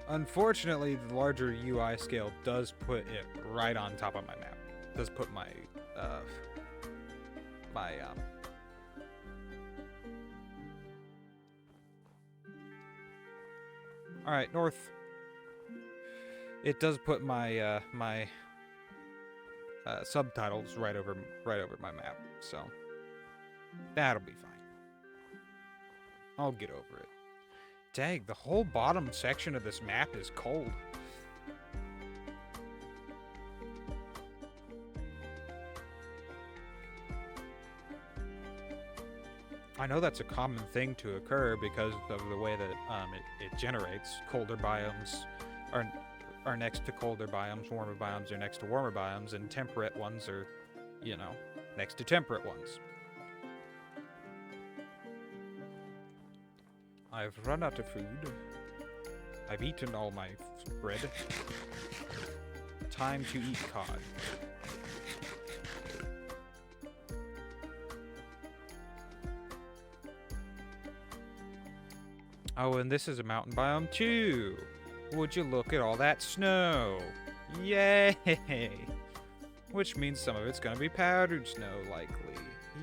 Unfortunately, the larger UI scale does put it right on top of my map. Does put my all right, north. It does put my subtitles right over my map, so that'll be fine. I'll get over it. Dang, the whole bottom section of this map is cold. I know that's a common thing to occur because of the way that it generates. Colder biomes are next to colder biomes, warmer biomes are next to warmer biomes, and temperate ones are, you know, next to temperate ones. I've run out of food. I've eaten all my bread. Time to eat cod. Oh, and this is a mountain biome too. Would you look at all that snow? Yay! Which means some of it's gonna be powdered snow, likely.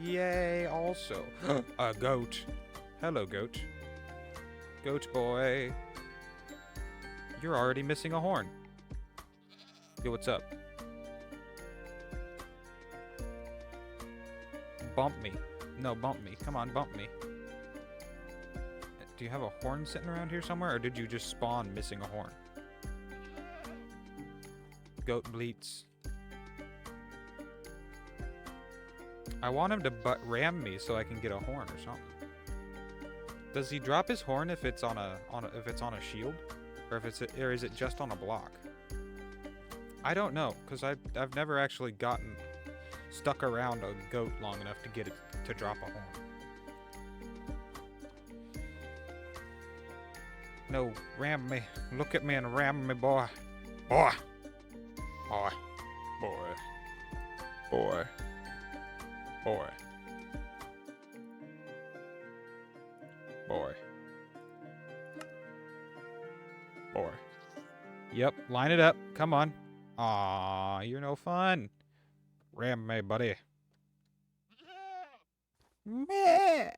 Yay, also. A goat. Hello, goat. Goat boy. You're already missing a horn. Yo, what's up? Bump me. No, bump me. Come on, bump me. Do you have a horn sitting around here somewhere, or did you just spawn missing a horn? Goat bleats. I want him to ram me so I can get a horn or something. Does he drop his horn if it's on a shield, or is it just on a block? I don't know, cause I've never actually gotten stuck around a goat long enough to get it to drop a horn. No, ram me. Look at me and ram me, boy. Boy. Boy. Boy. Boy. Boy. Boy. Boy. Yep, line it up. Come on. Aw, you're no fun. Ram me, buddy. Meh.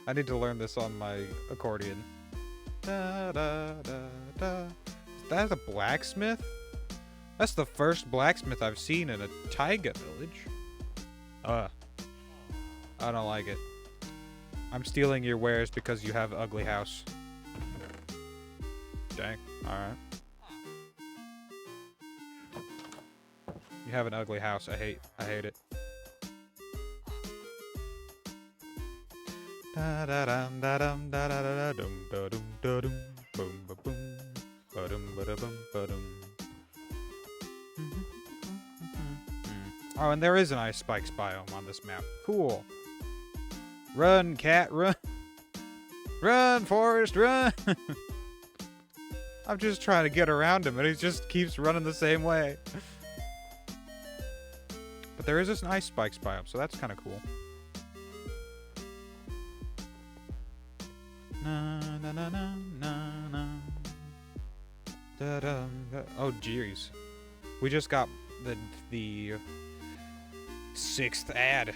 I need to learn this on my accordion. That's a blacksmith? That's the first blacksmith I've seen in a taiga village. I don't like it. I'm stealing your wares because you have an ugly house. Dang. Alright. You have an ugly house. I hate it. Da da dum da dum da da da dum da dum da dum boom ba boom ba dum ba da bum ba dum. Oh, and there is an ice spikes biome on this map. Cool. Run, cat, run. Run, Forrest, run. I'm just trying to get around him, and he just keeps running the same way. But there is this ice spikes biome, so that's kind of cool. Na na na na na na. Da da. Oh, jeez. We just got the 6th ad,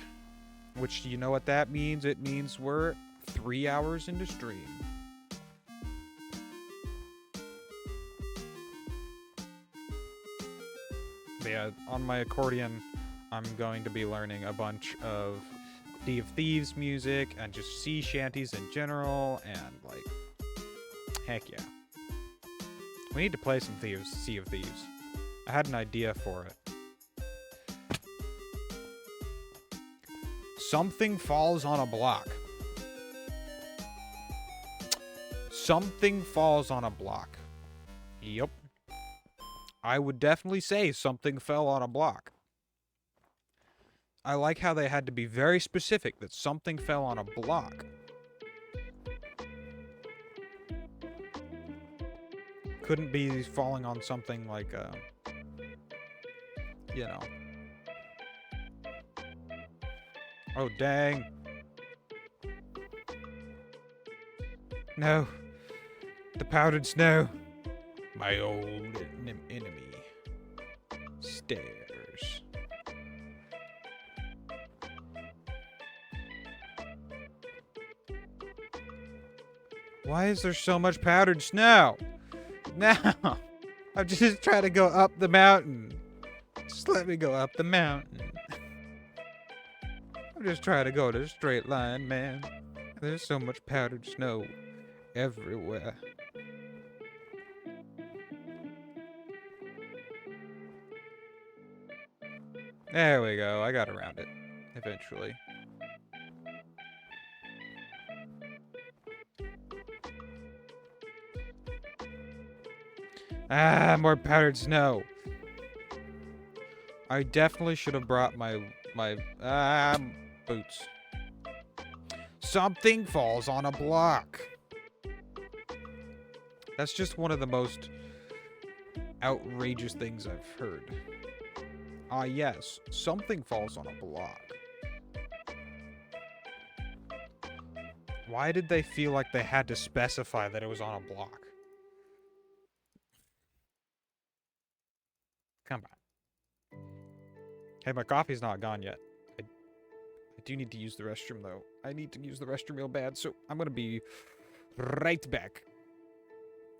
which, you know what that means? It means we're 3 hours into stream. But yeah, on my accordion, I'm going to be learning a bunch of Sea of Thieves music and just sea shanties in general, and like, heck yeah. We need to play some Sea of Thieves. I had an idea for it. Something falls on a block. Something falls on a block. Yep. I would definitely say something fell on a block. I like how they had to be very specific that something fell on a block. Couldn't be falling on something like, you know. Oh, dang. No. The powdered snow. My old enemy. Stairs. Why is there so much powdered snow? No! I'm just trying to go up the mountain. Just let me go up the mountain. I'm just trying to go in a straight line, man. There's so much powdered snow everywhere. There we go. I got around it. Eventually. Ah, more powdered snow. I definitely should have brought my boots. Something falls on a block. That's just one of the most outrageous things I've heard. Ah, yes, something falls on a block. Why did they feel like they had to specify that it was on a block? Come on. Hey, my coffee's not gone yet. I do need to use the restroom, though. I need to use the restroom real bad, so I'm gonna be right back.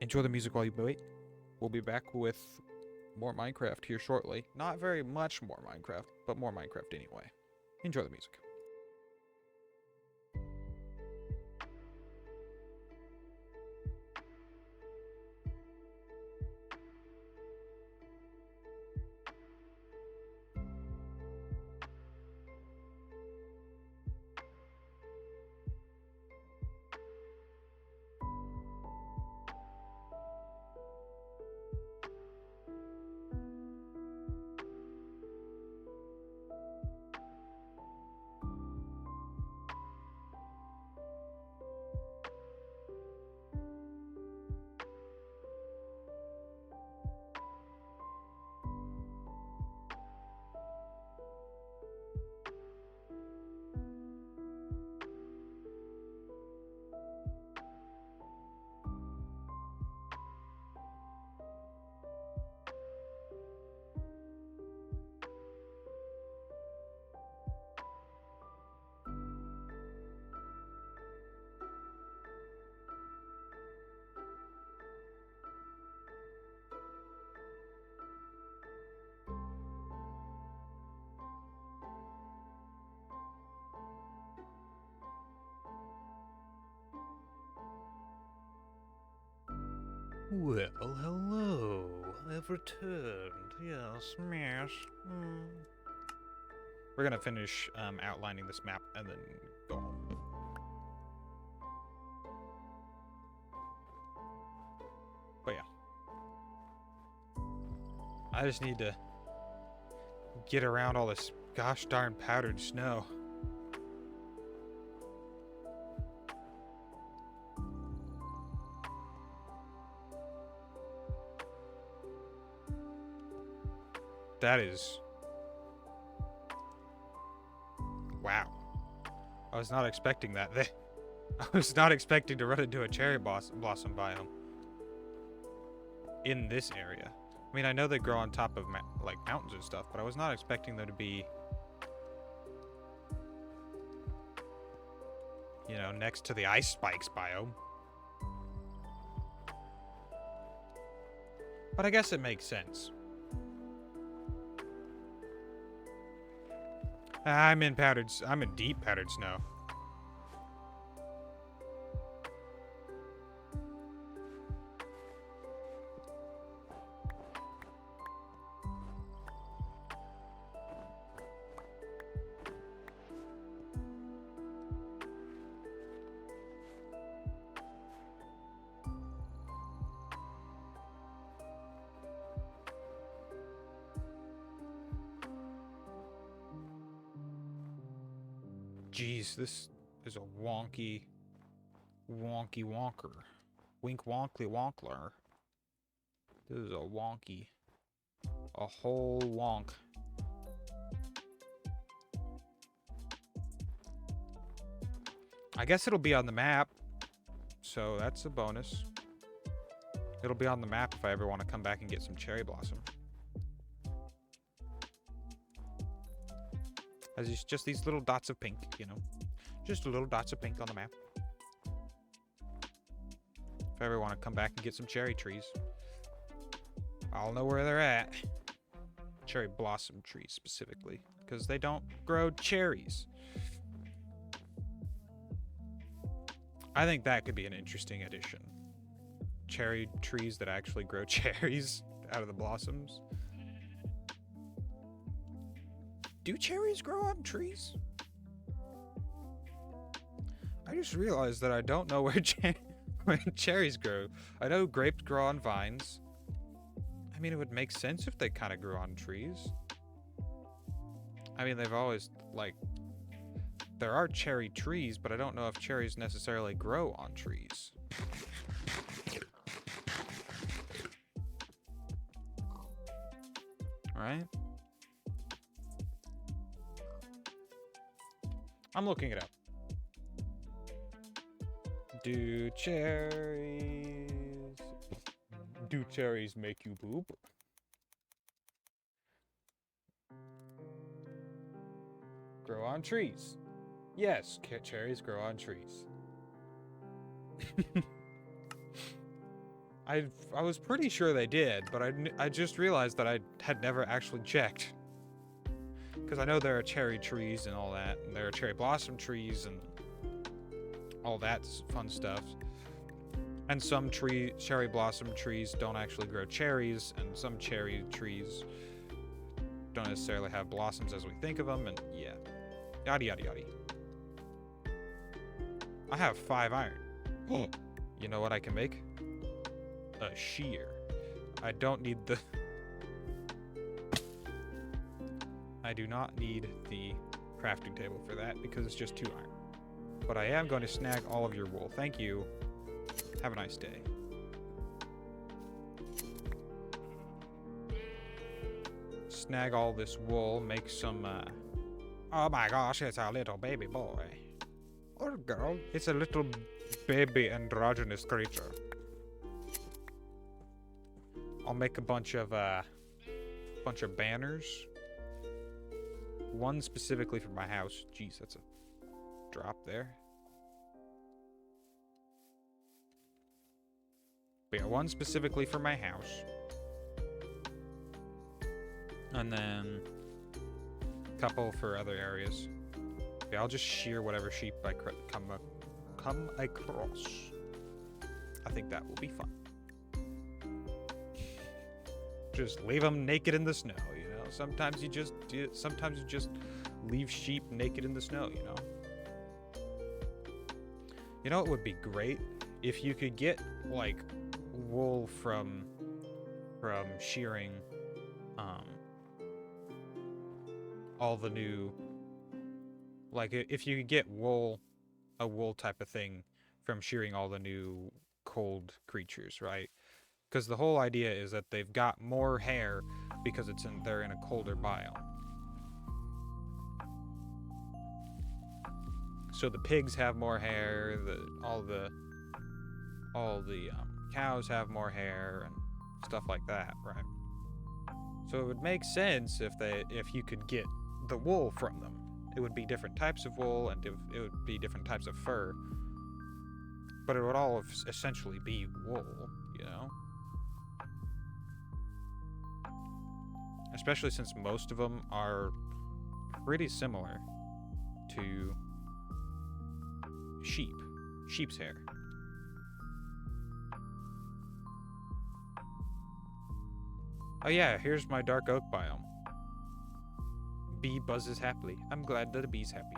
Enjoy the music while you wait. We'll be back with more Minecraft here shortly. Not very much more Minecraft, but more Minecraft anyway. Enjoy the music. Well, hello. I've returned. Yes, yes. We're gonna finish outlining this map and then go home. But yeah. I just need to get around all this gosh darn powdered snow. That is... wow. I was not expecting that. I was not expecting to run into a cherry blossom biome in this area. I mean, I know they grow on top of like mountains and stuff, but I was not expecting them to be, you know, next to the ice spikes biome. But I guess it makes sense. I'm in deep powdered snow. Jeez, this is a wonky wonker. Wink wonkly wonkler. This is a wonky. A whole wonk. I guess it'll be on the map. So that's a bonus. It'll be on the map if I ever want to come back and get some cherry blossom. As just these little dots of pink, you know. Just little dots of pink on the map. If I ever want to come back and get some cherry trees. I'll know where they're at. Cherry blossom trees specifically, because they don't grow cherries. I think that could be an interesting addition. Cherry trees that actually grow cherries out of the blossoms. Do cherries grow on trees? I just realized that I don't know where, where cherries grow. I know grapes grow on vines. I mean, it would make sense if they kind of grew on trees. I mean, they've always, like... There are cherry trees, but I don't know if cherries necessarily grow on trees. Right? I'm looking it up. Do cherries make you poop? Grow on trees. Yes, cherries grow on trees. I was pretty sure they did, but I just realized that I had never actually checked. Because I know there are cherry trees and all that, and there are cherry blossom trees and all that fun stuff. And some cherry blossom trees don't actually grow cherries, and some cherry trees don't necessarily have blossoms as we think of them, and yeah. Yada yada yada. I have 5 iron. You know what I can make? A shear. I don't need the... I do not need the crafting table for that because it's just 2 iron. But I am going to snag all of your wool. Thank you. Have a nice day. Snag all this wool, make some, Oh my gosh, it's a little baby boy. Or girl. It's a little baby androgynous creature. I'll make a bunch of banners. One specifically for my house. Jeez, that's a drop there. But yeah, one specifically for my house. And then a couple for other areas. Yeah, I'll just shear whatever sheep I come across. I think that will be fun. Just leave them naked in the snow, you know? Sometimes you just leave sheep naked in the snow, you know? You know, it would be great if you could get, like, wool from shearing, all the new, like, if you could get a wool type of thing from shearing all the new cold creatures, right? Because the whole idea is that they've got more hair because they're in a colder biome. So the pigs have more hair. All the cows have more hair and stuff like that, right? So it would make sense if you could get the wool from them. It would be different types of wool and it would be different types of fur, but it would all essentially be wool, you know. Especially since most of them are pretty similar to sheep's hair. Oh yeah, here's my dark oak biome. Bee buzzes happily. I'm glad that the bee's happy.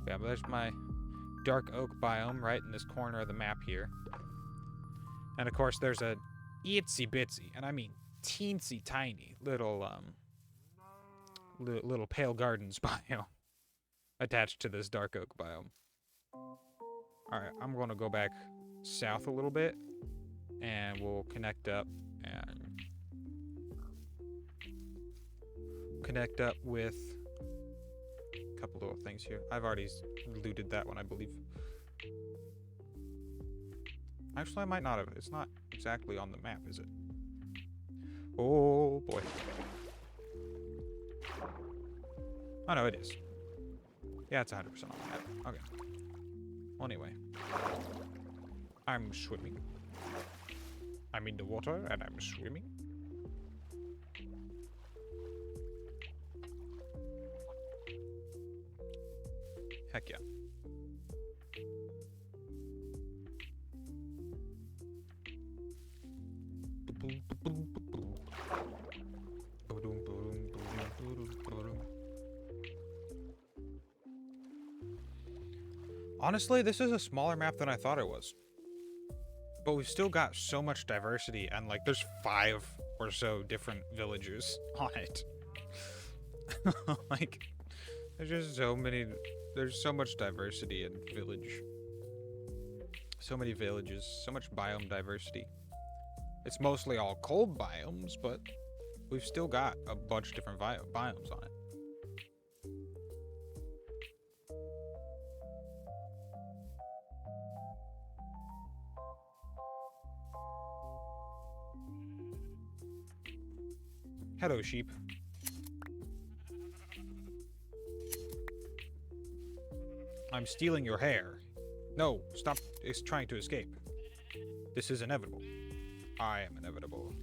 Yeah, but there's my dark oak biome right in this corner of the map here. And of course there's a itsy bitsy, and I mean teensy tiny little little pale gardens biome attached to this dark oak biome. Alright, I'm gonna go back south a little bit and we'll connect up with a couple little things here. I've already looted that one, I believe. Actually, I might not have. It's not exactly on the map, is it? Oh, boy. Oh, no, it is. Yeah, it's 100% on the map. Okay. Well, anyway. I'm swimming. I'm in the water and I'm swimming. Heck yeah. Honestly, this is a smaller map than I thought it was. But we've still got so much diversity, and like there's 5 or so different villages on it. Like, there's just so many, there's so much diversity in village. So many villages, so much biome diversity. It's mostly all cold biomes, but we've still got a bunch of different biomes on it. Hello, sheep. I'm stealing your hair. No, stop trying to escape. This is inevitable. I am inevitable.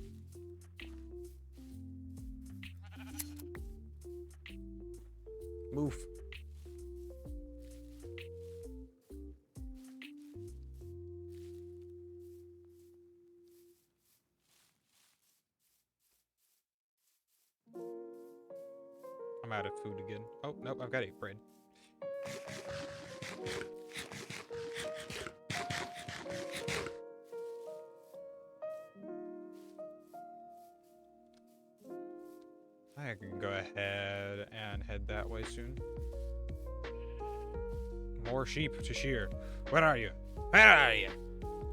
Move. I'm out of food again. Oh, nope, I've got 8 bread. I can go ahead and head that way soon. More sheep to shear. Where are you? Where are you?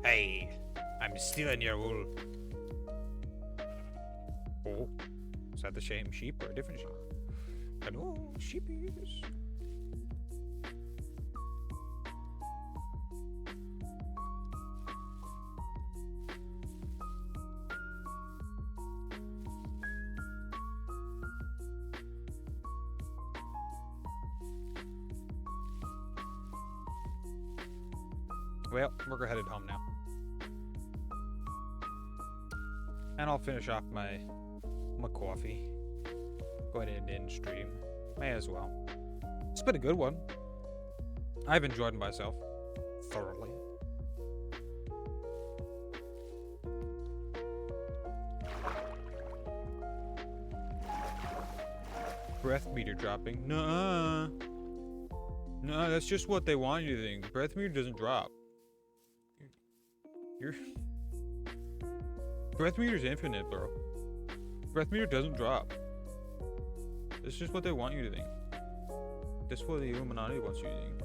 Hey, I'm stealing your wool. Oh, is that the same sheep or a different sheep? Hello, sheepies. Well, we're headed home now. And I'll finish off my coffee. Go ahead and end stream. May as well. It's been a good one. I've enjoyed myself thoroughly. Breath meter dropping. Nuh-uh. No, that's just what they want you to think. Breath meter doesn't drop. Your breath meter's infinite, bro. Breath meter doesn't drop. It's just what they want you to think. That's what the Illuminati wants you to think.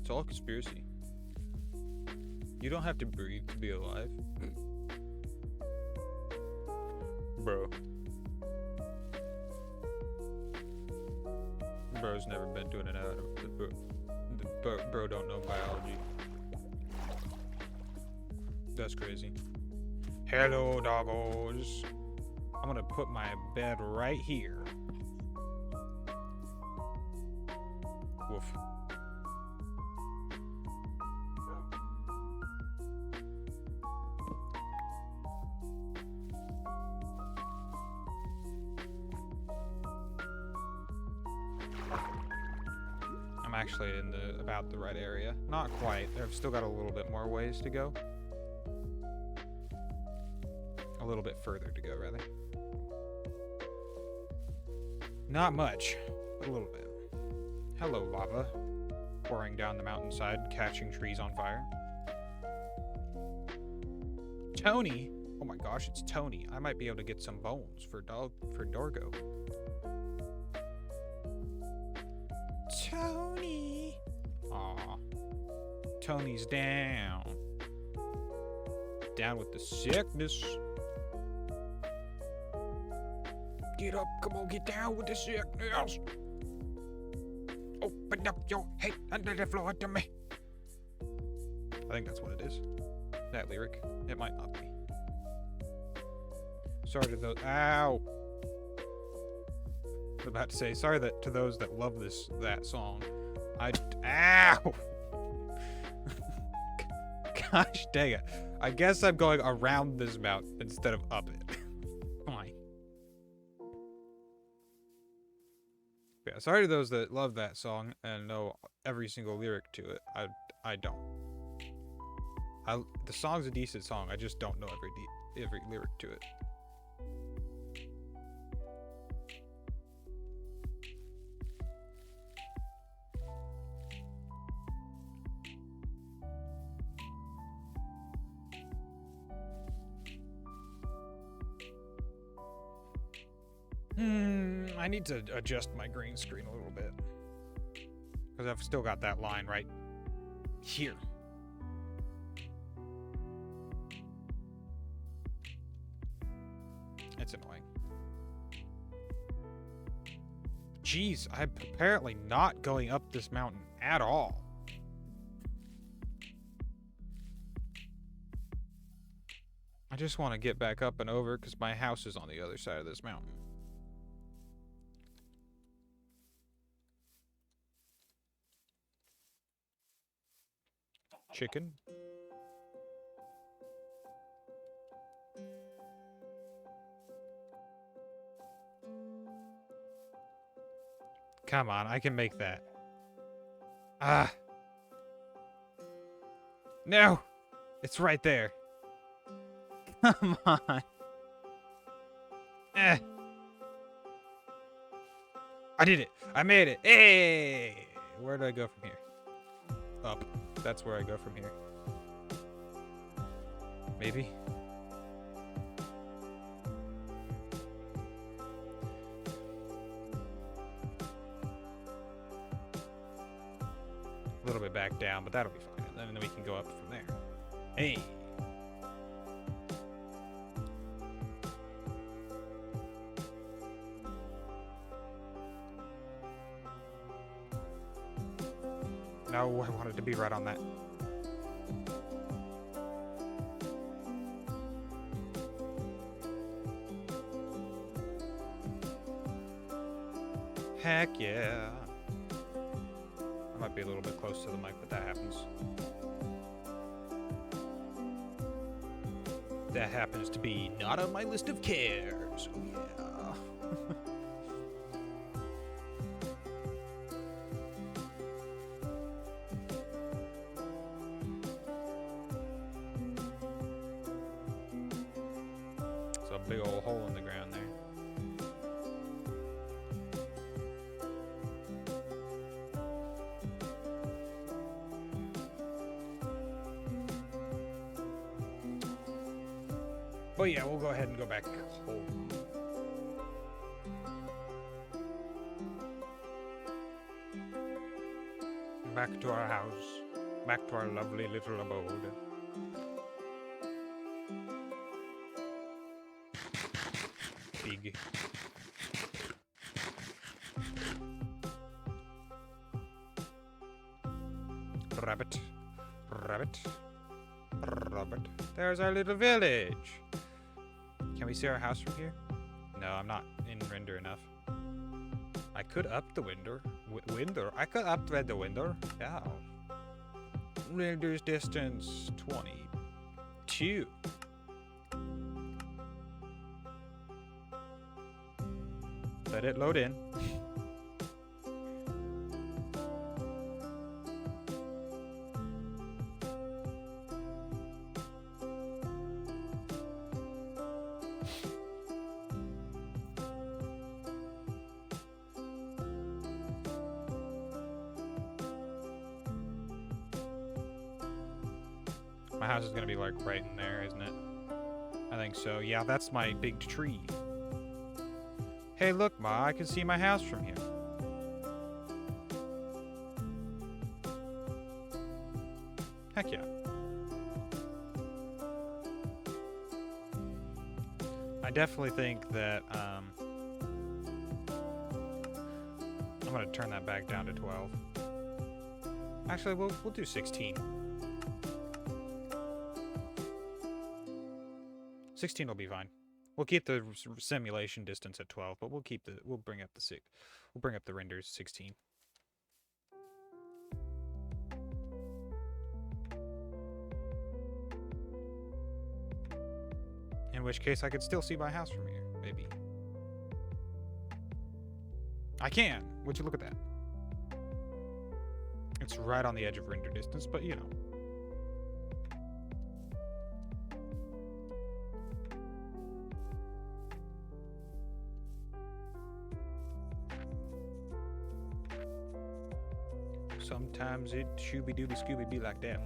It's all conspiracy. You don't have to breathe to be alive. Bro. Bro's never been to an anatomy. Bro don't know biology. That's crazy. Hello, doggos. I'm gonna put my bed right here. Woof. I'm actually in about the right area. Not quite. I've still got a little bit more ways to go. A little bit further to go, rather. Not much, but a little bit. Hello, lava. Pouring down the mountainside, catching trees on fire. Tony! Oh my gosh, it's Tony. I might be able to get some bones for Dorgo. Tony! Aw. Tony's down. Down with the sickness. Get up, come on, get down with the sickness. Open up your head under the floor to me. I think that's what it is. That lyric. It might not be. Sorry to those. Ow! I was about to say, sorry to those that love that song. Ow! Gosh dang it. I guess I'm going around this mountain instead of up it. Fine. Yeah, sorry to those that love that song and know every single lyric to it. I don't. The song's a decent song. I just don't know every lyric to it. I need to adjust my green screen a little bit. Because I've still got that line right here. It's annoying. Jeez, I'm apparently not going up this mountain at all. I just want to get back up and over because my house is on the other side of this mountain. Chicken. Come on, I can make that. Ah. No! It's right there. Come on. Eh. I did it. I made it. Hey! Where do I go from here? Up. That's where I go from here. Maybe? A little bit back down, but that'll be fine. And then we can go up from there. Hey! No, I wanted to be right on that. Heck yeah. I might be a little bit close to the mic, but that happens. That happens to be not on my list of cares. Oh yeah. Big old hole in the ground there. But yeah, we'll go ahead and go back home. Back to our house. Back to our lovely little abode. Big. Rabbit. Rabbit. Rabbit. There's our little village. Can we see our house from here? No, I'm not in render enough. I could up the window. Window? I could upgrade the window. Yeah. Render's distance 22. Let it load in. My house is gonna be like right in there, isn't it? I think so. Yeah, that's my big tree. Hey, look, Ma, I can see my house from here. Heck yeah. I definitely think that, I'm gonna turn that back down to 12. Actually, we'll do 16. 16 will be fine. We'll keep the simulation distance at 12, but we'll bring up the renders 16. In which case I could still see my house from here, maybe. I can! Would you look at that? It's right on the edge of render distance, but you know. Sometimes it shooby-dooby scooby be like that.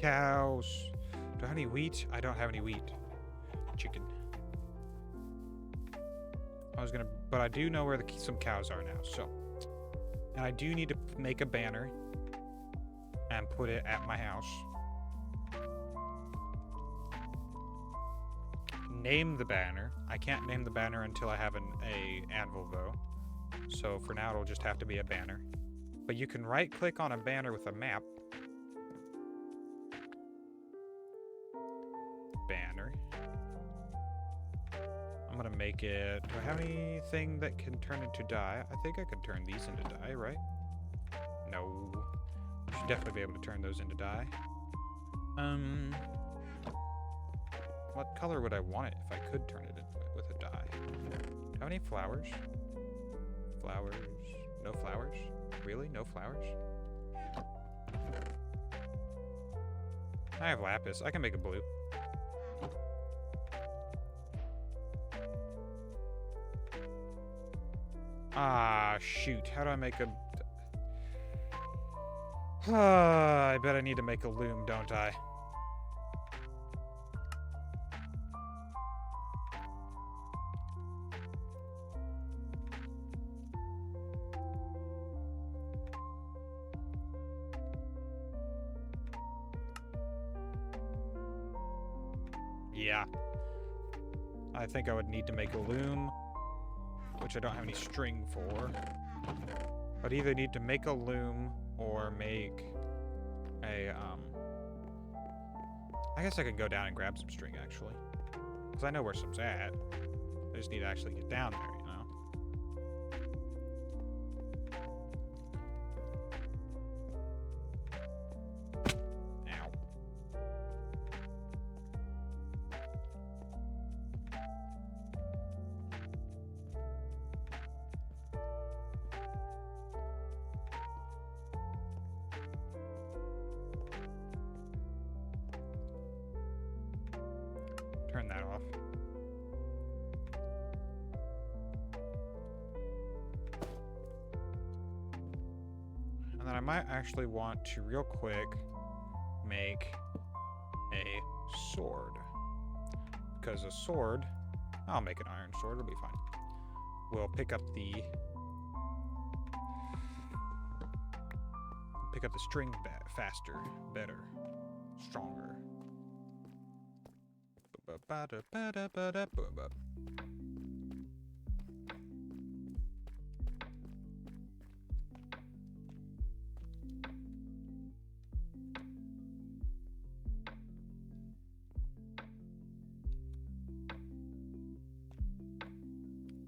Cows. Do I have any wheat? I don't have any wheat. Chicken. I was gonna, but I do know where some cows are now, so. And I do need to make a banner and put it at my house. Name the banner. I can't name the banner until I have a anvil though. So for now it'll just have to be a banner. But you can right click on a banner with a map. Banner. I'm gonna make it. Do I have anything that can turn into dye? I think I can turn these into dye, right? No. I should definitely be able to turn those into dye. What color would I want it if I could turn it with a dye? Do I have any flowers? Flowers. No flowers? Really? No flowers? I have lapis. I can make a blue. Ah, shoot. How do I make a... I bet I need to make a loom, don't I? Yeah. I think I would need to make a loom, which I don't have any string for. I'd either need to make a loom or make a, I guess I could go down and grab some string, actually. Because I know where some's at. I just need to actually get down there, you know? Ow. Turn that off. And then I might actually want to real quick make a sword. Because a sword, I'll make an iron sword, it'll be fine. We'll pick up the string faster, better, stronger.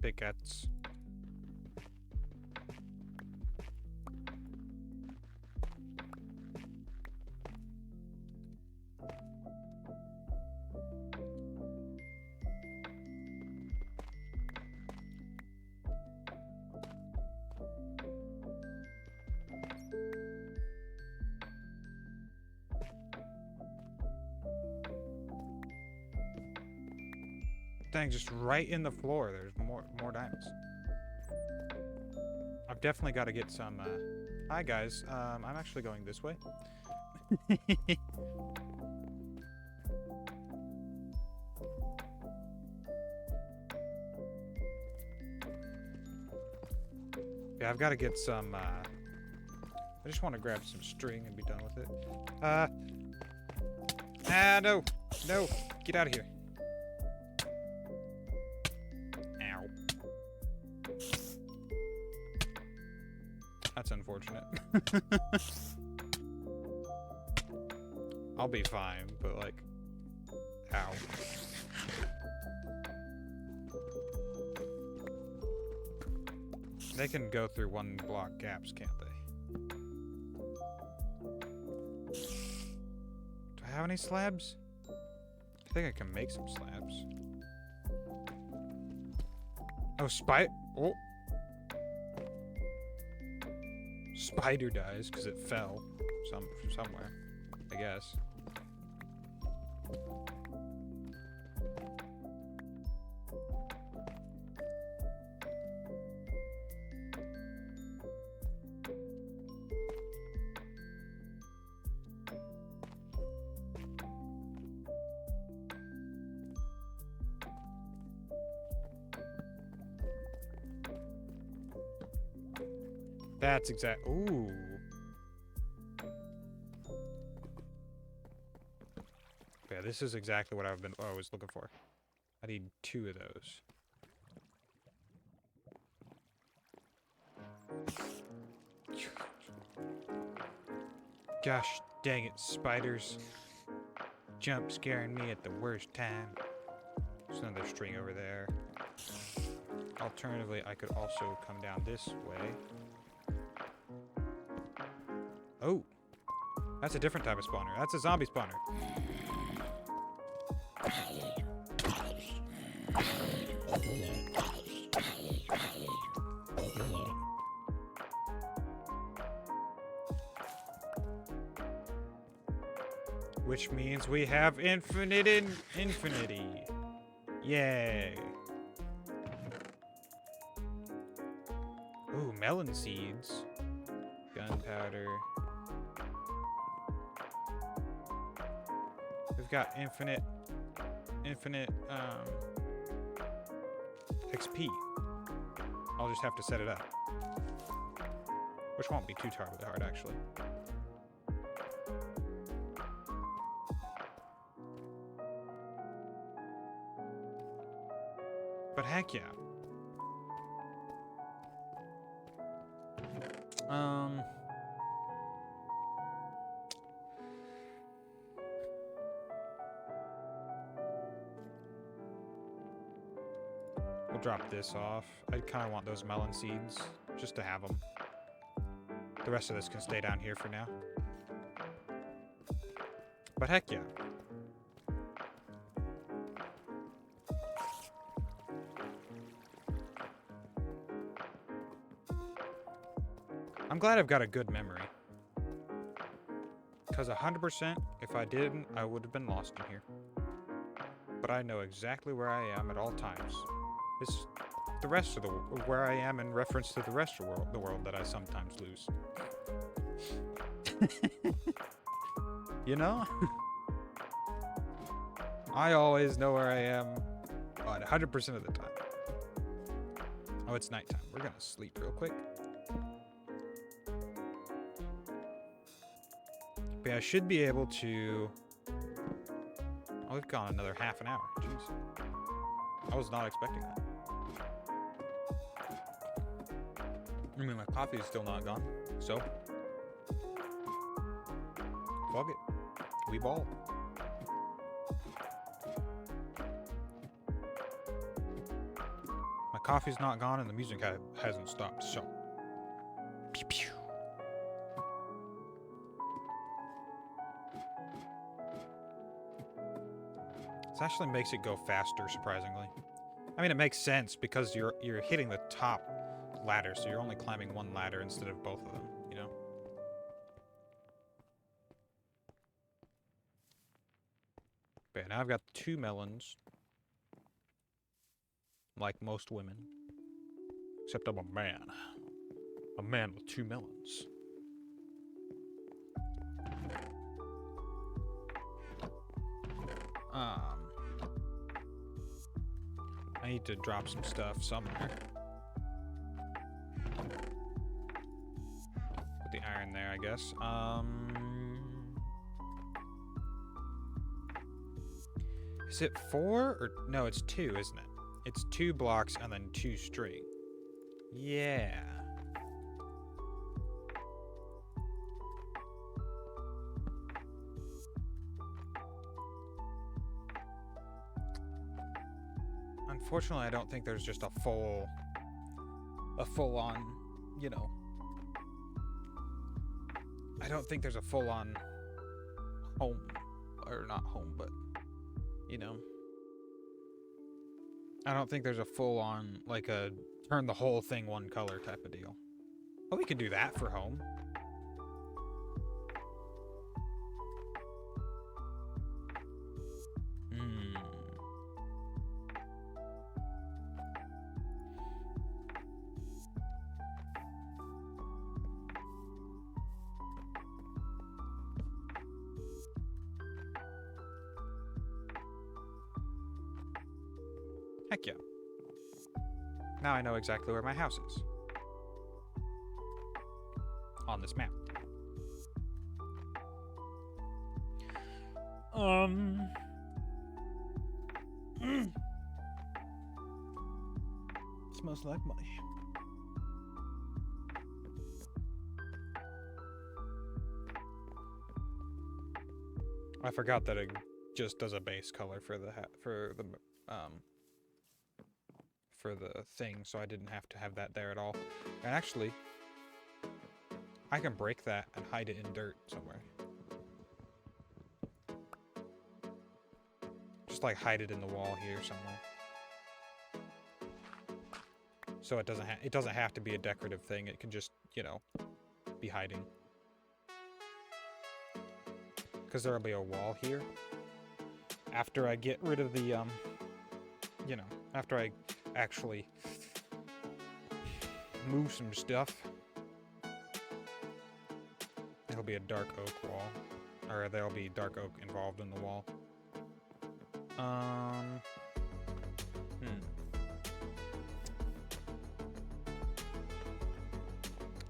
Pickaxe. Dang, just right in the floor. There's more diamonds. I've definitely got to get some. Hi guys. I'm actually going this way. Yeah, I've got to get some. I just want to grab some string and be done with it. No, no, get out of here. That's unfortunate. I'll be fine, but like, ow. They can go through one block gaps, can't they? Do I have any slabs? I think I can make some slabs. Oh, oh. Spider dies because it fell somewhere, I guess. That's exact. Ooh. Yeah, this is exactly what I was looking for. I need 2 of those. Gosh dang it, spiders. Jump scaring me at the worst time. There's another string over there. Alternatively, I could also come down this way. Oh, that's a different type of spawner. That's a zombie spawner. Which means we have infinite infinity. Yay. Ooh, melon seeds. Gunpowder. We've got infinite XP. I'll just have to set it up. Which won't be too terribly hard, actually. But heck yeah. We'll drop this off. I kind of want those melon seeds, just to have them. The rest of this can stay down here for now. But heck yeah. I'm glad I've got a good memory. Because 100%, if I didn't, I would have been lost in here. But I know exactly where I am at all times. This, the rest of where I am in reference to the rest of the world that I sometimes lose. You know? I always know where I am, 100% of the time. Oh, it's nighttime. We're gonna sleep real quick. But yeah, I should be able to... Oh, we've gone another half an hour. Jeez. I was not expecting that. I mean, my coffee is still not gone, so... Fuck it. We ball. My coffee's not gone and the music hasn't stopped, so... Pew pew. This actually makes it go faster, surprisingly. I mean, it makes sense because you're hitting the top ladder, so you're only climbing one ladder instead of both of them, you know? Okay, now I've got 2 melons. Like most women. Except I'm a man. A man with 2 melons. I need to drop some stuff somewhere. Put the iron there, I guess. Is it 4 or no? It's 2, isn't it? It's 2 blocks and then 2 string. Yeah. Unfortunately, I don't think there's just a full on, you know, I don't think there's a full on home, or not home, but, you know, I don't think there's a full on, like a turn the whole thing one color type of deal. Well, we could do that for home. Heck yeah. Now I know exactly where my house is. On this map. Smells like mush. I forgot that it just does a base color for the thing, so I didn't have to have that there at all. And actually, I can break that and hide it in dirt somewhere. Just like hide it in the wall here somewhere. So it doesn't have to be a decorative thing. It can just, you know, be hiding. Because there'll be a wall here. After I get rid of the, you know, after I actually move some stuff, it'll be a dark oak wall. Or there'll be dark oak involved in the wall.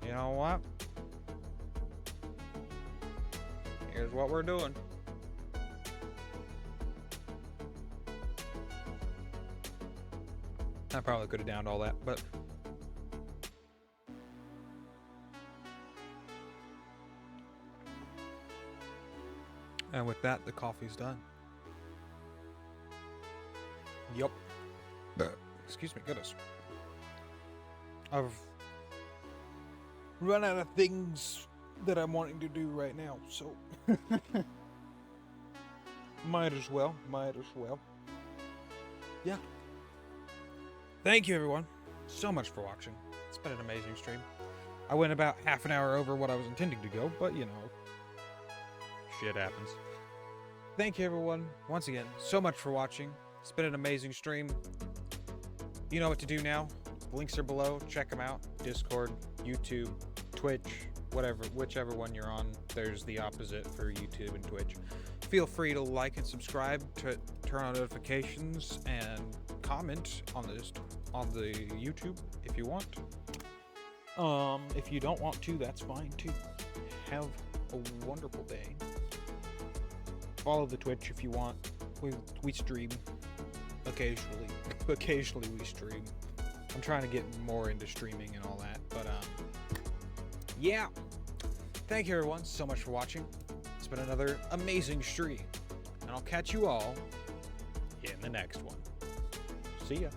You know what? Here's what we're doing. I probably could have downed all that, but and with that, the coffee's done. Yup. Excuse me, goodness. I've run out of things that I'm wanting to do right now, so might as well. Yeah. Thank you, everyone, so much for watching. It's been an amazing stream. I went about half an hour over what I was intending to go, but you know, shit happens. Thank you, everyone, once again, so much for watching. It's been an amazing stream. You know what to do now. Links are below. Check them out. Discord, YouTube, Twitch, whatever, whichever one you're on. There's the opposite for YouTube and Twitch. Feel free to like and subscribe, to turn on notifications, and comment on the YouTube if you want. If you don't want to, that's fine too. Have a wonderful day. Follow the Twitch if you want. We stream occasionally. Occasionally we stream. I'm trying to get more into streaming and all that, but yeah. Thank you, everyone, so much for watching. It's been another amazing stream, and I'll catch you all in the next one. See ya.